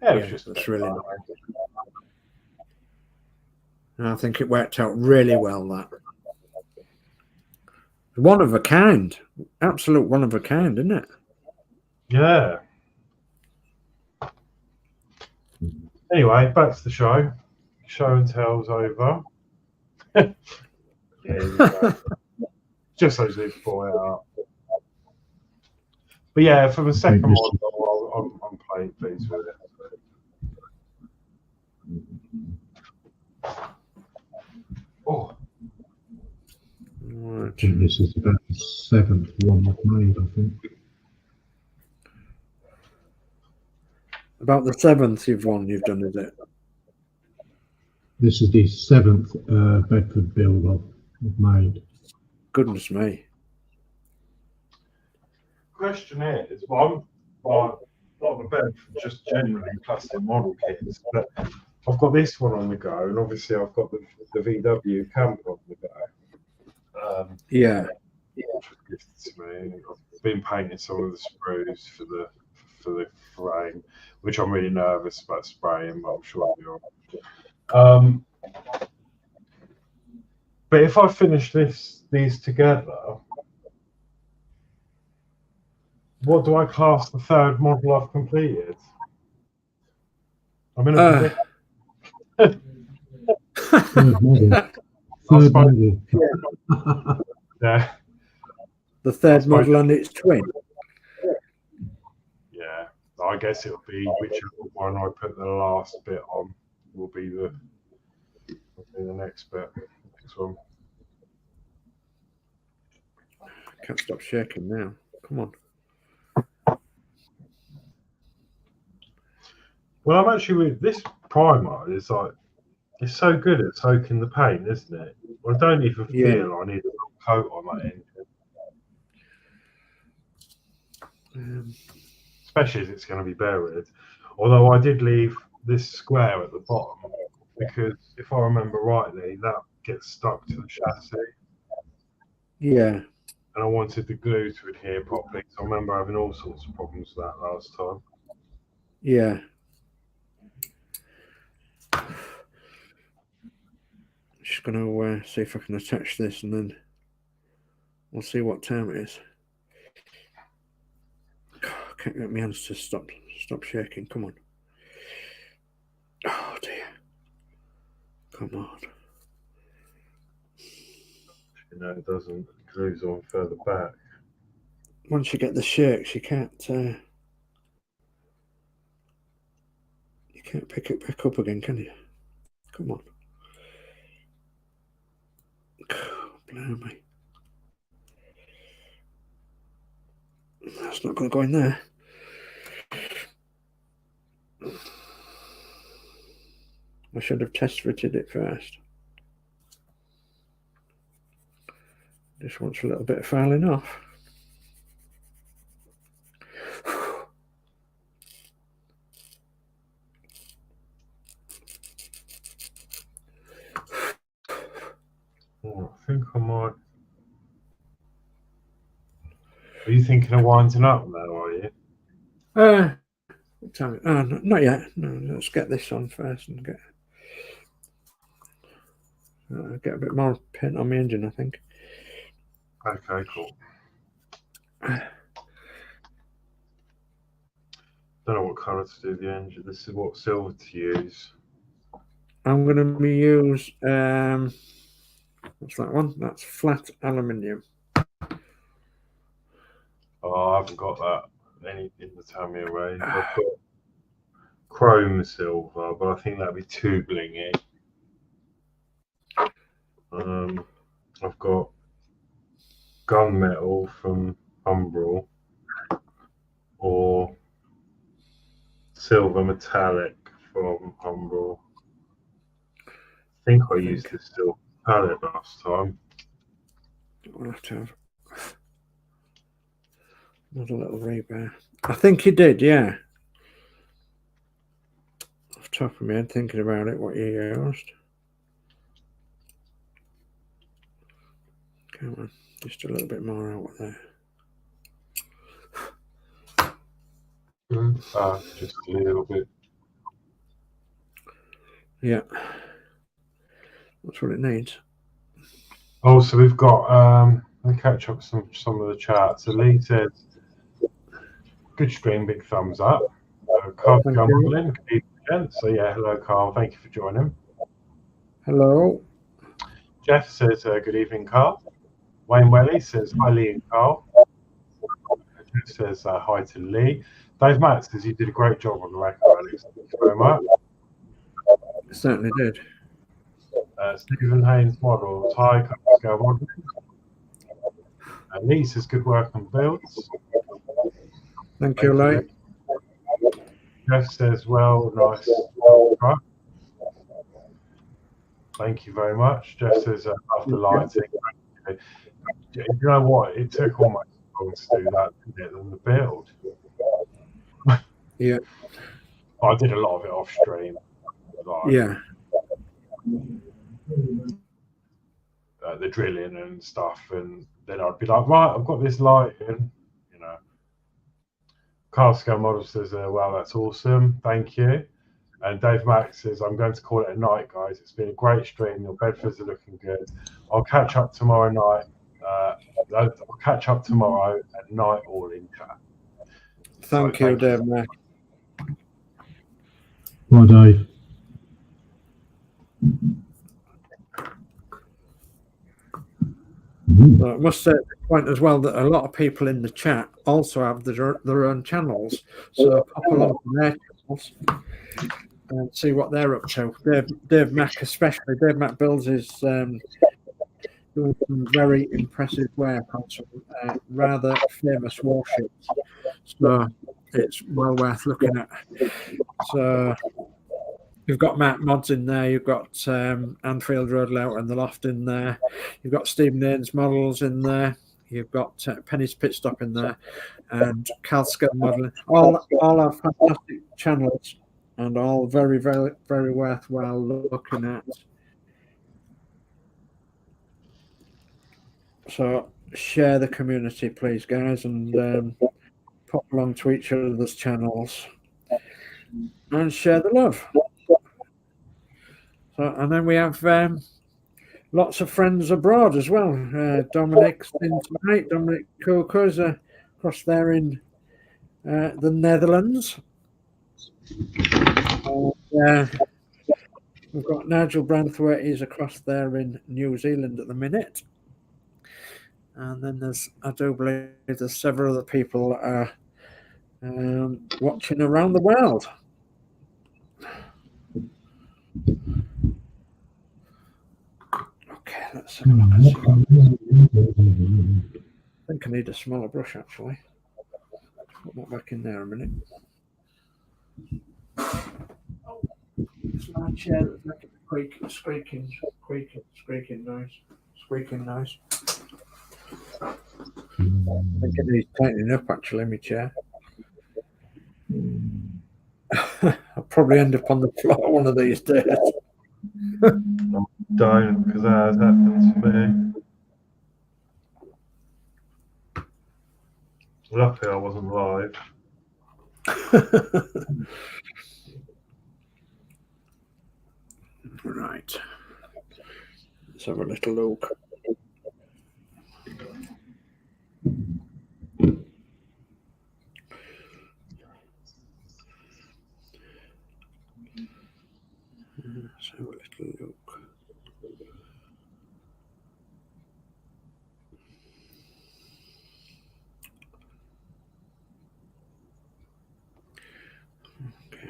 Yeah, it was just that's really nice. And I think it worked out really well, that. One of a kind. Absolute one of a kind, isn't it? Yeah. Anyway, back to the show. Show and tell's over. Yeah, just those little boy out. But yeah, for the second model, I'm playing pleased with it. Oh. I think this is about the 7th one I've made, I think. About the 7th you've done, is it? This is the 7th Bedford build I've made. Goodness me. Question is, well, I'm not the Bedford, just generally plastic model kits, but I've got this one on the go, and obviously I've got the VW camper on the go. Yeah. Which was gifted to me. I've been painting some of the sprues for the frame, which I'm really nervous about spraying, but I'm sure I'll be all right. But if I finish these together, what do I class the 3rd model I've completed? I'm in a Third model. yeah. The 3rd model and its twin. Yeah, I guess it'll be whichever one I put the last bit on will be the next bit. Next one. Can't stop shaking now. Come on. Well, I'm actually with this primer. It's like it's so good at soaking the paint, isn't it? I don't even feel I need a coat on that end. Especially as it's going to be buried. Although I did leave this square at the bottom because if I remember rightly, that gets stuck to the chassis. Yeah. And I wanted the glue to adhere properly. So I remember having all sorts of problems with that last time. Yeah. Just going to see if I can attach this and then we'll see what time it is. I can't get my hands to stop shaking. Come on. Oh dear. Come on. No, it doesn't. It glues on further back. Once you get the shakes, you can't pick it back up again, can you? Come on. Blimey. That's not going to go in there. I should have test fitted it first. Just wants a little bit of filing off. Oh, I think I might. Are you thinking of winding up now, are you? What time? Oh, not yet. No, let's get this on first and get a bit more paint on my engine, I think. Okay, cool. Don't know what colour to do the engine. This is what silver to use. I'm going to use what's that one? That's flat aluminium. Oh, I haven't got that in the Tamiya range. I've got chrome silver, but I think that'd be too blingy. I've got gunmetal from Umbrel or silver metallic from Umbrel. I think I used this silver palette last time. I'll have to have another little rebar. I think you did, yeah. Off the top of my head, thinking about it, what you used. Come on, just a little bit more out there. Just a little bit. Yeah, that's what it needs. Oh, so we've got let me catch up some of the chats. So Lee says, good stream, big thumbs up. Carl Gumberlin, good evening. So yeah, hello Carl, thank you for joining. Hello. Jeff says, good evening, Carl. Wayne Welly says, hi Lee and Carl. says hi to Lee. Dave Matt says you did a great job on the record, Alex. Thank you very much. Certainly did. Stephen Haynes Models, hi, Scale Modeling. Lee says good work on builds. Thank you, Lee. Jeff says, well, nice truck. Thank you very much. Jeff says, after lighting. You know what? It took almost as long to do that, didn't it, than the build. Yeah. I did a lot of it off stream. Like, yeah. The drilling and stuff, and then I'd be like, right, I've got this lighting, you know. Carl Scale Model says, wow, that's awesome. Thank you. And Dave Max says, I'm going to call it a night, guys. It's been a great stream. Your Bedfords are looking good. I'll catch up tomorrow night. I'll catch up tomorrow at night, all in chat. Thank you, Dave. Bye, Dave. I must say at this point as well that a lot of people in the chat also have their own channels. So pop along to their channels and see what they're up to. Dave Mack especially. Dave Mack Builds is doing some very impressive work on some rather famous warships. So it's well worth looking at. So you've got Matt Modz in there, you've got Anfield Road Layout and the Loft in there, you've got Stephen Haynes Models in there, you've got Penny's Pit Stop in there, and Cal Scale Modelling. All are fantastic channels and all very, very, very worthwhile looking at. So share the community, please, guys, and pop along to each other's channels and share the love. So, and then we have lots of friends abroad as well. Dominic's in tonight. Dominic Coco's across there in the Netherlands. We've got Nigel Branthwaite. He's across there in New Zealand at the minute. And then I do believe there's several other people that are watching around the world. Okay, let's have a look. I think I need a smaller brush actually. Put that back in there a minute. It's my chair that's making the squeaking noise. Squeaking noise. I think it needs tightening up actually, my chair. I'll probably end up on the floor one of these days. Don't, because that has happened to me. Luckily, I wasn't live. Right. Let's have a little look. Let's have a little look. Okay.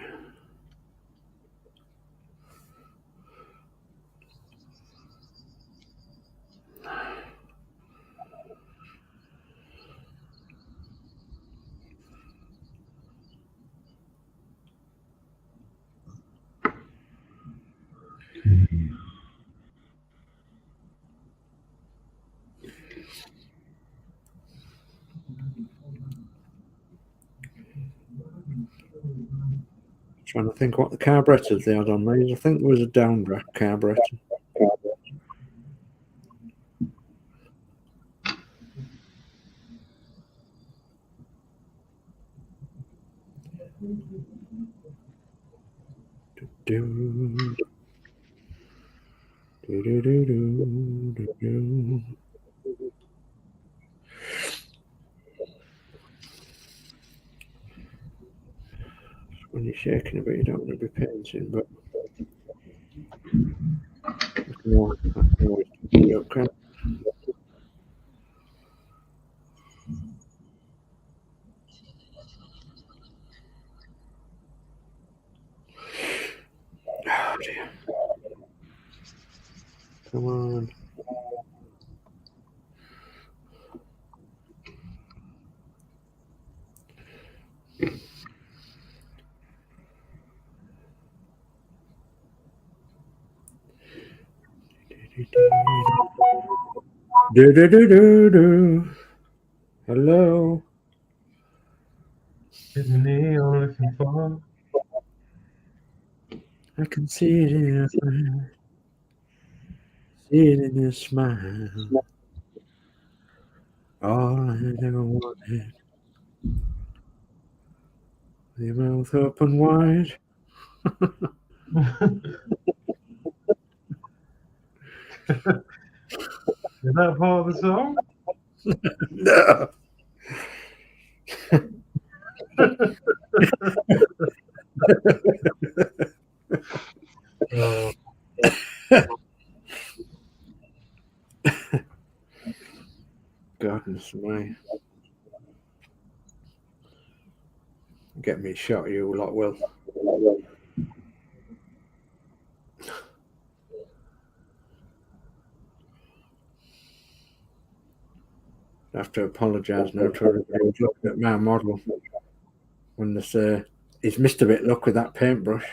Trying to think what the carburetors they had on these. I think there was a downdraft carburetor. When you're shaking a bit, you don't want to be painting, but I can always do it, okay. Come on. Do. Hello. Isn't he you're looking for? I can see it in your smile. See it in your smile. All I ever wanted. Your mouth open wide. Is that part of the song? No. Oh, Goodness me. Get me shot, you lot will. I have to apologise now to everybody who's looking at my model when they say he's missed a bit luck with that paintbrush.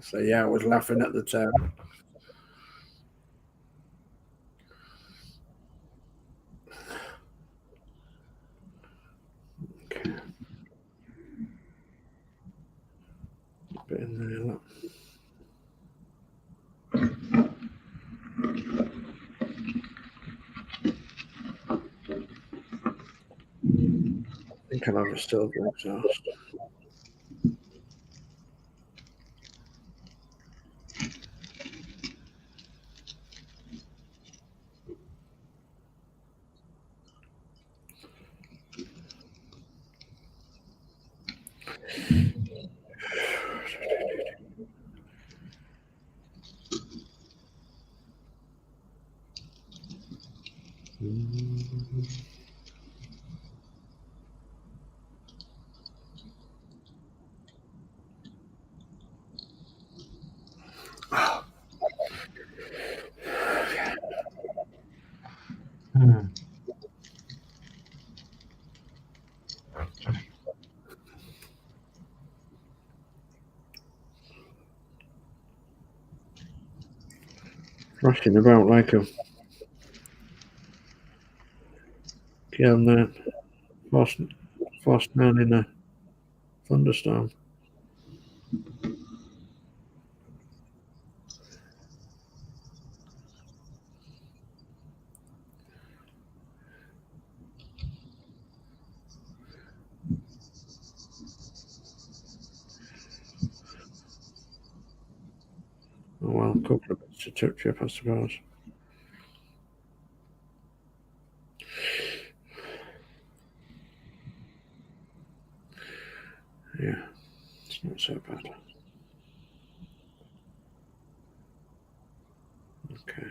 So yeah, I was laughing at the time. Okay. Bit in there, look. I think I'll have a silver exhaust. Rushing about like a fast man in a thunderstorm. Oh well, a couple of bits to touch up, I suppose. Yeah, it's not so bad. Okay.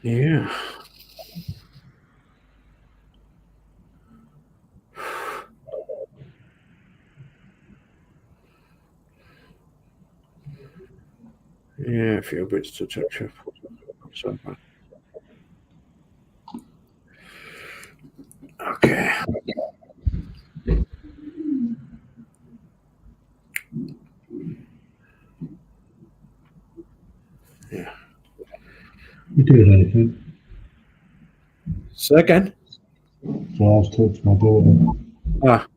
Yeah. Yeah, a few bits to touch up. Not so bad. Okay. Yeah. You doing anything? So again? So I was talking to my daughter. Ah.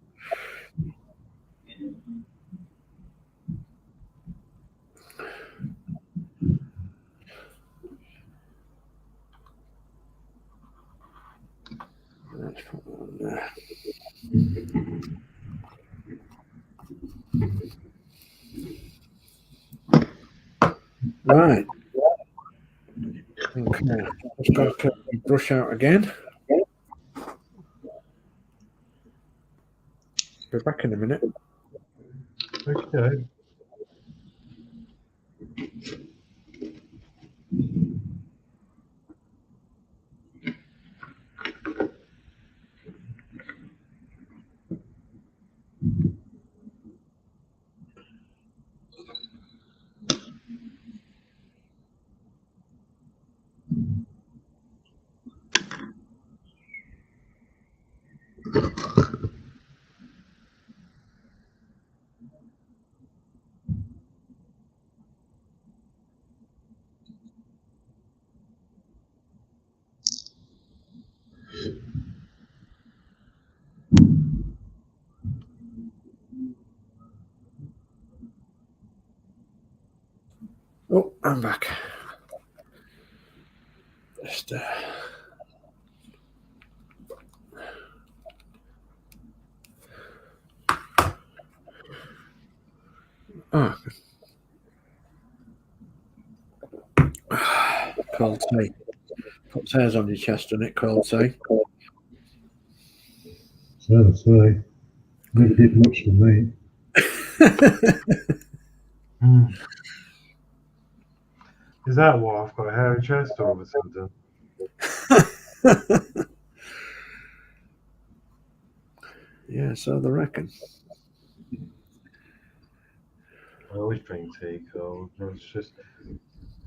Let's put that on there. Right. Okay. Just got to brush out again. Be back in a minute. okay. I'm back. Just cold tea. Puts hairs on your chest, doesn't it? Cold tea. So to say, never did much for me. Is that why I've got a hairy chest all of a sudden? Yeah, so they reckon. I always drink tea cold. It's just,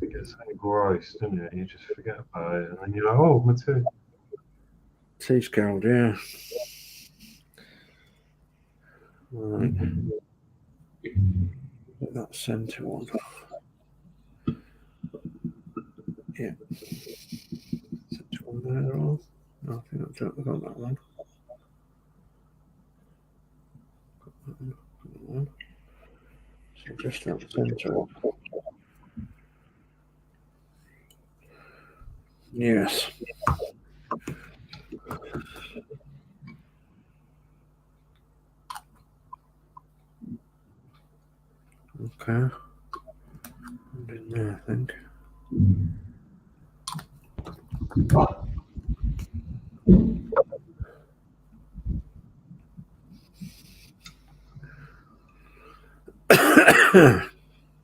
it gets so gross, doesn't it? You just forget about it, and then you're like, oh, my tea. Tea's cold, yeah. Right. Put that centre one. Yeah. Centre one there all. No, I think I've got that one. Got that one. So just that centre one. Yes. Okay. And in there, I think.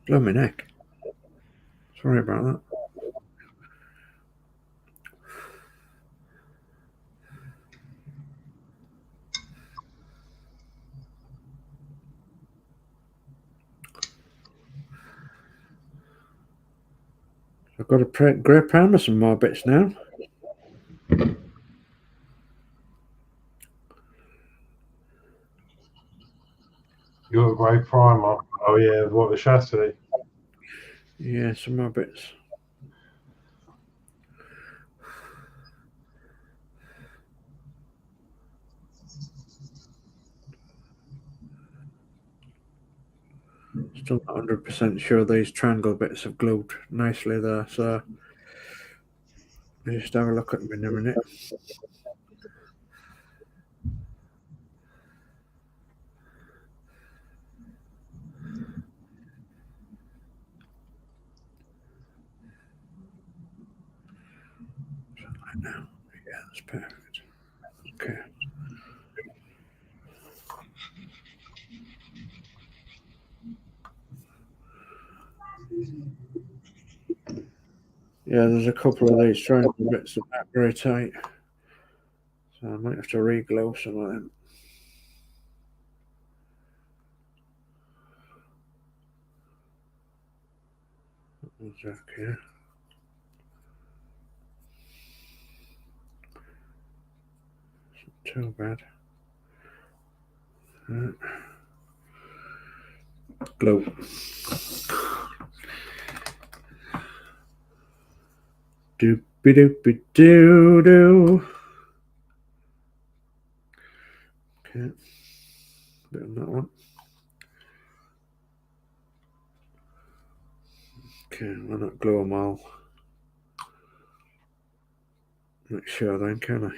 Blow my neck. Sorry about that. I've got to grey primer some more bits now. You got a grey primer. Oh yeah, what, the chassis? Yeah, some more bits. Still not 100% sure these triangle bits have glued nicely there, so I'll just have a look at them in a minute. Right now. Yeah, that's perfect. Okay. Yeah, there's a couple of these triangle bits that aren't very tight, so I might have to re-glue some of them. Okay. Too bad. Right. Glue. Doopy doopy doo doo. Okay. Bit on that one. Okay, why not glue them all? Not sure then, can I?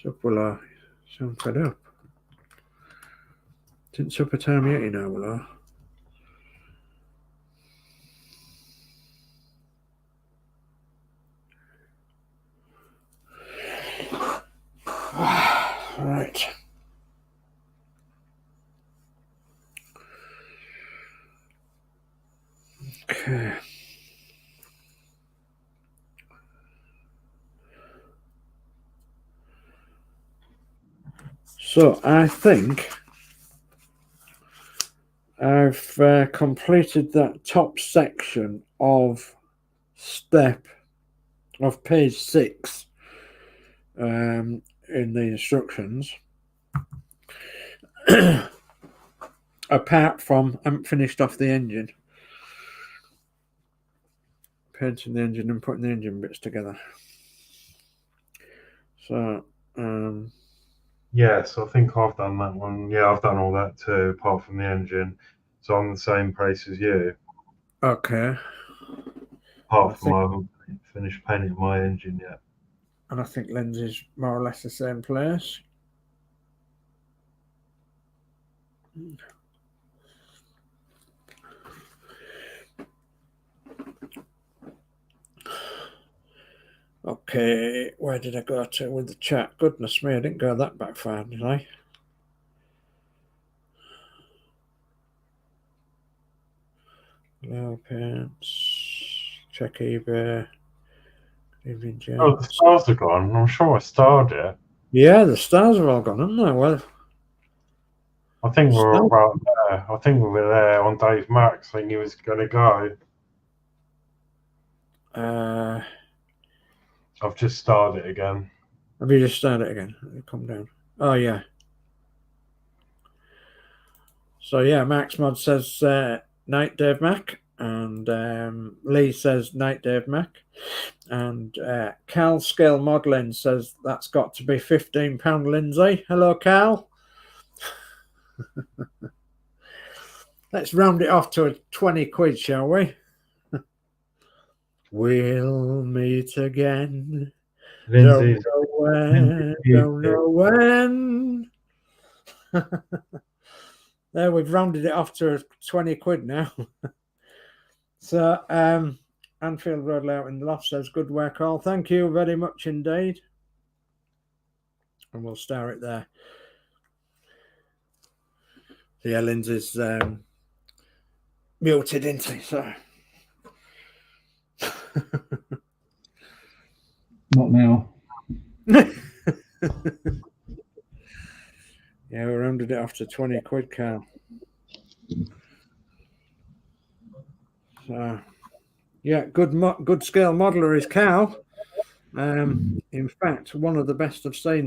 So will I sound fed up? Since supper time yet, you know, will I? Right. Okay. So I think I've completed that top section of page 6 in the instructions. Apart from I haven't finished off the engine, painting the engine and putting the engine bits together. So Yes, I think I've done that one. Yeah, I've done all that too, apart from the engine. So I'm the same pace as you, Okay. apart from I haven't finished painting my engine yet. And I think Lindsey's more or less the same place. Okay, where did I go to with the chat? Goodness me, I didn't go that back far, did I? Low paints, check eBay. Oh, the stars are gone. I'm sure I starred it. Yeah, the stars have all gone, haven't they? Well, I think we were about there. I think we were there on Dave Max saying he was going to go. I've just started it again. Have you just started it again? Come down. Oh, yeah. So, yeah, Max Modz says, night, Dave Mac. And Lee says, night, Dave Mac. And Cal Scale Modelling says, that's got to be £15, Lindsey. Hello, Cal. Let's round it off to 20 quid, shall we? We'll meet again. Lindsay's Don't know when. There, we've rounded it off to 20 quid now. So, Anfield Road Layout in the Loft says, good work all. Thank you very much indeed. And we'll start it there. So, yeah, Lindsay's muted, isn't he? So. Not now. Yeah, we rounded it off to 20 quid, Carl. So, yeah, good scale modeler is Cal. In fact, one of the best I've seen.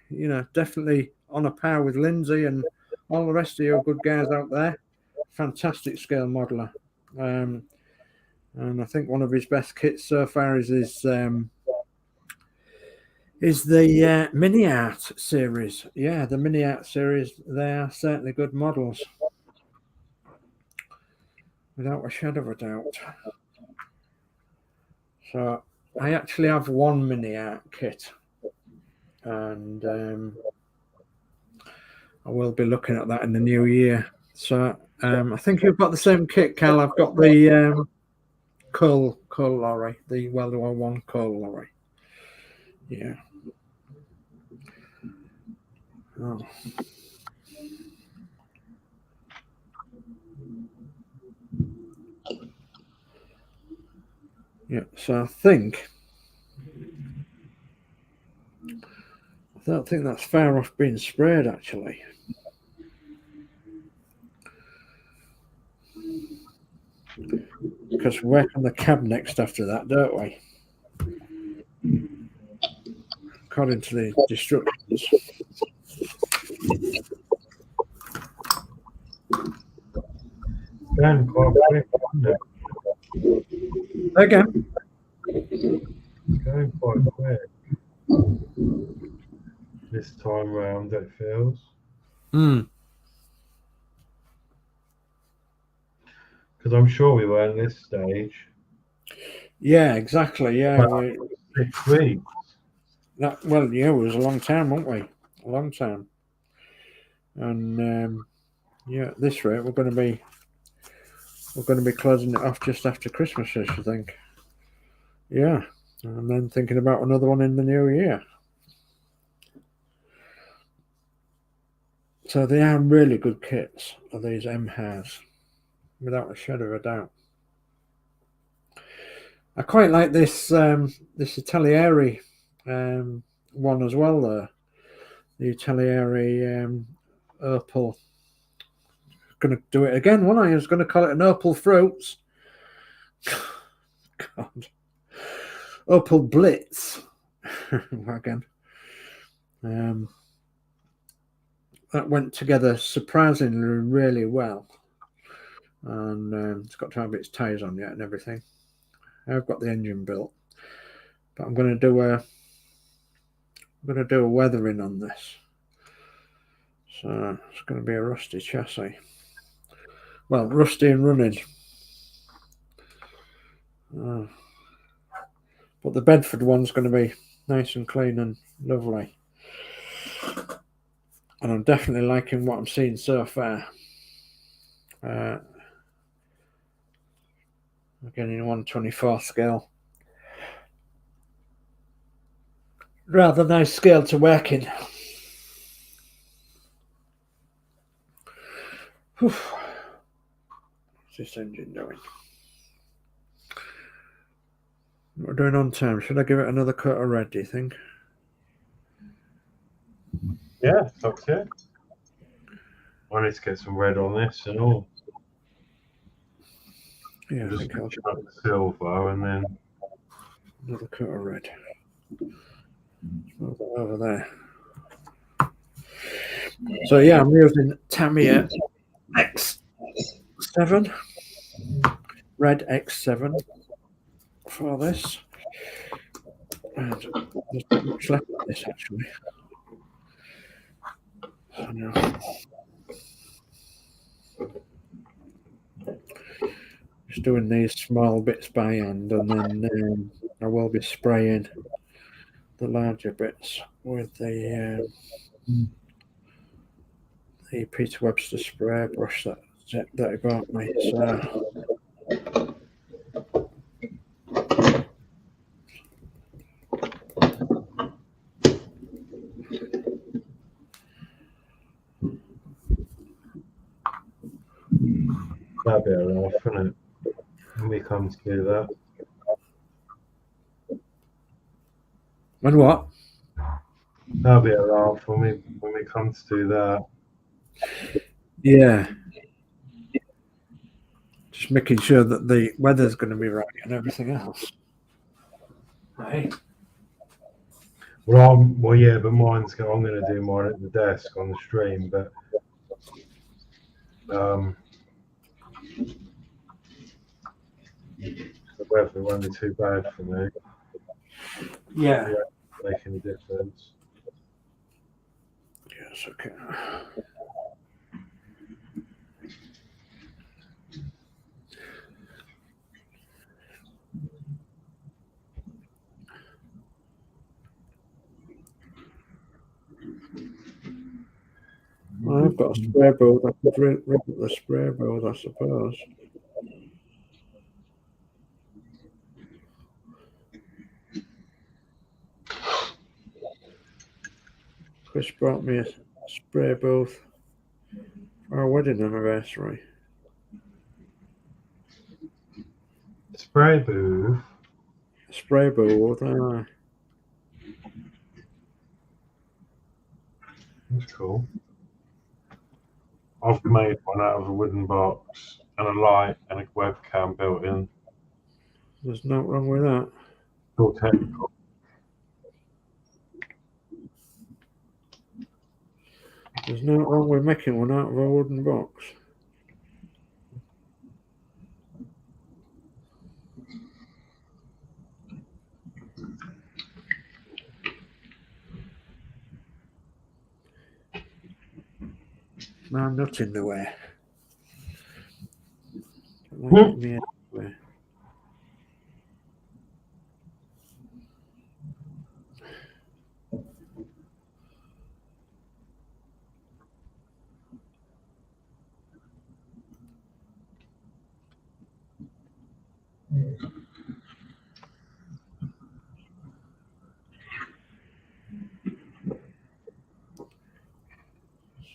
You know, definitely on a par with Lindsey and all the rest of your good guys out there. Fantastic scale modeler. And I think one of his best kits so far is the Mini Art series. Yeah, the Mini Art series, they are certainly good models. Without a shadow of a doubt. So I actually have one Mini Art kit. And I will be looking at that in the new year. So I think you've got the same kit, Cal. I've got the coal lorry, the World War I coal lorry. Yeah. Oh. Yeah, so I don't think that's far off being sprayed, actually. Because we work on the cab next after that, don't we? According to the instructions. Going quite quick, isn't it? Again. It's going quite quick. This time round, it feels. Because I'm sure we were at this stage. Yeah, exactly. Yeah, 6 weeks. Well, yeah, it was a long time, weren't we? A long time. And yeah, at this rate, we're going to be closing it off just after Christmas, I should think. Yeah, and then thinking about another one in the new year. So they are really good kits, are these Emhars, without a shadow of a doubt. I quite like this this Italieri one as well, though. The Italieri Opal. Going to do it again, wasn't I? I was going to call it an Opal Fruits. God. Opal Blitz. Again. That went together surprisingly really well. And it's got to have its tyres on yet and everything. I've got the engine built. But I'm going to do a weathering on this. So it's going to be a rusty chassis. Well, rusty and running. But the Bedford one's going to be nice and clean and lovely. And I'm definitely liking what I'm seeing so far. Again, in 1/24 scale. Rather nice scale to work in. Whew. What's this engine doing? What we're doing on time. Should I give it another coat of red, do you think? Yeah, that's it. I need to get some red on this and all. Yeah, I Just think I'll finish up the silver and then another coat of red. Move that over there. So yeah, I'm using Tamiya X7, red X7 for this. And there's not much left of this actually. So now, just doing these small bits by hand, and then I will be spraying the larger bits with the Peter Webster spray brush that I bought me. So that'll be a laugh, isn't it? When we come to do that. and what? That'll be a laugh when we come to do that. Yeah. Just making sure that the weather's going to be right and everything else. Right. Well, yeah, but I'm going to do mine at the desk on the stream, but the weather won't be too bad for me. Yeah. It won't make any difference. Yes, okay. Well, I've got a spray board. I could rig up the spray board, I suppose. Chris brought me a spray booth for our wedding anniversary. Spray booth. A spray board, That's cool. I've made one out of a wooden box and a light and a webcam built in. there's nothing wrong with that. It's all technical. There's nothing wrong with making one out of a wooden box. I'm not in the way. Don't like me in the way.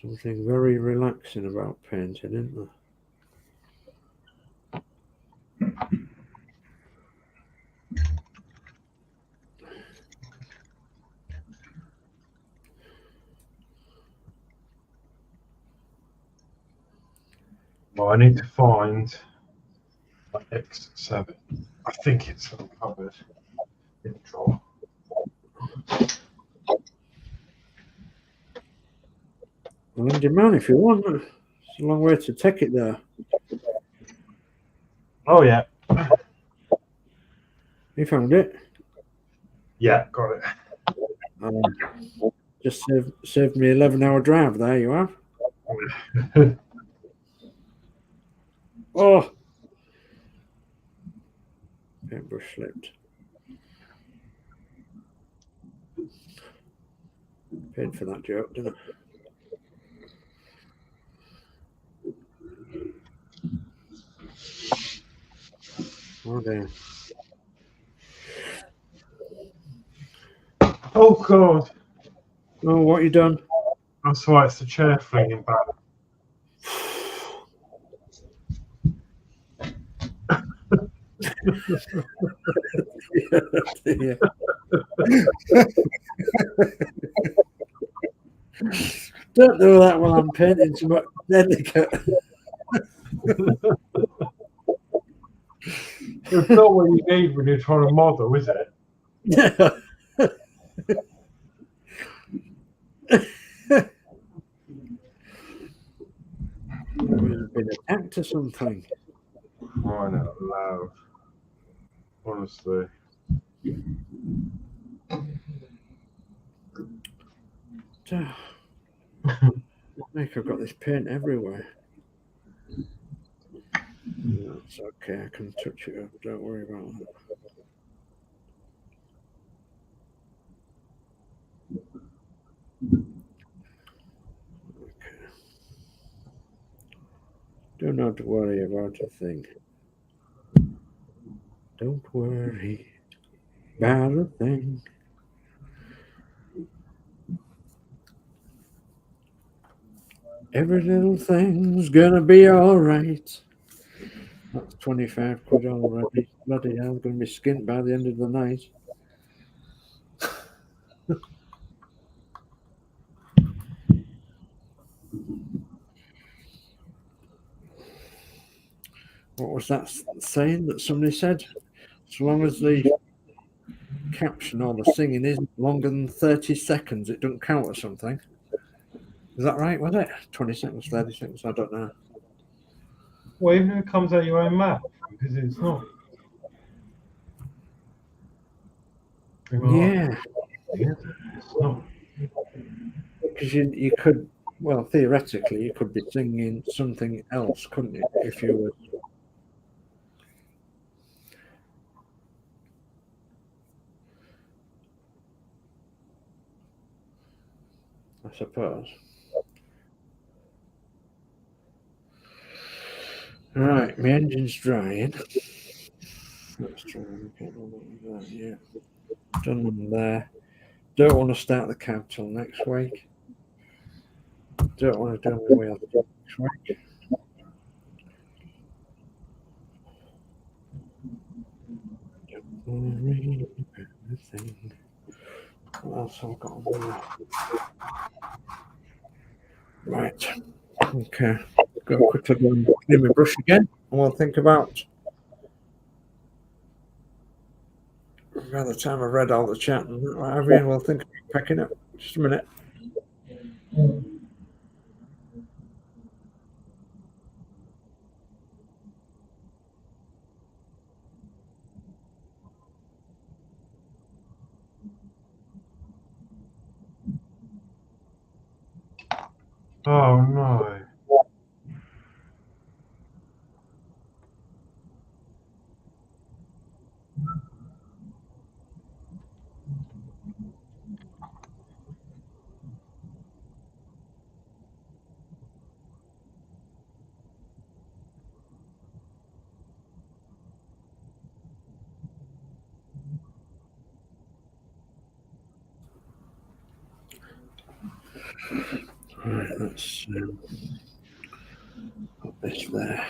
Something very relaxing about painting, isn't there? Well, I need to find my X7. I think it's in the cupboard. In the drawer. Well, in demand if you want. It's a long way to take it there. Oh, yeah. You found it? Yeah, got it. Just saved me 11-hour drive. There you are. Oh, paintbrush slipped. Paid for that joke, didn't I? Oh dear. Oh God! Oh, what you done? That's why it's the chair flinging back. Yeah. Don't do that while I'm painting so much delicate. It's not what you need when you're trying to model, is it? Yeah. We've been attacked to something. Crying out loud. Honestly. I've got this paint everywhere. That's okay, I can touch it up, don't worry about that. Okay. Do not worry about a thing. Don't worry about a thing. Every little thing's gonna be alright. That's 25 quid already. Bloody hell, I'm gonna be skint by the end of the night. What was that saying that somebody said? As long as the caption or the singing isn't longer than 30 seconds, it doesn't count or something. Is that right? Was it 20 seconds, 30 seconds? I don't know. Well, even if it comes out your own mouth, because it's not. Yeah. It's not. Because you could, well, theoretically, you could be singing something else, couldn't you? If you were. I suppose. Right, my engine's drying. Let's try and get on with that. Yeah, done one there. Don't want to start the cab till next week. Don't want to do my wheel next week. Don't worry about anything. What else have I got on there? Right. Okay. Go quickly go and clean my brush again, and we'll think about. By the time I've read all the chat and what have you, we'll think about packing up. Just a minute. Oh no. Right, let's put this there.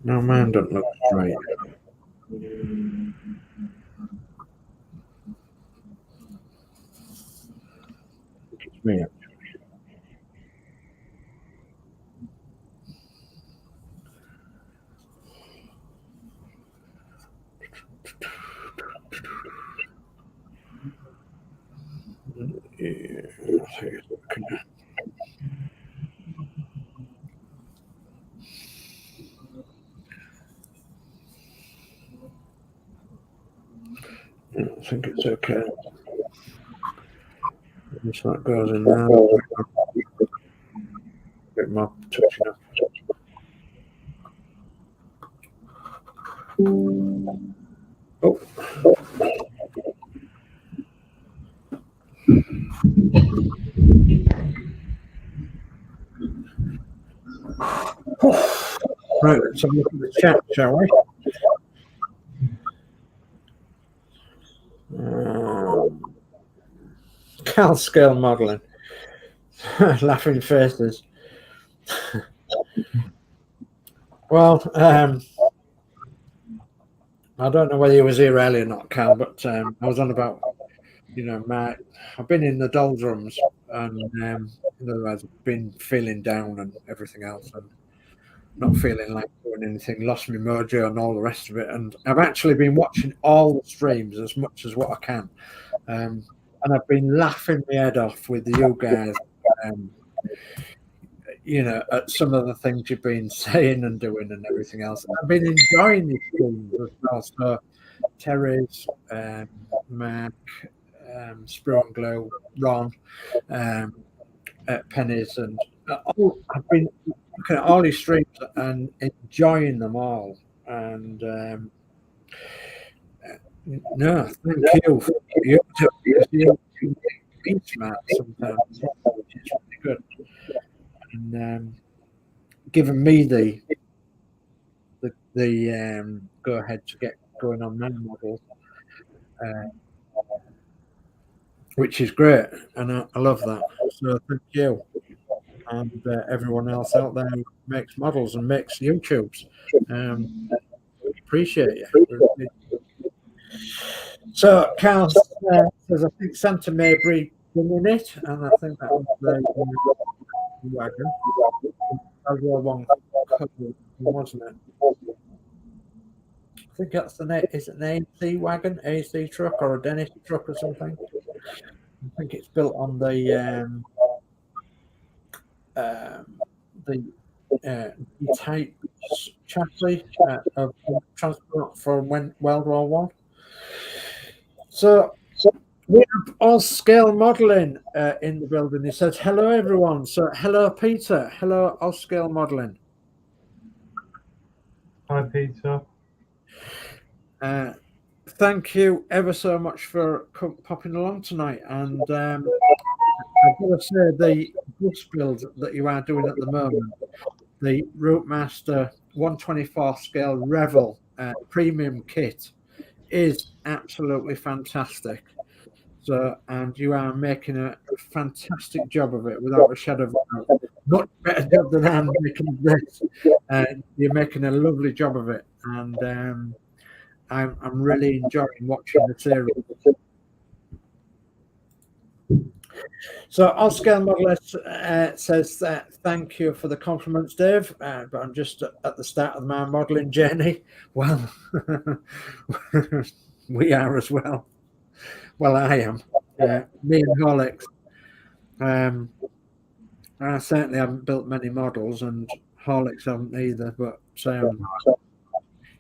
No, mine don't look straight. It's me. Yeah, I think it's okay. So that goes in there. A bit more touching up. Oh. Right, let's have a look at the chat, shall we? Cal scale modelling. Laughing faces. Well, I don't know whether you was here earlier or not, Cal, but I was on about, I've been in the doldrums and in other words, I've been feeling down and everything else and not feeling like doing anything, lost my mojo and all the rest of it. And I've actually been watching all the streams as much as what I can. And I've been laughing my head off with you guys, at some of the things you've been saying and doing and everything else. And I've been enjoying these streams as well. So Terry's, Mark, Sprue and Glue, Ron, Pennies, and I've been looking at all these streams and enjoying them all. And no, thank you. You be smart sometimes, which is really good. And giving me the go ahead to get going on my model, which is great, and I love that. So thank you, and everyone else out there who makes models and makes YouTubes. Appreciate you. So Carl says, I think Santa May breed in it, and I think that was the wagon. That was one, wasn't it? I think that's is it an AC wagon, AC truck, or a Dennis truck or something? I think it's built on the type chassis of transport for World War One. So we have all scale modelling in the building. He says, hello, everyone. So hello, Peter. Hello, all scale modelling. Hi, Peter. Thank you ever so much for popping along tonight. And I've got to say, this build that you are doing at the moment, the Routemaster 124 scale Revel premium kit, is absolutely fantastic. So, and you are making a fantastic job of it, without a shadow of a doubt. Much better job than I'm making this. You're making a lovely job of it, and I'm really enjoying watching the series. So, All Scale Modeler says thank you for the compliments, Dave. But I'm just at the start of my modelling journey. Well, we are as well. Well, I am. Me and Horlixs. I certainly haven't built many models, and Horlixs haven't either. But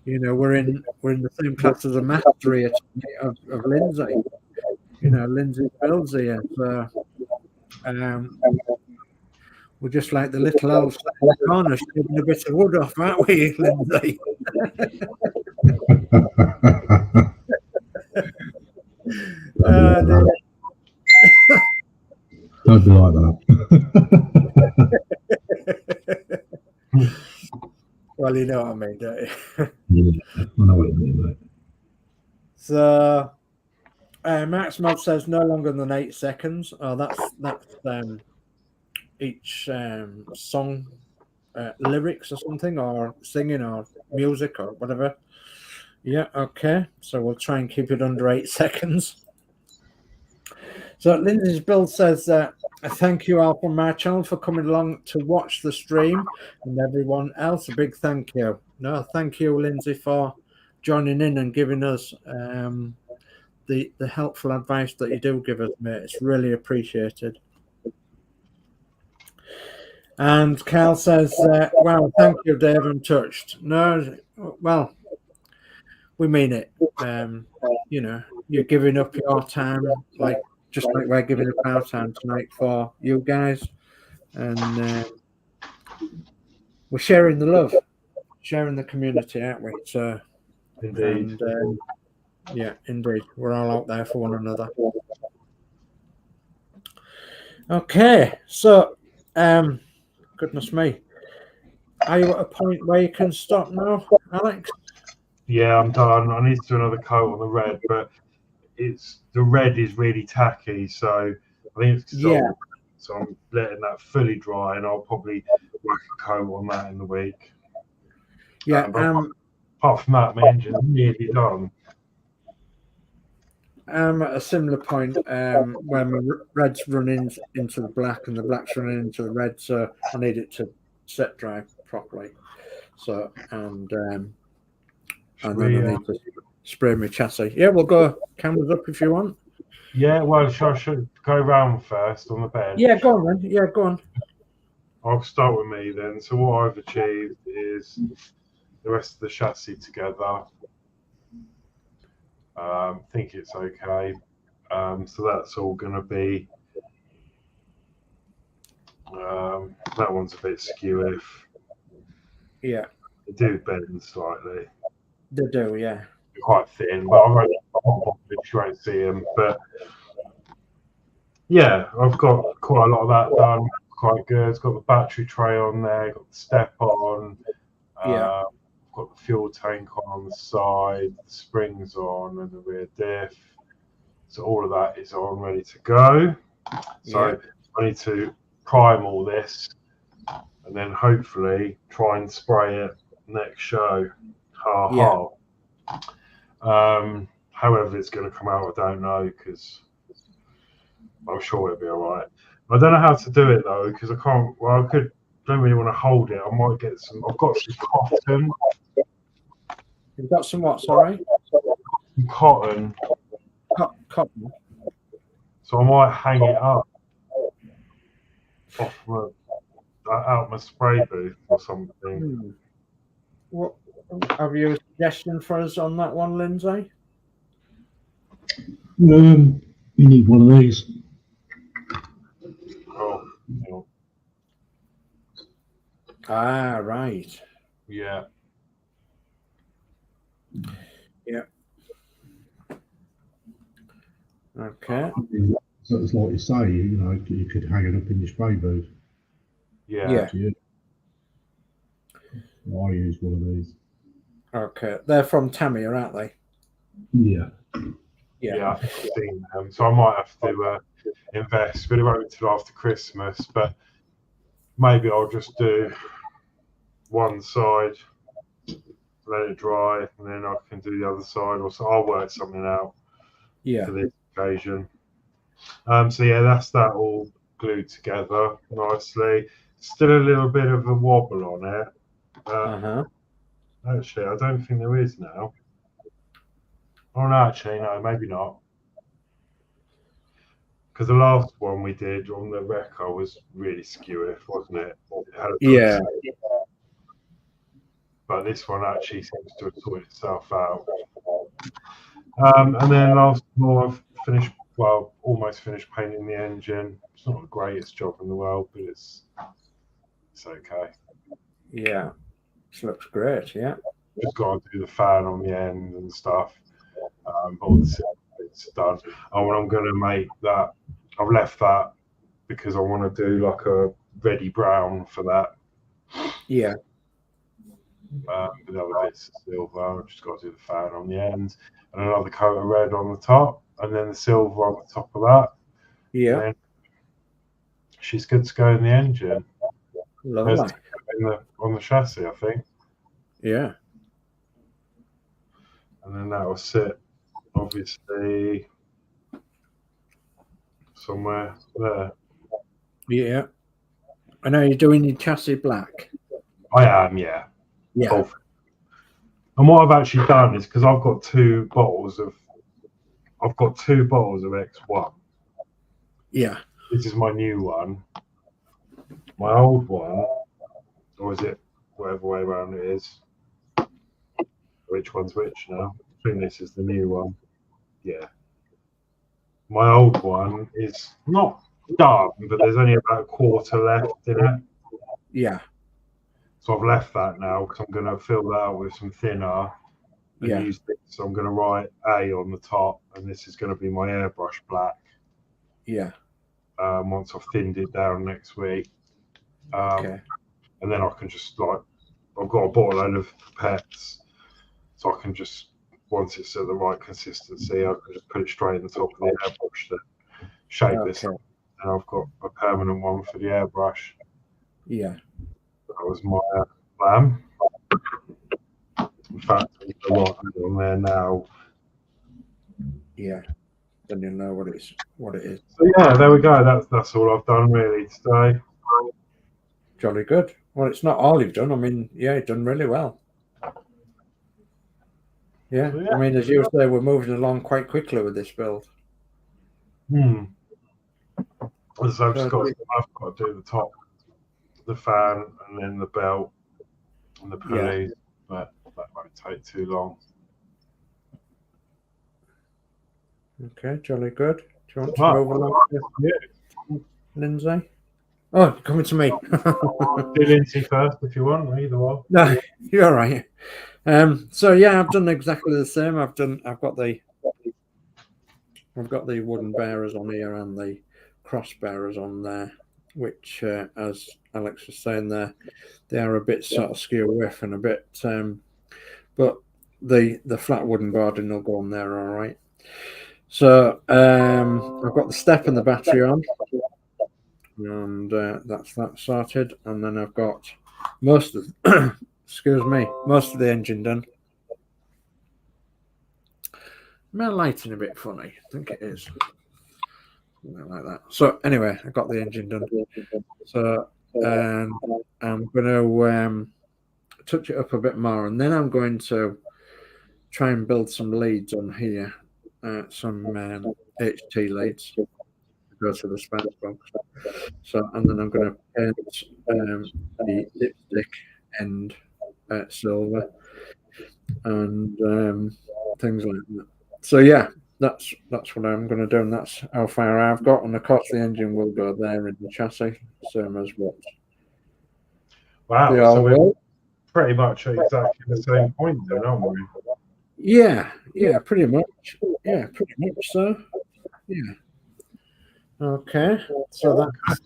we're in the same class as a mastery of Lindsey. Lindsey Builds here. So, we're just like the little elves in the corner, shaving a bit of wood off, aren't we, Lindsey? Don't be like that. Well, you know what I mean, don't you? Yeah, I know what you mean, mate. So, Max Mod says no longer than 8 seconds. Oh, that's each song lyrics or something, or singing or music or whatever. Yeah, okay. So we'll try and keep it under 8 seconds. So Lindsey's Build says, thank you all from my channel for coming along to watch the stream, and everyone else, a big thank you. No, thank you, Lindsey, for joining in and giving us the helpful advice that you do give us, mate. It's really appreciated. And Carl says, wow, thank you, Dave, I'm touched. No, well, we mean it. you're giving up your time, like just like we're giving up our time tonight for you guys, and we're sharing the love, sharing the community, aren't we? So, Indeed. and yeah, indeed, we're all out there for one another. Okay, so goodness me, are you at a point where you can stop now, Alex? Yeah, I'm done. I need to do another coat on the red, but the red is really tacky, so I think it's sold. So I'm letting that fully dry, and I'll probably whack a coat on that in the week. Yeah. Apart from that, my engine's nearly done. I'm at a similar point where my red's running into the black and the black's running into the red, so I need it to set dry properly. So and then I need to spray my chassis. Yeah, we'll go cameras up if you want. Yeah, well, I should go round first on the bed. Yeah, go on then. Yeah, go on. I'll start with me then. So what I've achieved is the rest of the chassis together. Think it's okay. So that's all going to be. That one's a bit skew. Yeah. They do bend slightly. They do, yeah. They're quite thin, but I'm only you won't see them. But yeah, I've got quite a lot of that done. Quite good. It's got the battery tray on there. Got the step on. Yeah. Got the fuel tank on the side, the springs on, and the rear diff. So all of that is on, ready to go. So I need to prime all this, and then hopefully try and spray it next show. However it's going to come out, I don't know, because I'm sure it'll be all right. I don't know how to do it though, because I can't. Well, I could. Don't really want to hold it. I might get some. I've got some cotton. You've got some what? Sorry. Cotton. Cotton. So I might hang it up off out my spray booth or something. What have you a suggestion for us on that one, Lindsay? You need one of these. Oh, yeah. Ah, right. Yeah. Yeah. Okay. So it's like you say, you could hang it up in your spray booth. Yeah. I use one of these. Okay. They're from Tamiya, aren't they? Yeah. Yeah, I've seen them. So I might have to invest, but it won't be until after Christmas. But maybe I'll just do one side, let it dry, and then I can do the other side. Or so I'll work something out for this occasion. So yeah, that's that all glued together nicely. Still a little bit of a wobble on it. Actually, I don't think there is now. Oh no, actually, no, maybe not. Because the last one we did on the Rekka was really skew, wasn't it? Yeah. But this one actually seems to have sorted itself out. And then last more, I've finished, well, almost finished painting the engine. It's not the greatest job in the world, but it's okay. Yeah. This looks great, yeah. Just got to do the fan on the end and stuff. But all the bits done. And when I'm going to make that, I've left that because I want to do like a ready brown for that. Yeah. The other bits of silver. I've just got to do the fan on the end and another coat of red on the top, and then the silver on the top of that. Yeah. She's good to go in the engine. Lovely. On the chassis, I think. Yeah. And then that will sit, obviously, somewhere there. Yeah. I know you're doing your chassis black. I am, yeah. Yeah. And what I've actually done is, because I've got two bottles of X1. Yeah. This is my new one. My old one, or is it whatever way around it is? Which one's which now? I think this is the new one. Yeah. my old one is not done, but there's only about a quarter left in it. Yeah. So I've left that now because I'm going to fill that out with some thinner and Yeah. use this. So I'm going to write A on the top, and this is going to be my airbrush black. Yeah. Once I've thinned it down next week. Okay. And then I can just I've got a bottle of pets, so I can just, once it's at the right consistency, I can just put it straight in the top of the airbrush to shape this up. And I've got a permanent one for the airbrush. Yeah. That was my plan. In fact, there's a lot on there now. Yeah. Then you'll know what it is. So yeah, there we go. That's all I've done really today. Jolly good. Well, it's not all you've done. I mean, yeah, you've done really well. Yeah. So, yeah. I mean, as you say, we're moving along quite quickly with this build. So I've got to do the top, the fan, and then the belt and the pulleys, but that won't take too long. Okay, jolly good. Do you want to move along to Lindsay? Oh, you're coming to me. Do Lindsay first if you want, either one. No, you're all right. So yeah, I've done exactly the same. I've got the wooden bearers on here and the cross bearers on there, which, as Alex was saying there, they are a bit sort of skew width and a bit, but the flat wooden boarding will go on there all right. So I've got the step and the battery on, and that's that sorted. And then I've got most of the engine done. My lighting a bit funny. I think it is. Something like that. So anyway, I got the engine done. So I'm going to touch it up a bit more, and then I'm going to try and build some leads on here, some HT leads to go to the span box. So, and then I'm going to paint the lipstick end silver and things like that. So yeah, that's what I'm going to do, and that's how far I've got. And of course, the engine will go there in the chassis, same as what. Wow, so we're pretty much at exactly the same point then, aren't we? Yeah, pretty much. Yeah, pretty much so. Yeah. Okay, so that's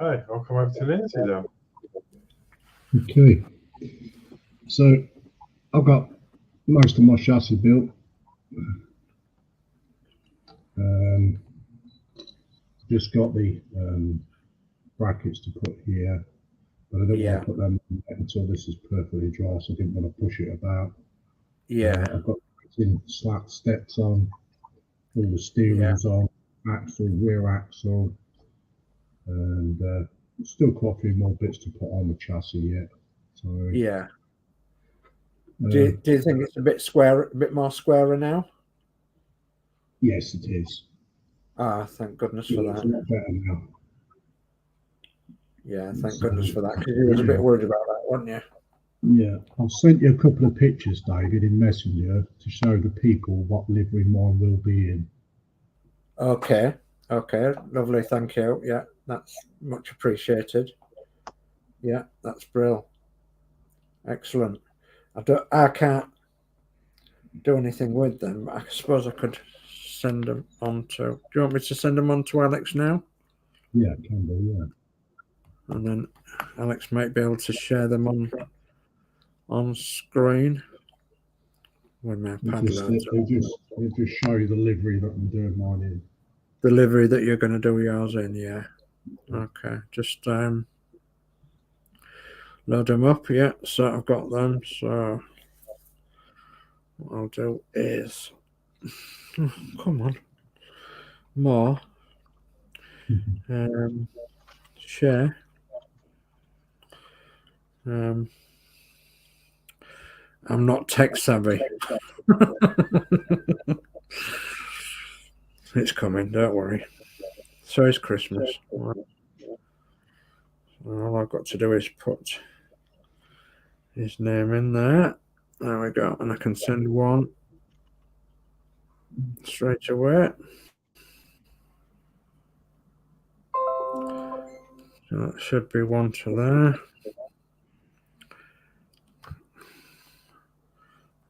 okay. I'll come over to Lindsay then. Okay, so I've got most of my chassis built. Just got the brackets to put here, but I don't want to put them until this is perfectly dry, so I didn't want to push it about. Yeah. I've got slat steps on, all the steerings on, axle, rear axle, and still quite a few more bits to put on the chassis yet. So yeah. Do you think it's a bit more squarer now? Yes, it is. Ah, thank goodness for that. It's a lot better now. Yeah, thank goodness for that, because you was a bit worried about that, weren't you? Yeah, I've sent you a couple of pictures, David, in Messenger to show the people what livery mine will be in. Okay, lovely, thank you. Yeah, that's much appreciated. Yeah, that's brilliant. Excellent. I can't do anything with them. I suppose I could send them on to. Do you want me to send them on to Alex now? Yeah, can do. Yeah. And then Alex might be able to share them on screen. With my pad It'll just show you the livery that I'm doing mine in. The livery that you're going to do yours in, yeah. Okay, just load them up. Yeah, so I've got them. So what I'll do is, come on, more. Share. I'm not tech savvy. It's coming, don't worry. So is Christmas. All I've got to do is put his name in there. There we go. And I can send one straight away. So that should be one to there.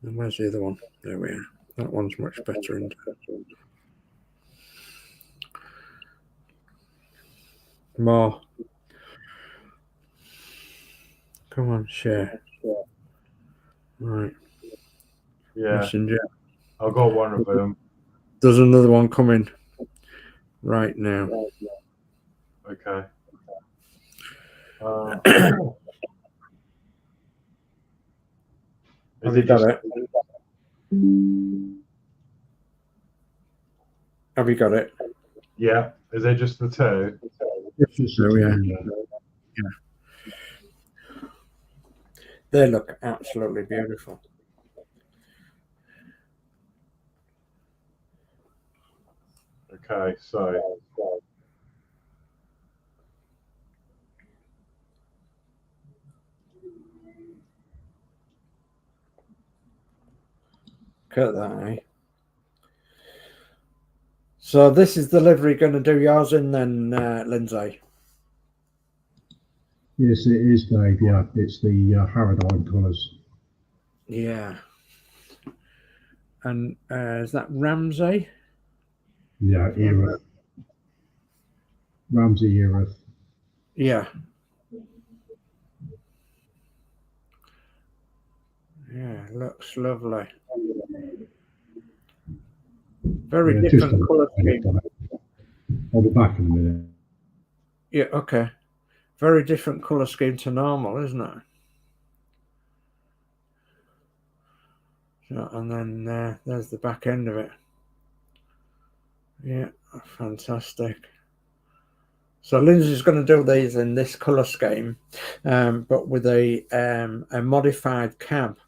And where's the other one? There we are. That one's much better. More. Come on, share. Right. Yeah. Messenger. I got one of them. There's another one coming right now. Okay. Have you got it? Have you got it? Yeah. Is there just the two? Oh, yeah. They look absolutely beautiful. Okay, so Cut that, eh? So this is the livery going to do yours in then, Lindsay? Yes, it is, Dave. Yeah, it's the Harrodine colours. Yeah. And is that Ramsey? Yeah, Erith. Ramsey Erith. Yeah. Yeah, looks lovely. Very different colour scheme. I'll be back in a minute. Yeah, okay. Very different colour scheme to normal, isn't it? So, and then there's the back end of it. Yeah, fantastic. So Lindsay's going to do these in this colour scheme, but with a modified cab.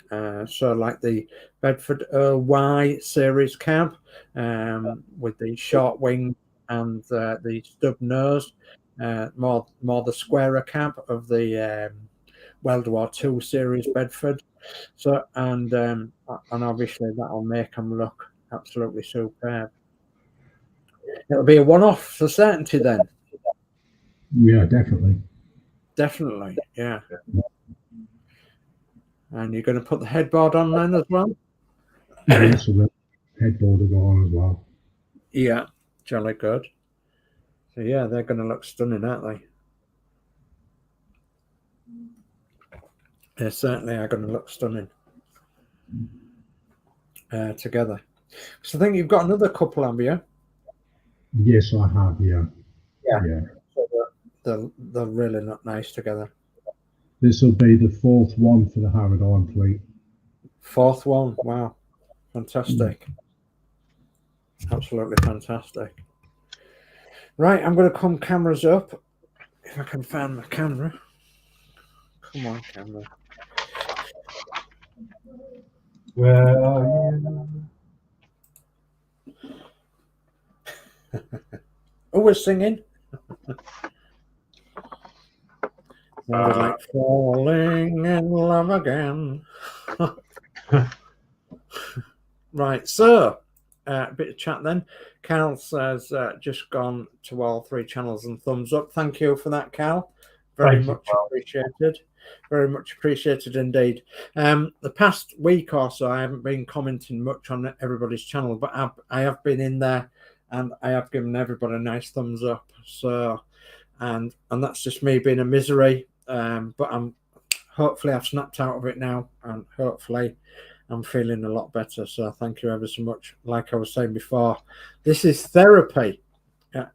So like the Bedford Y series cab, with the short wing and the stub nose, more the squarer cab of the World War II series Bedford. So and obviously that'll make them look absolutely superb. It'll be a one-off for certainty then. Yeah, definitely. Definitely, yeah. And you're going to put the headboard on then as well? Yes, the headboard will go on as well. Yeah, jolly good. So yeah, they're going to look stunning, aren't they? They certainly are going to look stunning together. So I think you've got another couple, have you? Yes, I have, yeah. Yeah. So they'll really look nice together. This will be the fourth one for the Harrodine fleet. Fourth one, wow. Fantastic. Absolutely fantastic. Right, I'm going to come cameras up. If I can find my camera. Come on, camera. where are you? Oh, we're singing. Like falling in love again. Right, so a bit of chat then. Cal says just gone to all three channels and thumbs up. Thank you for that, Cal. Very much appreciated. Very much appreciated indeed. The past week or so, I haven't been commenting much on everybody's channel, but I have been in there and I have given everybody a nice thumbs up. So, and that's just me being a misery. But hopefully I've snapped out of it now, and hopefully I'm feeling a lot better. So thank you ever so much. Like I was saying before, this is therapy,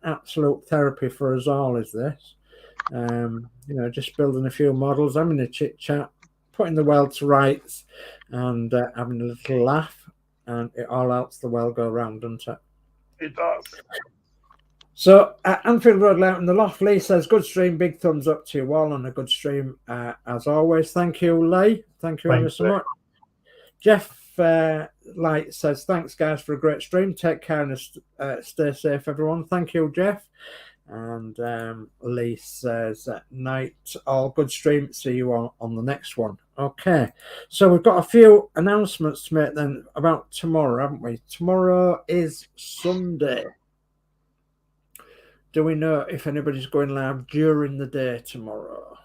absolute therapy for us all. Is this? Just building a few models, having a chit chat, putting the world to rights, and having a little laugh, and it all helps the world go round, doesn't it? It does. So Anfield Road Layout in the Loft, Lee says, good stream, big thumbs up to you all on a good stream as always. Thank you, Lee. Thank you ever so much. Jeff Light says, thanks guys for a great stream. Take care and stay safe, everyone. Thank you, Jeff. And Lee says, night, all good stream. See you on the next one. Okay, so we've got a few announcements to make then about tomorrow, haven't we? Tomorrow is Sunday. Do we know if anybody's going live during the day tomorrow?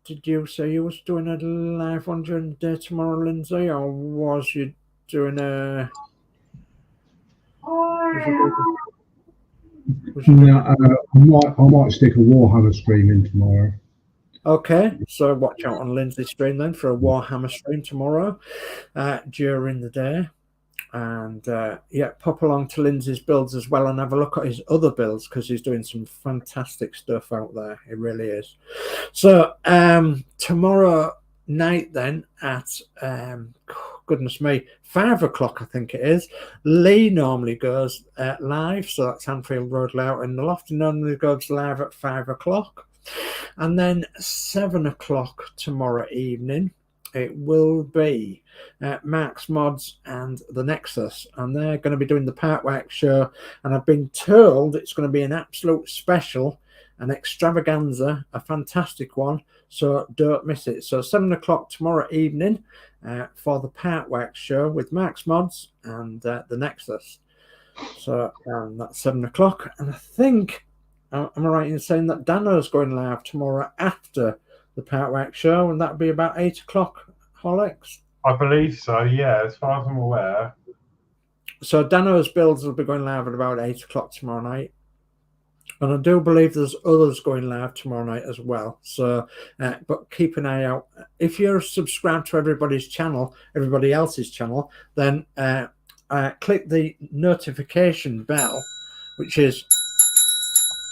Did you say you was doing a live one during the day tomorrow, Lindsay, or was you doing a? I might stick a Warhammer stream in tomorrow. Okay, so watch out on Lindsay's stream then for a Warhammer stream tomorrow during the day. And yeah, pop along to Lindsay's builds as well and have a look at his other builds, because he's doing some fantastic stuff out there. He really is. So tomorrow night then at goodness me, 5 o'clock I think it is, Lee normally goes live, so that's Anfield Road Layout in the Loft. He normally goes live at 5 o'clock, and then 7 o'clock tomorrow evening it will be Max, Modz and the Nexus, and they're going to be doing the Partwork show, and I've been told it's going to be an absolute special, an extravaganza, a fantastic one, so don't miss it. So 7 o'clock tomorrow evening for the Partwork show with Max, Modz and the Nexus. So that's 7 o'clock, and I think, am I right in saying that Danno's going live tomorrow after the Partwork show, and that'll be about 8 o'clock, Horlixs? I believe so, yeah, as far as I'm aware. So Danno's builds will be going live at about 8 o'clock tomorrow night. And I do believe there's others going live tomorrow night as well. So, but keep an eye out. If you're subscribed to everybody else's channel, then click the notification bell, which is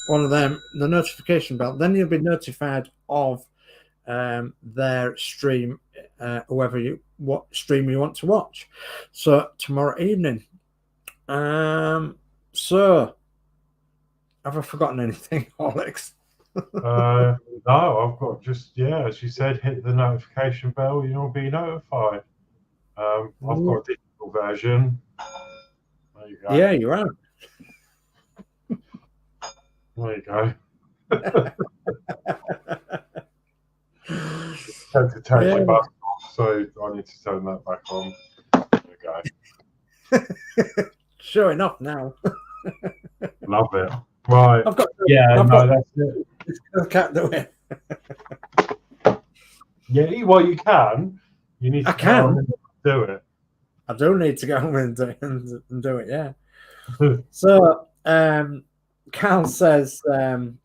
one of them, the notification bell. Then you'll be notified of their stream, what stream you want to watch. So tomorrow evening. So have I forgotten anything, Horlixs? No, I've got just, yeah, as you said, hit the notification bell, you'll be notified. I've got a digital version. There you go. Yeah, you are. There you go. Had to take your bus off, so I need to turn that back on. There you go. Sure enough now. Love it. Right. I've got that's it. It's cat the way. Yeah, well, you can. You need to do it. I do need to go home and do it, yeah. So, Carl says,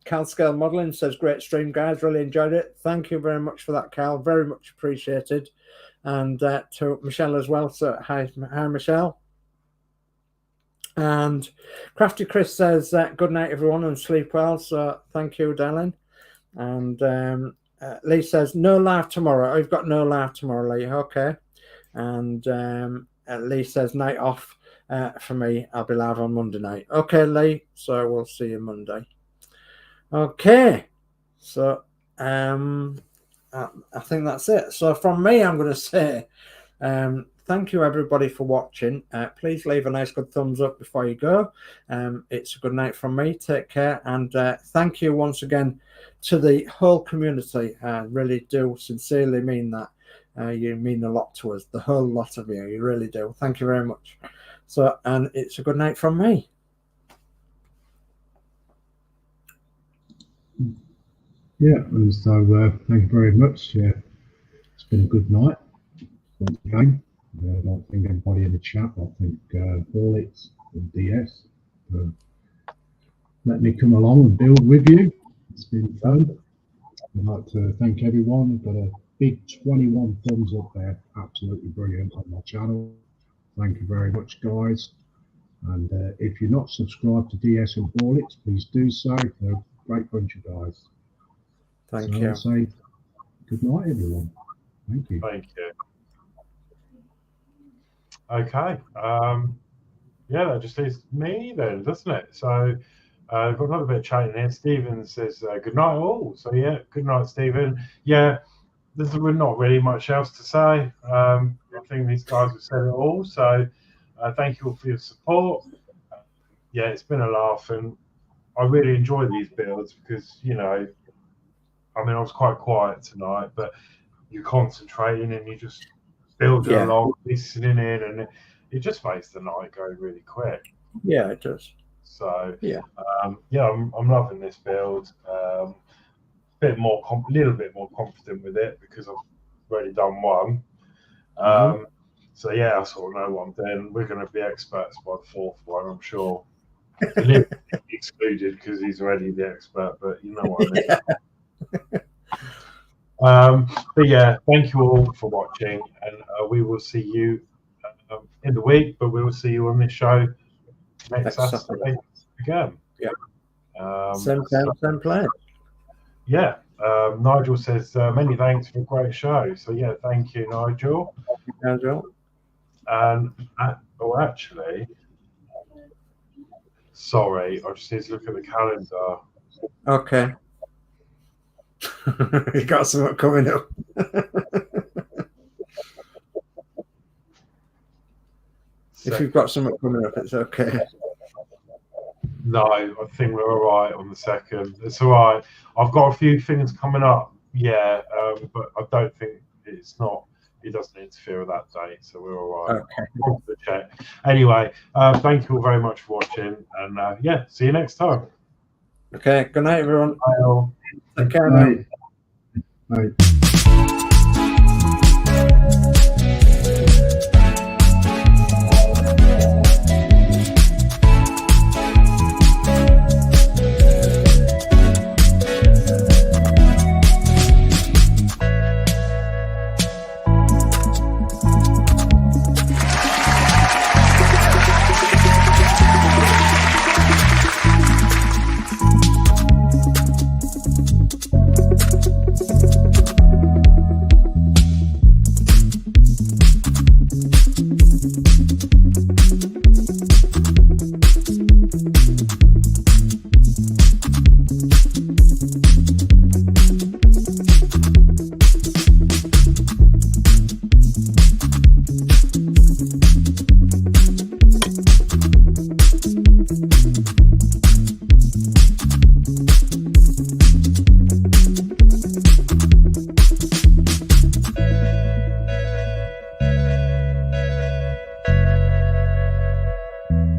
Carl Scale Modeling says, great stream, guys. Really enjoyed it. Thank you very much for that, Carl. Very much appreciated. And to Michelle as well. So, hi Michelle. And Crafty Chris says, good night, everyone, and sleep well. So, thank you, darling. And Lee says, no live tomorrow. Oh, you've got no live tomorrow, Lee. Okay. And Lee says, night off. For me, I'll be live on Monday night. Okay, Lee. So we'll see you Monday. Okay. So I think that's it. So from me, I'm going to say thank you, everybody, for watching. Please leave a nice good thumbs up before you go. It's a good night from me. Take care. And thank you once again to the whole community. I really do sincerely mean that. You mean a lot to us, the whole lot of you. You really do. Thank you very much. So, and it's a good night from me. Yeah, and so thank you very much. Yeah, it's been a good night once again. I don't think anybody in the chat. I think Horlixs and DS let me come along and build with you. It's been fun. I'd like to thank everyone. I've got a big 21 thumbs up there. Absolutely brilliant on my channel. Thank you very much, guys. And if you're not subscribed to DS and Horlixs, please do so. They're a great bunch of guys. Thank you. I'll say good night, everyone. Thank you. Thank you. Okay. Yeah, that just leaves me then, doesn't it? So I've got another bit of chatting here. Stephen says, good night all. So yeah, good night, Stephen. Yeah, there's not really much else to say. I think these guys have said it all. So thank you all for your support. Yeah, it's been a laugh, and I really enjoy these builds because, you know, I mean, I was quite quiet tonight, but you're concentrating and you just building along, listening in, and it just makes the night go really quick. Yeah, it does. So yeah, I'm loving this build. Little bit more confident with it because I've already done one. So yeah, I sort of know what I'm doing. We're going to be experts by the fourth one, I'm sure. Excluded because he's already the expert, but you know what I mean. But yeah, thank you all for watching, and we will see you in the week, but we will see you on this show next Saturday again. Yeah. Same plan. Yeah. Nigel says many thanks for a great show. So yeah, thank you, Nigel. And actually, sorry, I just need to look at the calendar. Okay. You got something coming up. If you've got something coming up, it's okay. No, I think we're all right on the 2nd. It's all right. I've got a few things coming up, but I don't think it doesn't interfere with that date, so we're all right. Okay. Anyway, thank you all very much for watching, and see you next time. Okay, good night, everyone. Bye all. Take care now. Bye.